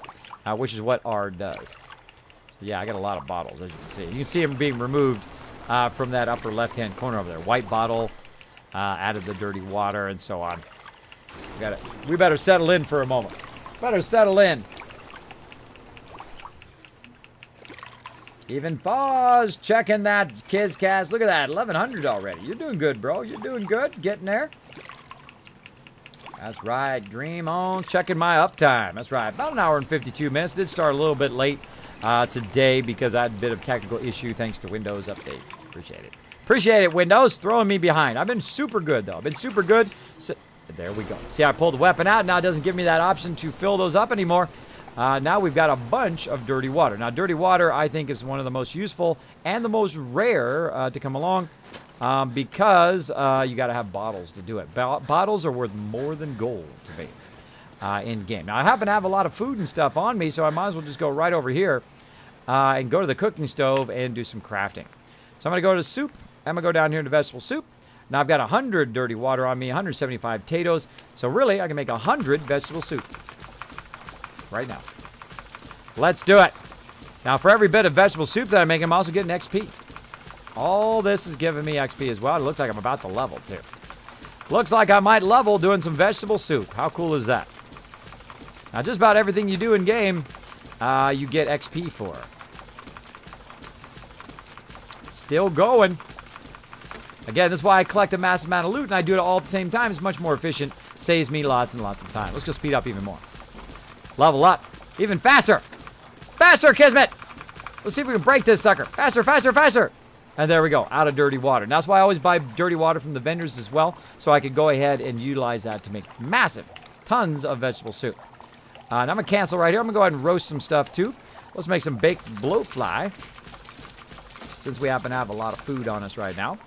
which is what R does. So yeah, I got a lot of bottles, as you can see. You can see them being removed from that upper left-hand corner over there. White bottle, added the dirty water, and so on. We better settle in for a moment. Better settle in. Even Foz checking that Kizcast. Look at that, 1,100 already. You're doing good, bro. You're doing good. Getting there. That's right. Dream on. Checking my uptime. That's right. About an hour and 52 minutes. Did start a little bit late today because I had a bit of technical issue thanks to Windows Update. Appreciate it. Appreciate it, Windows. Throwing me behind. I've been super good, though. I've been super good. So, there we go. See, I pulled the weapon out. Now it doesn't give me that option to fill those up anymore. Now we've got a bunch of dirty water. Now, dirty water, I think, is one of the most useful and the most rare to come along because you got to have bottles to do it. Bottles are worth more than gold to me in-game. Now, I happen to have a lot of food and stuff on me, so I might as well just go right over here and go to the cooking stove and do some crafting. So I'm going to go to soup. I'm going to go down here to vegetable soup. Now, I've got 100 dirty water on me, 175 potatoes. So, really, I can make 100 vegetable soup. Right now. Let's do it. Now, for every bit of vegetable soup that I make, I'm also getting XP. All this is giving me XP as well. It looks like I'm about to level, too. Looks like I might level doing some vegetable soup. How cool is that? Now, just about everything you do in-game, you get XP for. Still going. Again, this is why I collect a massive amount of loot, and I do it all at the same time. It's much more efficient. Saves me lots and lots of time. Let's go speed up even more. Level up. Even faster. Faster, Kismet. Let's see if we can break this sucker. Faster, faster, faster. And there we go. Out of dirty water. And that's why I always buy dirty water from the vendors as well, so I can go ahead and utilize that to make massive, tons of vegetable soup. And I'm going to cancel right here. I'm going to go ahead and roast some stuff, too. Let's make some baked bloatfly, since we happen to have a lot of food on us right now.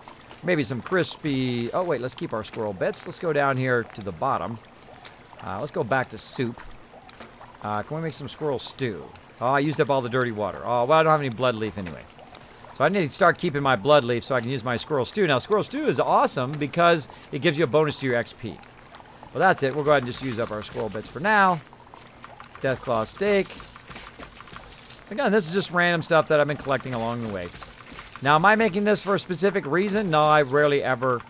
Maybe some crispy... Oh, wait. Let's keep our squirrel bits. Let's go down here to the bottom. Let's go back to soup. Can we make some squirrel stew? Oh, I used up all the dirty water. Oh, well, I don't have any blood leaf anyway. So I need to start keeping my blood leaf so I can use my squirrel stew. Now, squirrel stew is awesome because it gives you a bonus to your XP. Well, that's it. We'll go ahead and just use up our squirrel bits for now. Deathclaw steak. Again, this is just random stuff that I've been collecting along the way. Now, am I making this for a specific reason? No, I rarely ever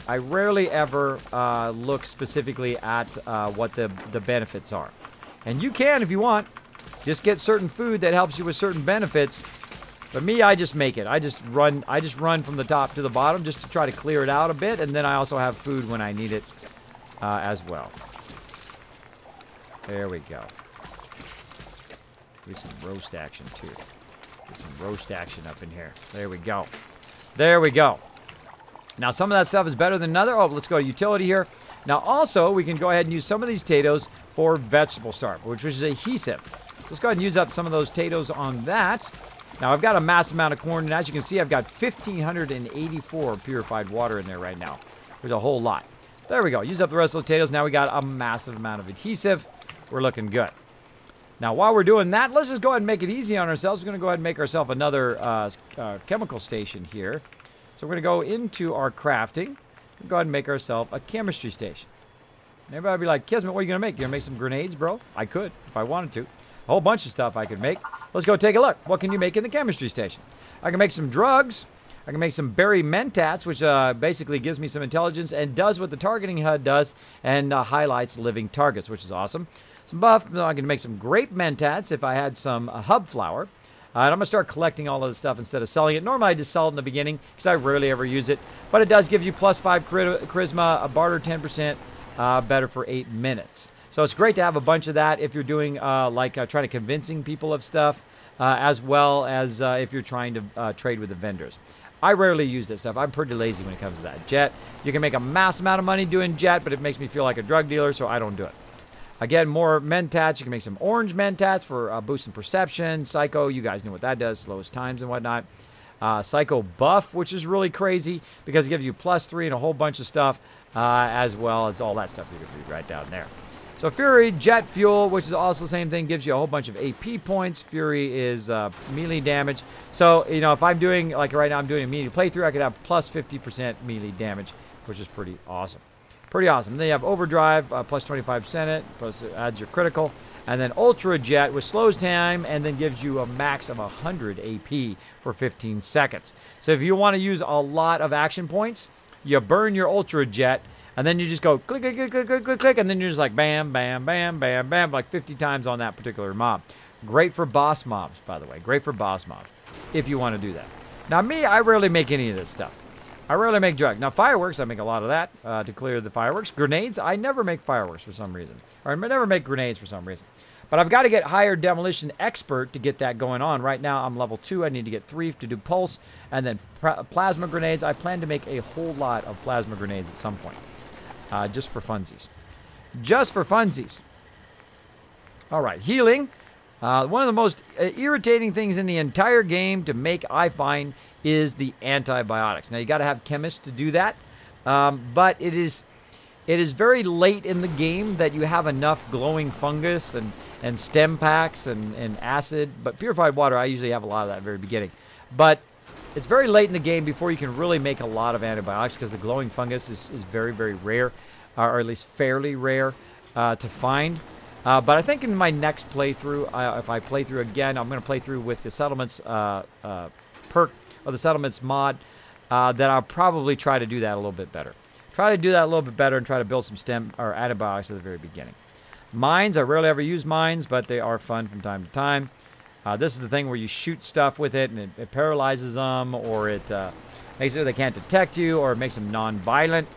look specifically at what the benefits are. And you can, if you want, just get certain food that helps you with certain benefits. But me, I just make it. I just run from the top to the bottom just to try to clear it out a bit. And then I also have food when I need it as well. There we go. Do some roast action, too. Get some roast action up in here. There we go. There we go. Now, some of that stuff is better than another. Oh, let's go to utility here. Now, also, we can go ahead and use some of these potatoes for vegetable starch, which is adhesive. So let's go ahead and use up some of those potatoes on that. Now, I've got a massive amount of corn, and as you can see, I've got 1,584 purified water in there right now. There's a whole lot. There we go. Use up the rest of the potatoes. Now we got a massive amount of adhesive. We're looking good. Now, while we're doing that, let's just go ahead and make it easy on ourselves. We're going to go ahead and make ourselves another chemical station here. So we're going to go into our crafting and go ahead and make ourselves a chemistry station. And everybody will be like, Kismet, what are you going to make? You going to make some grenades, bro? I could, if I wanted to. A whole bunch of stuff I could make. Let's go take a look. What can you make in the chemistry station? I can make some drugs. I can make some berry mentats, which basically gives me some intelligence and does what the targeting HUD does and highlights living targets, which is awesome. Some buff. I can make some grape mentats if I had some hub flour. And I'm going to start collecting all of the stuff instead of selling it. Normally, I just sell it in the beginning because I rarely ever use it. But it does give you plus 5 charisma, a barter 10%, better for 8 minutes. So it's great to have a bunch of that if you're doing trying to convincing people of stuff, as well as if you're trying to trade with the vendors. I rarely use this stuff. I'm pretty lazy when it comes to that. Jet, you can make a mass amount of money doing jet, but it makes me feel like a drug dealer, so I don't do it. Again, more mentats. You can make some orange mentats for boosting perception. Psycho, you guys know what that does, slows times and whatnot. Psycho buff, which is really crazy because it gives you plus 3 and a whole bunch of stuff, as well as all that stuff you can read right down there. So So Fury, jet fuel, which is also the same thing, gives you a whole bunch of AP points. Fury is melee damage. So, you know, if I'm doing, like right now I'm doing a melee playthrough, I could have plus 50% melee damage, which is pretty awesome. Pretty awesome. Then you have Overdrive, plus 25%, plus it adds your critical. And then Ultra Jet, which slows time and then gives you a max of 100 AP for 15 seconds. So if you want to use a lot of action points, you burn your Ultra Jet, and then you just go click, click, click, click, click, click, click, and then you're just like bam, bam, bam, bam, bam, like 50 times on that particular mob. Great for boss mobs, by the way. Great for boss mobs, if you want to do that. Now me, I rarely make any of this stuff. I rarely make drug. Now fireworks, I make a lot of that to clear the fireworks. Grenades, I never make fireworks for some reason. Or I never make grenades for some reason. But I've got to get higher demolition expert to get that going on. Right now I'm level 2. I need to get 3 to do pulse. And then plasma grenades. I plan to make a whole lot of plasma grenades at some point. Just for funsies. Just for funsies. Alright, healing. One of the most irritating things in the entire game to make, I find, is the antibiotics. Now you got to have chemists to do that. But it is very late in the game that you have enough glowing fungus and stem packs and acid. But purified water, I usually have a lot of that at the very beginning. But it's very late in the game before you can really make a lot of antibiotics because the glowing fungus is very, very rare, or at least fairly rare to find. But I think in my next playthrough, if I play through again, I'm going to play through with the Settlements perk, or the Settlements mod, that I'll probably try to do that a little bit better. Try to do that a little bit better and try to build some stem or antibiotics at the very beginning. Mines, I rarely ever use mines, but they are fun from time to time. This is the thing where you shoot stuff with it and it paralyzes them, or it makes it so they can't detect you, or it makes them non-violent.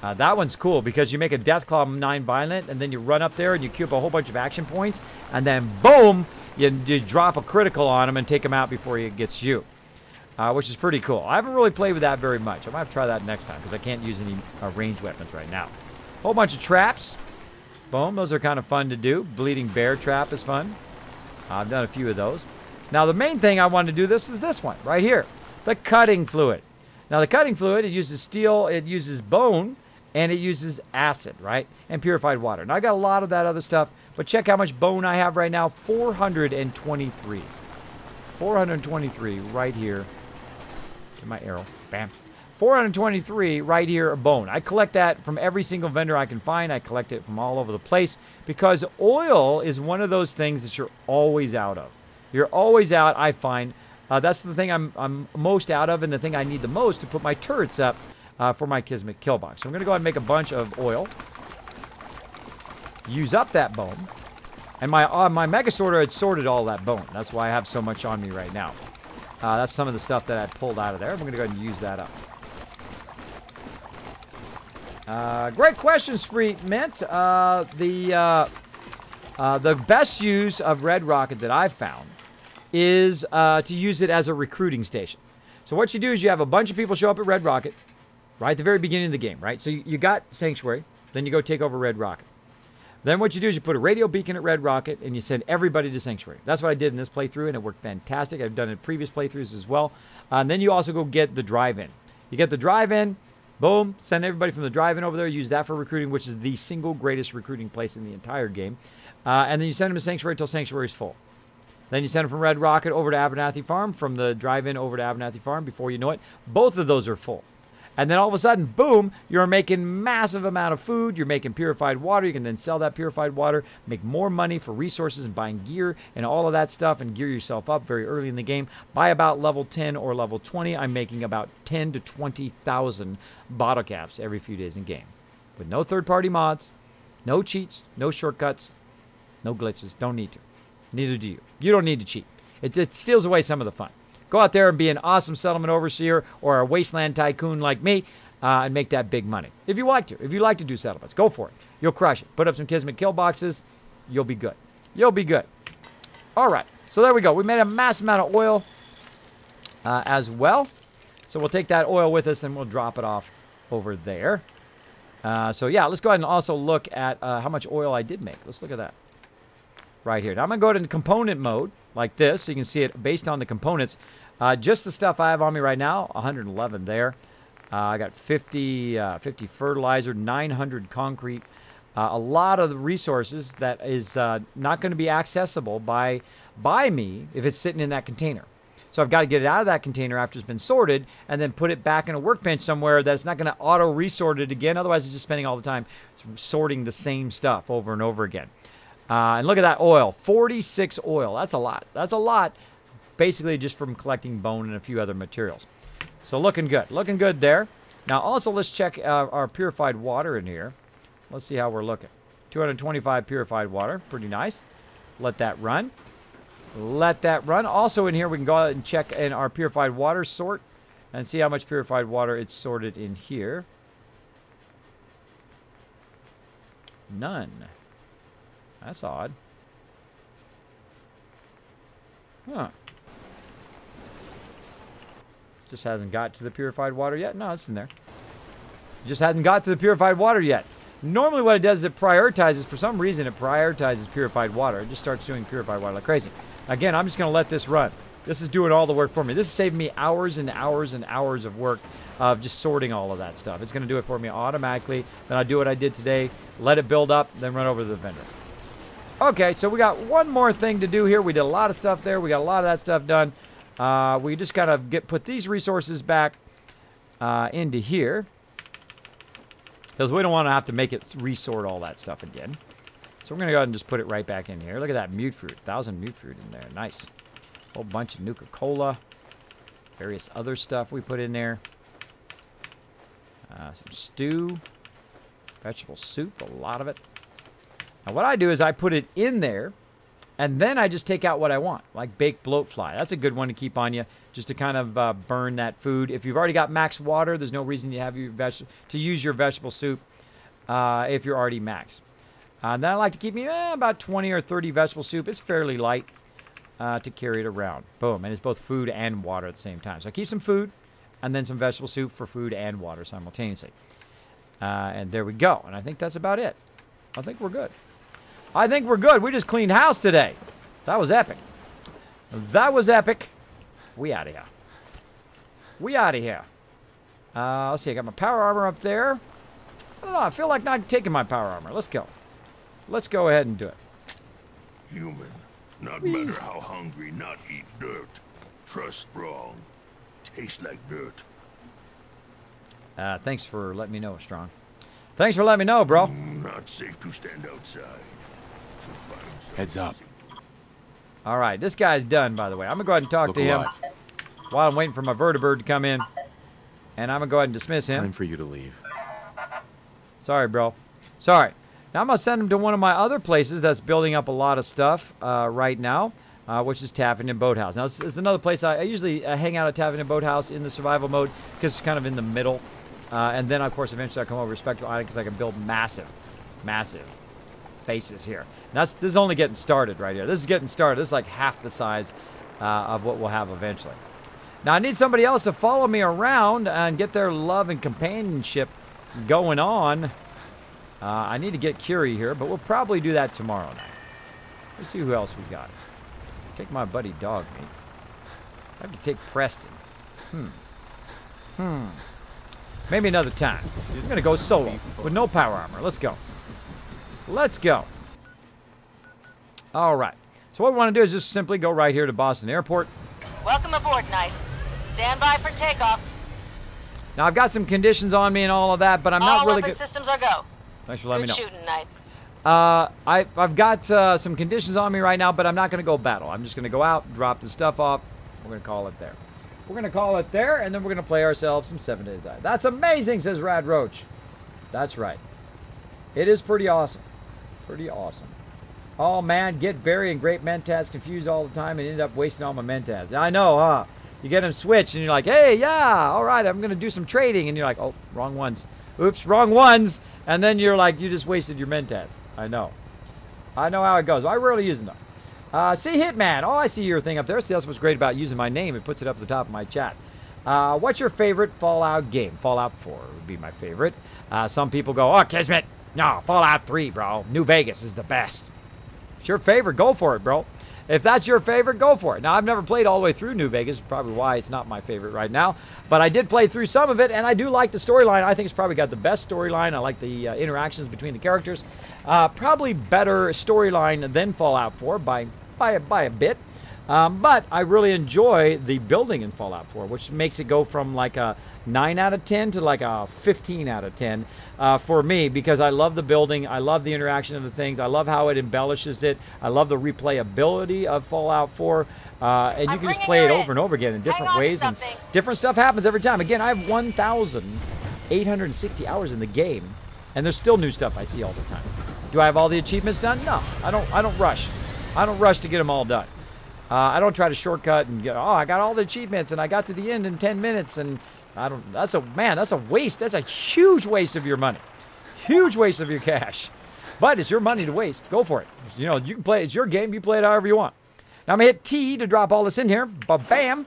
That one's cool because you make a Deathclaw non-violent and then you run up there and you queue up a whole bunch of action points and then boom, you drop a critical on him and take him out before he gets you. Which is pretty cool. I haven't really played with that very much. I might have to try that next time because I can't use any ranged weapons right now. Whole bunch of traps. Boom, those are kind of fun to do. Bleeding bear trap is fun. I've done a few of those. Now the main thing I want to do this is this one right here. The cutting fluid. Now the cutting fluid, it uses steel, it uses bone, and it uses acid, right? And purified water. Now I got a lot of that other stuff, but check how much bone I have right now. 423. 423 right here. Get my arrow. Bam. 423 right here of bone. I collect that from every single vendor I can find. I collect it from all over the place because oil is one of those things that you're always out of. You're always out, I find. That's the thing I'm most out of and the thing I need the most to put my turrets up for my Kismet kill box. So I'm going to go ahead and make a bunch of oil. Use up that bone. And my Mega Sorter had sorted all that bone. That's why I have so much on me right now. That's some of the stuff that I pulled out of there. I'm going to go ahead and use that up. Great question, Spree Mint. The best use of Red Rocket that I've found is to use it as a recruiting station. So what you do is you have a bunch of people show up at Red Rocket right at the very beginning of the game, right? So you got Sanctuary, then you go take over Red Rocket. Then what you do is you put a radio beacon at Red Rocket and you send everybody to Sanctuary. That's what I did in this playthrough and it worked fantastic. I've done it in previous playthroughs as well. And then you also go get the drive-in. You get the drive-in, boom, send everybody from the drive-in over there, use that for recruiting, which is the single greatest recruiting place in the entire game. And then you send them to Sanctuary until Sanctuary is full. Then you send them from Red Rocket over to Abernathy Farm, from the drive-in over to Abernathy Farm. Before you know it, both of those are full. And then all of a sudden, boom, you're making massive amount of food. You're making purified water. You can then sell that purified water, make more money for resources and buying gear and all of that stuff and gear yourself up very early in the game. By about level 10 or level 20, I'm making about 10 to 20,000 bottle caps every few days in game. With no third-party mods, no cheats, no shortcuts, no glitches. Don't need to. Neither do you. You don't need to cheat. It steals away some of the fun. Go out there and be an awesome settlement overseer or a wasteland tycoon like me and make that big money. If you like to. If you like to do settlements, go for it. You'll crush it. Put up some Kismet kill boxes. You'll be good. You'll be good. All right. So there we go. We made a massive amount of oil as well. So we'll take that oil with us and we'll drop it off over there. So yeah, let's go ahead and also look at how much oil I did make. Let's look at that. Right here. Now I'm going to go into component mode like this so you can see it based on the components. Just the stuff I have on me right now, 111 there. I got 50 fertilizer, 900 concrete, a lot of the resources that is not going to be accessible by me if it's sitting in that container. So I've got to get it out of that container after it's been sorted and then put it back in a workbench somewhere that's not going to auto-resort it again. Otherwise, it's just spending all the time sorting the same stuff over and over again. And look at that oil, 46 oil. That's a lot. That's a lot, basically just from collecting bone and a few other materials. So looking good there. Now also let's check our purified water in here. Let's see how we're looking. 225 purified water, pretty nice. Let that run. Let that run. Also in here we can go out and check in our purified water sort and see how much purified water it's sorted in here. None. That's odd. Huh. Just hasn't got to the purified water yet? No, it's in there. Just hasn't got to the purified water yet. Normally what it does is it prioritizes, for some reason it prioritizes purified water. It just starts doing purified water like crazy. Again, I'm just going to let this run. This is doing all the work for me. This is saving me hours and hours and hours of work of just sorting all of that stuff. It's going to do it for me automatically. Then I do what I did today, let it build up, then run over to the vendor. Okay, so we got one more thing to do here. We did a lot of stuff there. We got a lot of that stuff done. We just got to put these resources back into here. Because we don't want to have to make it resort all that stuff again. So we're going to go ahead and just put it right back in here. Look at that mute fruit. 1,000 mute fruit in there. Nice. Whole bunch of Nuka-Cola. Various other stuff we put in there. Some stew. Vegetable soup. A lot of it. Now what I do is I put it in there. And then I just take out what I want. Like baked bloat fly. That's a good one to keep on you. Just to kind of burn that food. If you've already got max water, there's no reason you have your to use your vegetable soup if you're already maxed. Then I like to keep me about 20 or 30 vegetable soup. It's fairly light to carry it around. Boom. And it's both food and water at the same time. So I keep some food and then some vegetable soup for food and water simultaneously. And there we go. And I think that's about it. I think we're good. I think we're good. We just cleaned house today. That was epic. That was epic. We out of here. We out of here. Let's see. I got my power armor up there. I don't know. I feel like not taking my power armor. Let's go. Let's go ahead and do it. Human, not matter how hungry, not eat dirt. Trust Strong. Tastes like dirt. Thanks for letting me know, Strong. Thanks for letting me know, bro. Not safe to stand outside. Heads up. All right, this guy's done, by the way. I'm going to go ahead and talk to him while I'm waiting for my vertibird to come in. And I'm going to go ahead and dismiss him. Time for you to leave. Sorry, bro. Sorry. Now I'm going to send him to one of my other places that's building up a lot of stuff right now, which is Taffington Boathouse. Now, it's another place I usually hang out at Taffington Boathouse in the survival mode because it's kind of in the middle. And then, of course, eventually I come over to Spectral Island because I can build massive bases here. And this is only getting started right here. This is getting started. This is like half the size of what we'll have eventually. Now, I need somebody else to follow me around and get their love and companionship going on. I need to get Curie here, but we'll probably do that tomorrow night. Let's see who else we got. Take my buddy Dog Meat. I have to take Preston. Maybe another time. I'm going to go solo with no power armor. Let's go. Let's go. All right. So what we want to do is just simply go right here to Boston Airport. Welcome aboard, Knight. Stand by for takeoff. Now, I've got some conditions on me and all of that, but I'm not really good. All weapon systems are go. Thanks for letting me know. Good shooting, Knight. I've got some conditions on me right now, but I'm not going to go battle. I'm just going to go out, drop the stuff off. We're going to call it there. We're going to call it there, and then we're going to play ourselves some 7 Days to Die. That's amazing, says Rad Roach. That's right. It is pretty awesome. Pretty awesome. Oh, man, get Barry and Great Mentats confused all the time and end up wasting all my Mentats. I know, huh? You get them switched, and you're like, hey, yeah, all right, I'm going to do some trading. And you're like, oh, wrong ones. Oops, wrong ones. And then you're like, you just wasted your Mentats. I know. I know how it goes. I rarely use them, though. See, Hitman. Oh, I see your thing up there. See, that's what's great about using my name. It puts it up at the top of my chat. What's your favorite Fallout game? Fallout 4 would be my favorite. Some people go, oh, Kismet. No, Fallout 3, bro. New Vegas is the best. It's your favorite. Go for it, bro. If that's your favorite, go for it. Now, I've never played all the way through New Vegas, probably why it's not my favorite right now. But I did play through some of it, and I do like the storyline. I think it's probably got the best storyline. I like the interactions between the characters. Probably better storyline than Fallout 4 by a bit. But I really enjoy the building in Fallout 4, which makes it go from like a 9 out of 10 to like a 15 out of 10 for me, because I love the building. I love the interaction of the things. I love how it embellishes it. I love the replayability of Fallout 4. And you can just play it over and over again in different ways. And different stuff happens every time. Again, I have 1,860 hours in the game, and there's still new stuff I see all the time. Do I have all the achievements done? No, I don't rush. I don't rush to get them all done. I don't try to shortcut and get, oh, I got all the achievements and I got to the end in 10 minutes and I don't, that's a waste. That's a huge waste of your money. Huge waste of your cash. But it's your money to waste. Go for it. You know, you can play, it's your game. You play it however you want. Now I'm going to hit T to drop all this in here. Ba-bam.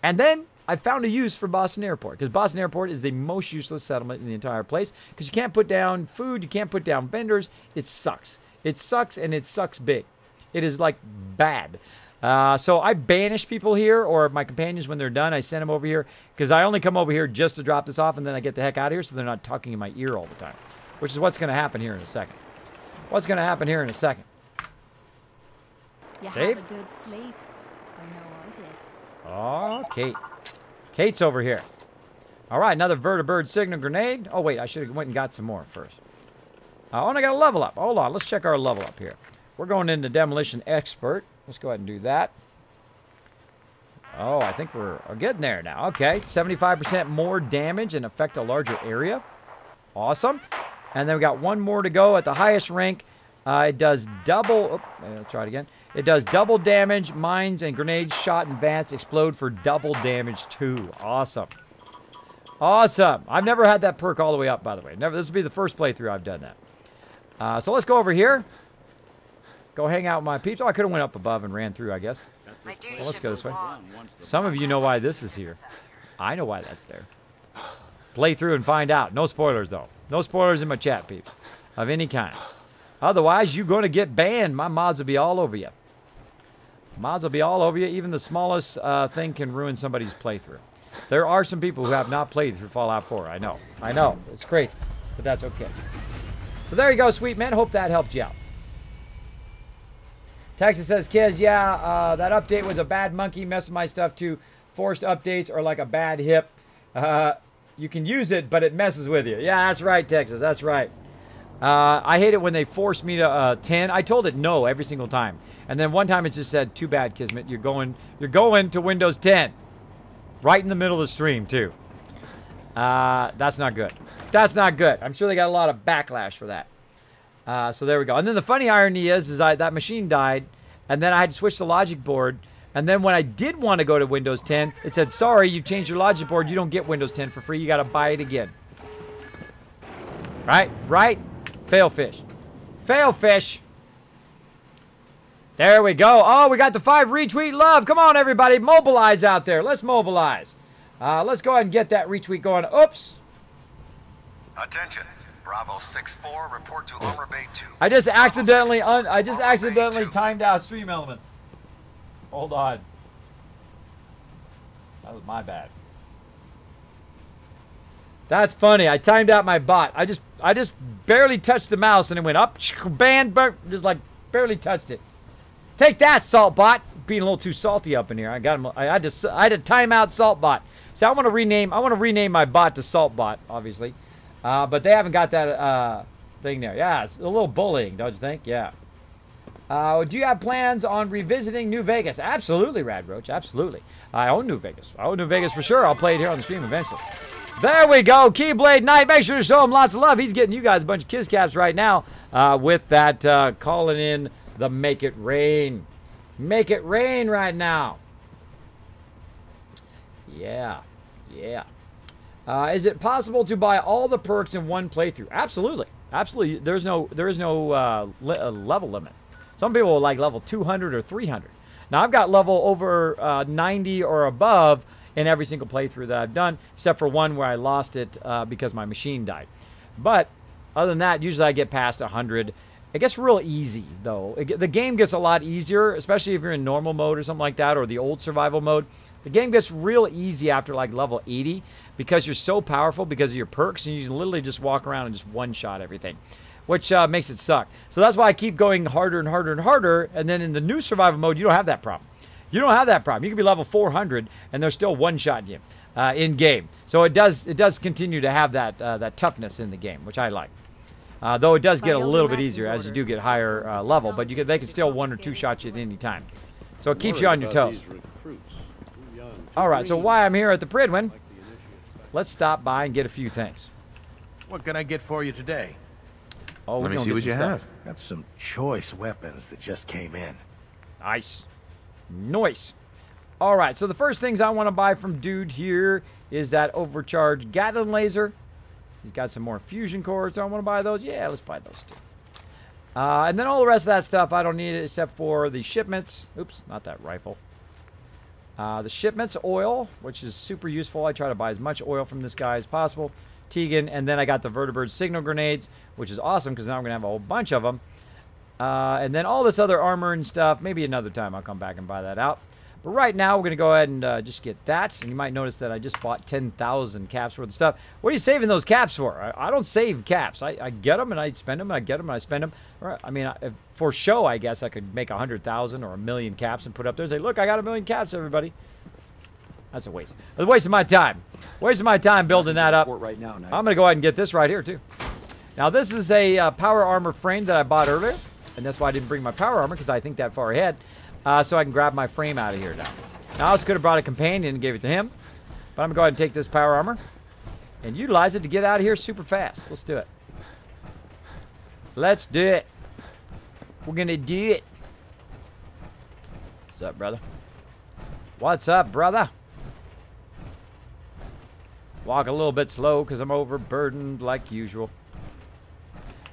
And then I found a use for Boston Airport, because Boston Airport is the most useless settlement in the entire place, because you can't put down food. You can't put down vendors. It sucks. It sucks, and it sucks big. It is like bad. So I banish people here, or my companions when they're done, I send them over here, because I only come over here just to drop this off, and then I get the heck out of here so they're not talking in my ear all the time, which is what's going to happen here in a second. What's going to happen here in a second? Save? Had a good sleep. I know I did. Oh, Kate. Kate's over here. All right, another vertibird signal grenade. Oh, wait, I should have went and got some more first. Oh, and I got a level up. Hold on, let's check our level up here. We're going into Demolition Expert. Let's go ahead and do that. Oh, I think we're getting there now. Okay, 75% more damage and affect a larger area. Awesome. And then we got one more to go at the highest rank. It does double... Oh, let's try it again. It does double damage. Mines and grenades shot in vats explode for double damage too. Awesome. Awesome. I've never had that perk all the way up, by the way. Never. This will be the first playthrough I've done that. So let's go over here. Go hang out with my peeps. Oh, I could have went up above and ran through, I guess. Well, let's go this way. Some of you know why this is here. I know why that's there. Play through and find out. No spoilers, though. No spoilers in my chat, peeps. Of any kind. Otherwise, you're going to get banned. My mods will be all over you. Mods will be all over you. Even the smallest thing can ruin somebody's playthrough. There are some people who have not played through Fallout 4. I know. I know. It's crazy. But that's okay. So there you go, sweet man. Hope that helped you out. Texas says, kids, yeah, that update was a bad monkey. Messed with my stuff too. Forced updates are like a bad hip. You can use it, but it messes with you. Yeah, that's right, Texas. That's right. I hate it when they force me to 10. I told it no every single time. And then one time it just said, too bad, Kismet. You're going to Windows 10. Right in the middle of the stream, too. That's not good. That's not good. I'm sure they got a lot of backlash for that. So there we go. And then the funny irony is that machine died, and then I had to switch the logic board. And then when I did want to go to Windows 10, it said, sorry, you've changed your logic board. You don't get Windows 10 for free. You got to buy it again. Right? Right? Fail fish. Fail fish. There we go. Oh, we got the 5 retweet love. Come on, everybody. Mobilize out there. Let's mobilize. Let's go ahead and get that retweet going. Oops. Attention. Bravo 6-4, report to Armor Bay 2. I just accidentally timed out stream elements. Hold on. That was my bad. That's funny. I timed out my bot. I just barely touched the mouse and it went up, banned, just like barely touched it. Take that, Saltbot. Being a little too salty up in here. I got him. I had to time out Saltbot. So I want to rename my bot to Saltbot, obviously. But they haven't got that thing there. Yeah, it's a little bullying, don't you think? Yeah. Do you have plans on revisiting New Vegas? Absolutely, Rad Roach. Absolutely. I own New Vegas. I own New Vegas for sure. I'll play it here on the stream eventually. There we go. Keyblade Knight. Make sure to show him lots of love. He's getting you guys a bunch of kiss caps right now with that calling in the Make It Rain. Make it rain right now. Yeah. Yeah. Is it possible to buy all the perks in one playthrough? Absolutely. Absolutely. There is no level limit. Some people are like level 200 or 300. Now, I've got level over 90 or above in every single playthrough that I've done, except for one where I lost it because my machine died. But other than that, usually I get past 100. It gets real easy, though. The game gets a lot easier, especially if you're in normal mode or something like that, or the old survival mode. The game gets real easy after, like, level 80 because you're so powerful because of your perks, and you can literally just walk around and just one-shot everything, which makes it suck. So that's why I keep going harder and harder and harder, and then in the new survival mode, you don't have that problem. You don't have that problem. You can be level 400, and they're still one-shotting you in-game. So it does continue to have that toughness in the game, which I like. Though it does get a little bit easier as you do get higher level, but they can still 1 or 2 shot you at any time. So it keeps you on your toes. All right, so while I'm here at the Pridwin, let's stop by and get a few things. What can I get for you today? Oh, let me see what you have. Got some choice weapons that just came in. Nice. Nice. All right, so the first things I want to buy from dude here is that overcharged Gatling laser. He's got some more fusion cores. So I want to buy those. Yeah, let's buy those too. And then all the rest of that stuff, I don't need it except for the shipments. Oops, not that rifle. The shipments oil, which is super useful. I try to buy as much oil from this guy as possible. Tegan, and then I got the vertibird signal grenades, which is awesome because now I'm going to have a whole bunch of them. And then all this other armor and stuff. Maybe another time I'll come back and buy that out. But right now, we're going to go ahead and just get that. And you might notice that I just bought 10,000 caps worth of stuff. What are you saving those caps for? I don't save caps. I get them and I spend them. I get them and I spend them. I mean, for show, I guess I could make 100,000 or 1,000,000 caps and put up there and say, look, I got 1,000,000 caps, everybody. That's a waste. It's a waste of my time. Wasting my time building that up. Right now, I'm going to go ahead and get this right here, too. Now, this is a power armor frame that I bought earlier. And that's why I didn't bring my power armor, because I think that far ahead. So I can grab my frame out of here now. Now, I also could have brought a companion and gave it to him. But I'm going to go ahead and take this power armor and utilize it to get out of here super fast. Let's do it. Let's do it. We're going to do it. What's up, brother? What's up, brother? Walk a little bit slow because I'm overburdened like usual.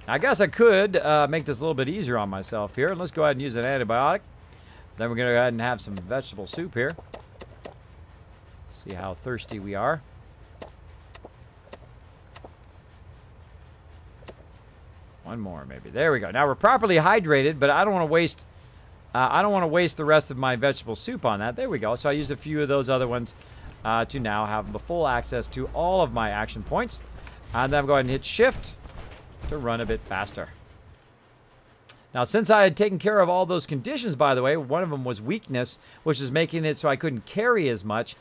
I guess I could make this a little bit easier on myself here. Let's go ahead and use an antibiotic. Then we're going to go ahead and have some vegetable soup here. See how thirsty we are. One more, maybe. There we go. Now we're properly hydrated, but I don't want to waste. I don't want to waste the rest of my vegetable soup on that. There we go. So I used a few of those other ones to now have the full access to all of my action points. And then I'm going to hit Shift to run a bit faster. Now, since I had taken care of all those conditions, by the way, one of them was weakness, which is making it so I couldn't carry as much.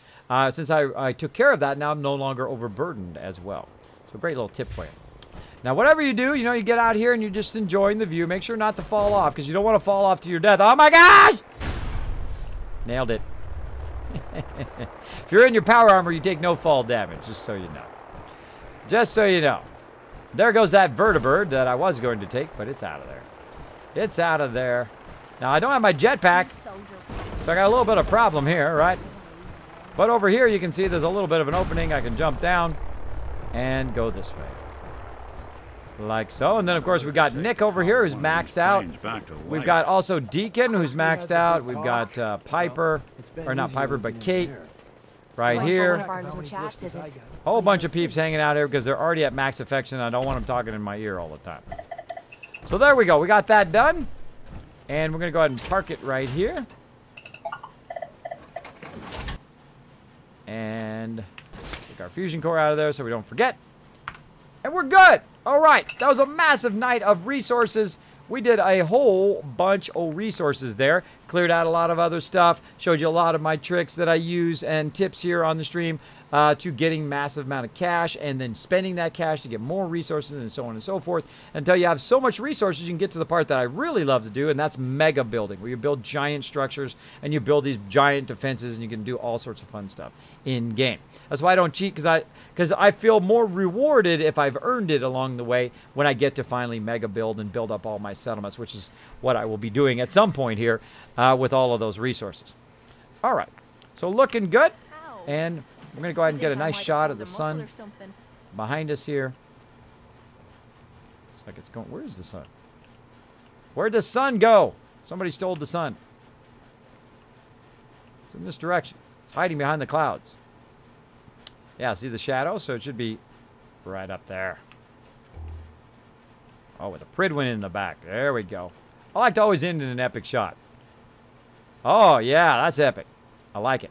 Since I took care of that, now I'm no longer overburdened as well. So, great little tip for you. Now, whatever you do, you know, you get out here and you're just enjoying the view. Make sure not to fall off, because you don't want to fall off to your death. Oh, my gosh! Nailed it. If you're in your power armor, you take no fall damage, just so you know. Just so you know. There goes that vertibird that I was going to take, but it's out of there. It's out of there. Now, I don't have my jetpack, so I got a little bit of problem here, right? But over here, you can see there's a little bit of an opening. I can jump down and go this way. Like so. And then, of course, we've got Nick over here who's maxed out. We've got also Deacon who's maxed out. We've got Piper, or not Piper, but Kate right here. Whole bunch of peeps hanging out here because they're already at max affection. I don't want them talking in my ear all the time. So there we go. We got that done. And we're going to go ahead and park it right here. And take our fusion core out of there so we don't forget. And we're good. All right. That was a massive night of resources. We did a whole bunch of resources there. Cleared out a lot of other stuff. Showed you a lot of my tricks that I use and tips here on the stream to getting massive amount of cash and then spending that cash to get more resources and so on and so forth. Until you have so much resources, you can get to the part that I really love to do, and that's mega building, where you build giant structures and you build these giant defenses and you can do all sorts of fun stuff in game. That's why I don't cheat, because I feel more rewarded if I've earned it along the way when I get to finally mega build and build up all my settlements, which is what I will be doing at some point here with all of those resources. All right, so looking good, and we're going to go ahead and get a nice shot of the sun behind us here. Looks like it's going... Where's the sun? Where'd the sun go? Somebody stole the sun. It's in this direction. It's hiding behind the clouds. Yeah, see the shadow? So it should be right up there. Oh, with a Pridwin in the back. There we go. I like to always end in an epic shot. Oh, yeah, that's epic. I like it.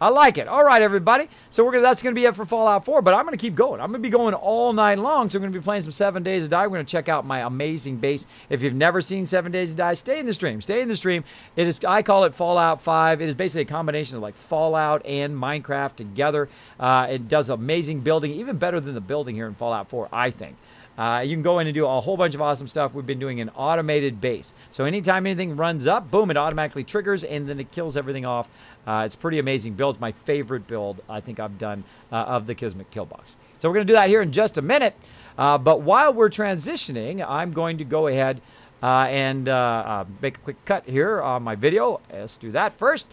I like it. All right, everybody. So that's going to be it for Fallout 4, but I'm going to keep going. I'm going to be going all night long, so we're going to be playing some 7 Days to Die. We're going to check out my amazing base. If you've never seen 7 Days to Die, stay in the stream. Stay in the stream. It is, I call it Fallout 5. It is basically a combination of like Fallout and Minecraft together. It does amazing building, even better than the building here in Fallout 4, I think. You can go in and do a whole bunch of awesome stuff. We've been doing an automated base. So anytime anything runs up, boom, it automatically triggers, and then it kills everything off. It's pretty amazing build. It's my favorite build I think I've done of the Kismet kill box. So we're going to do that here in just a minute. But while we're transitioning, I'm going to go ahead and make a quick cut here on my video. Let's do that first.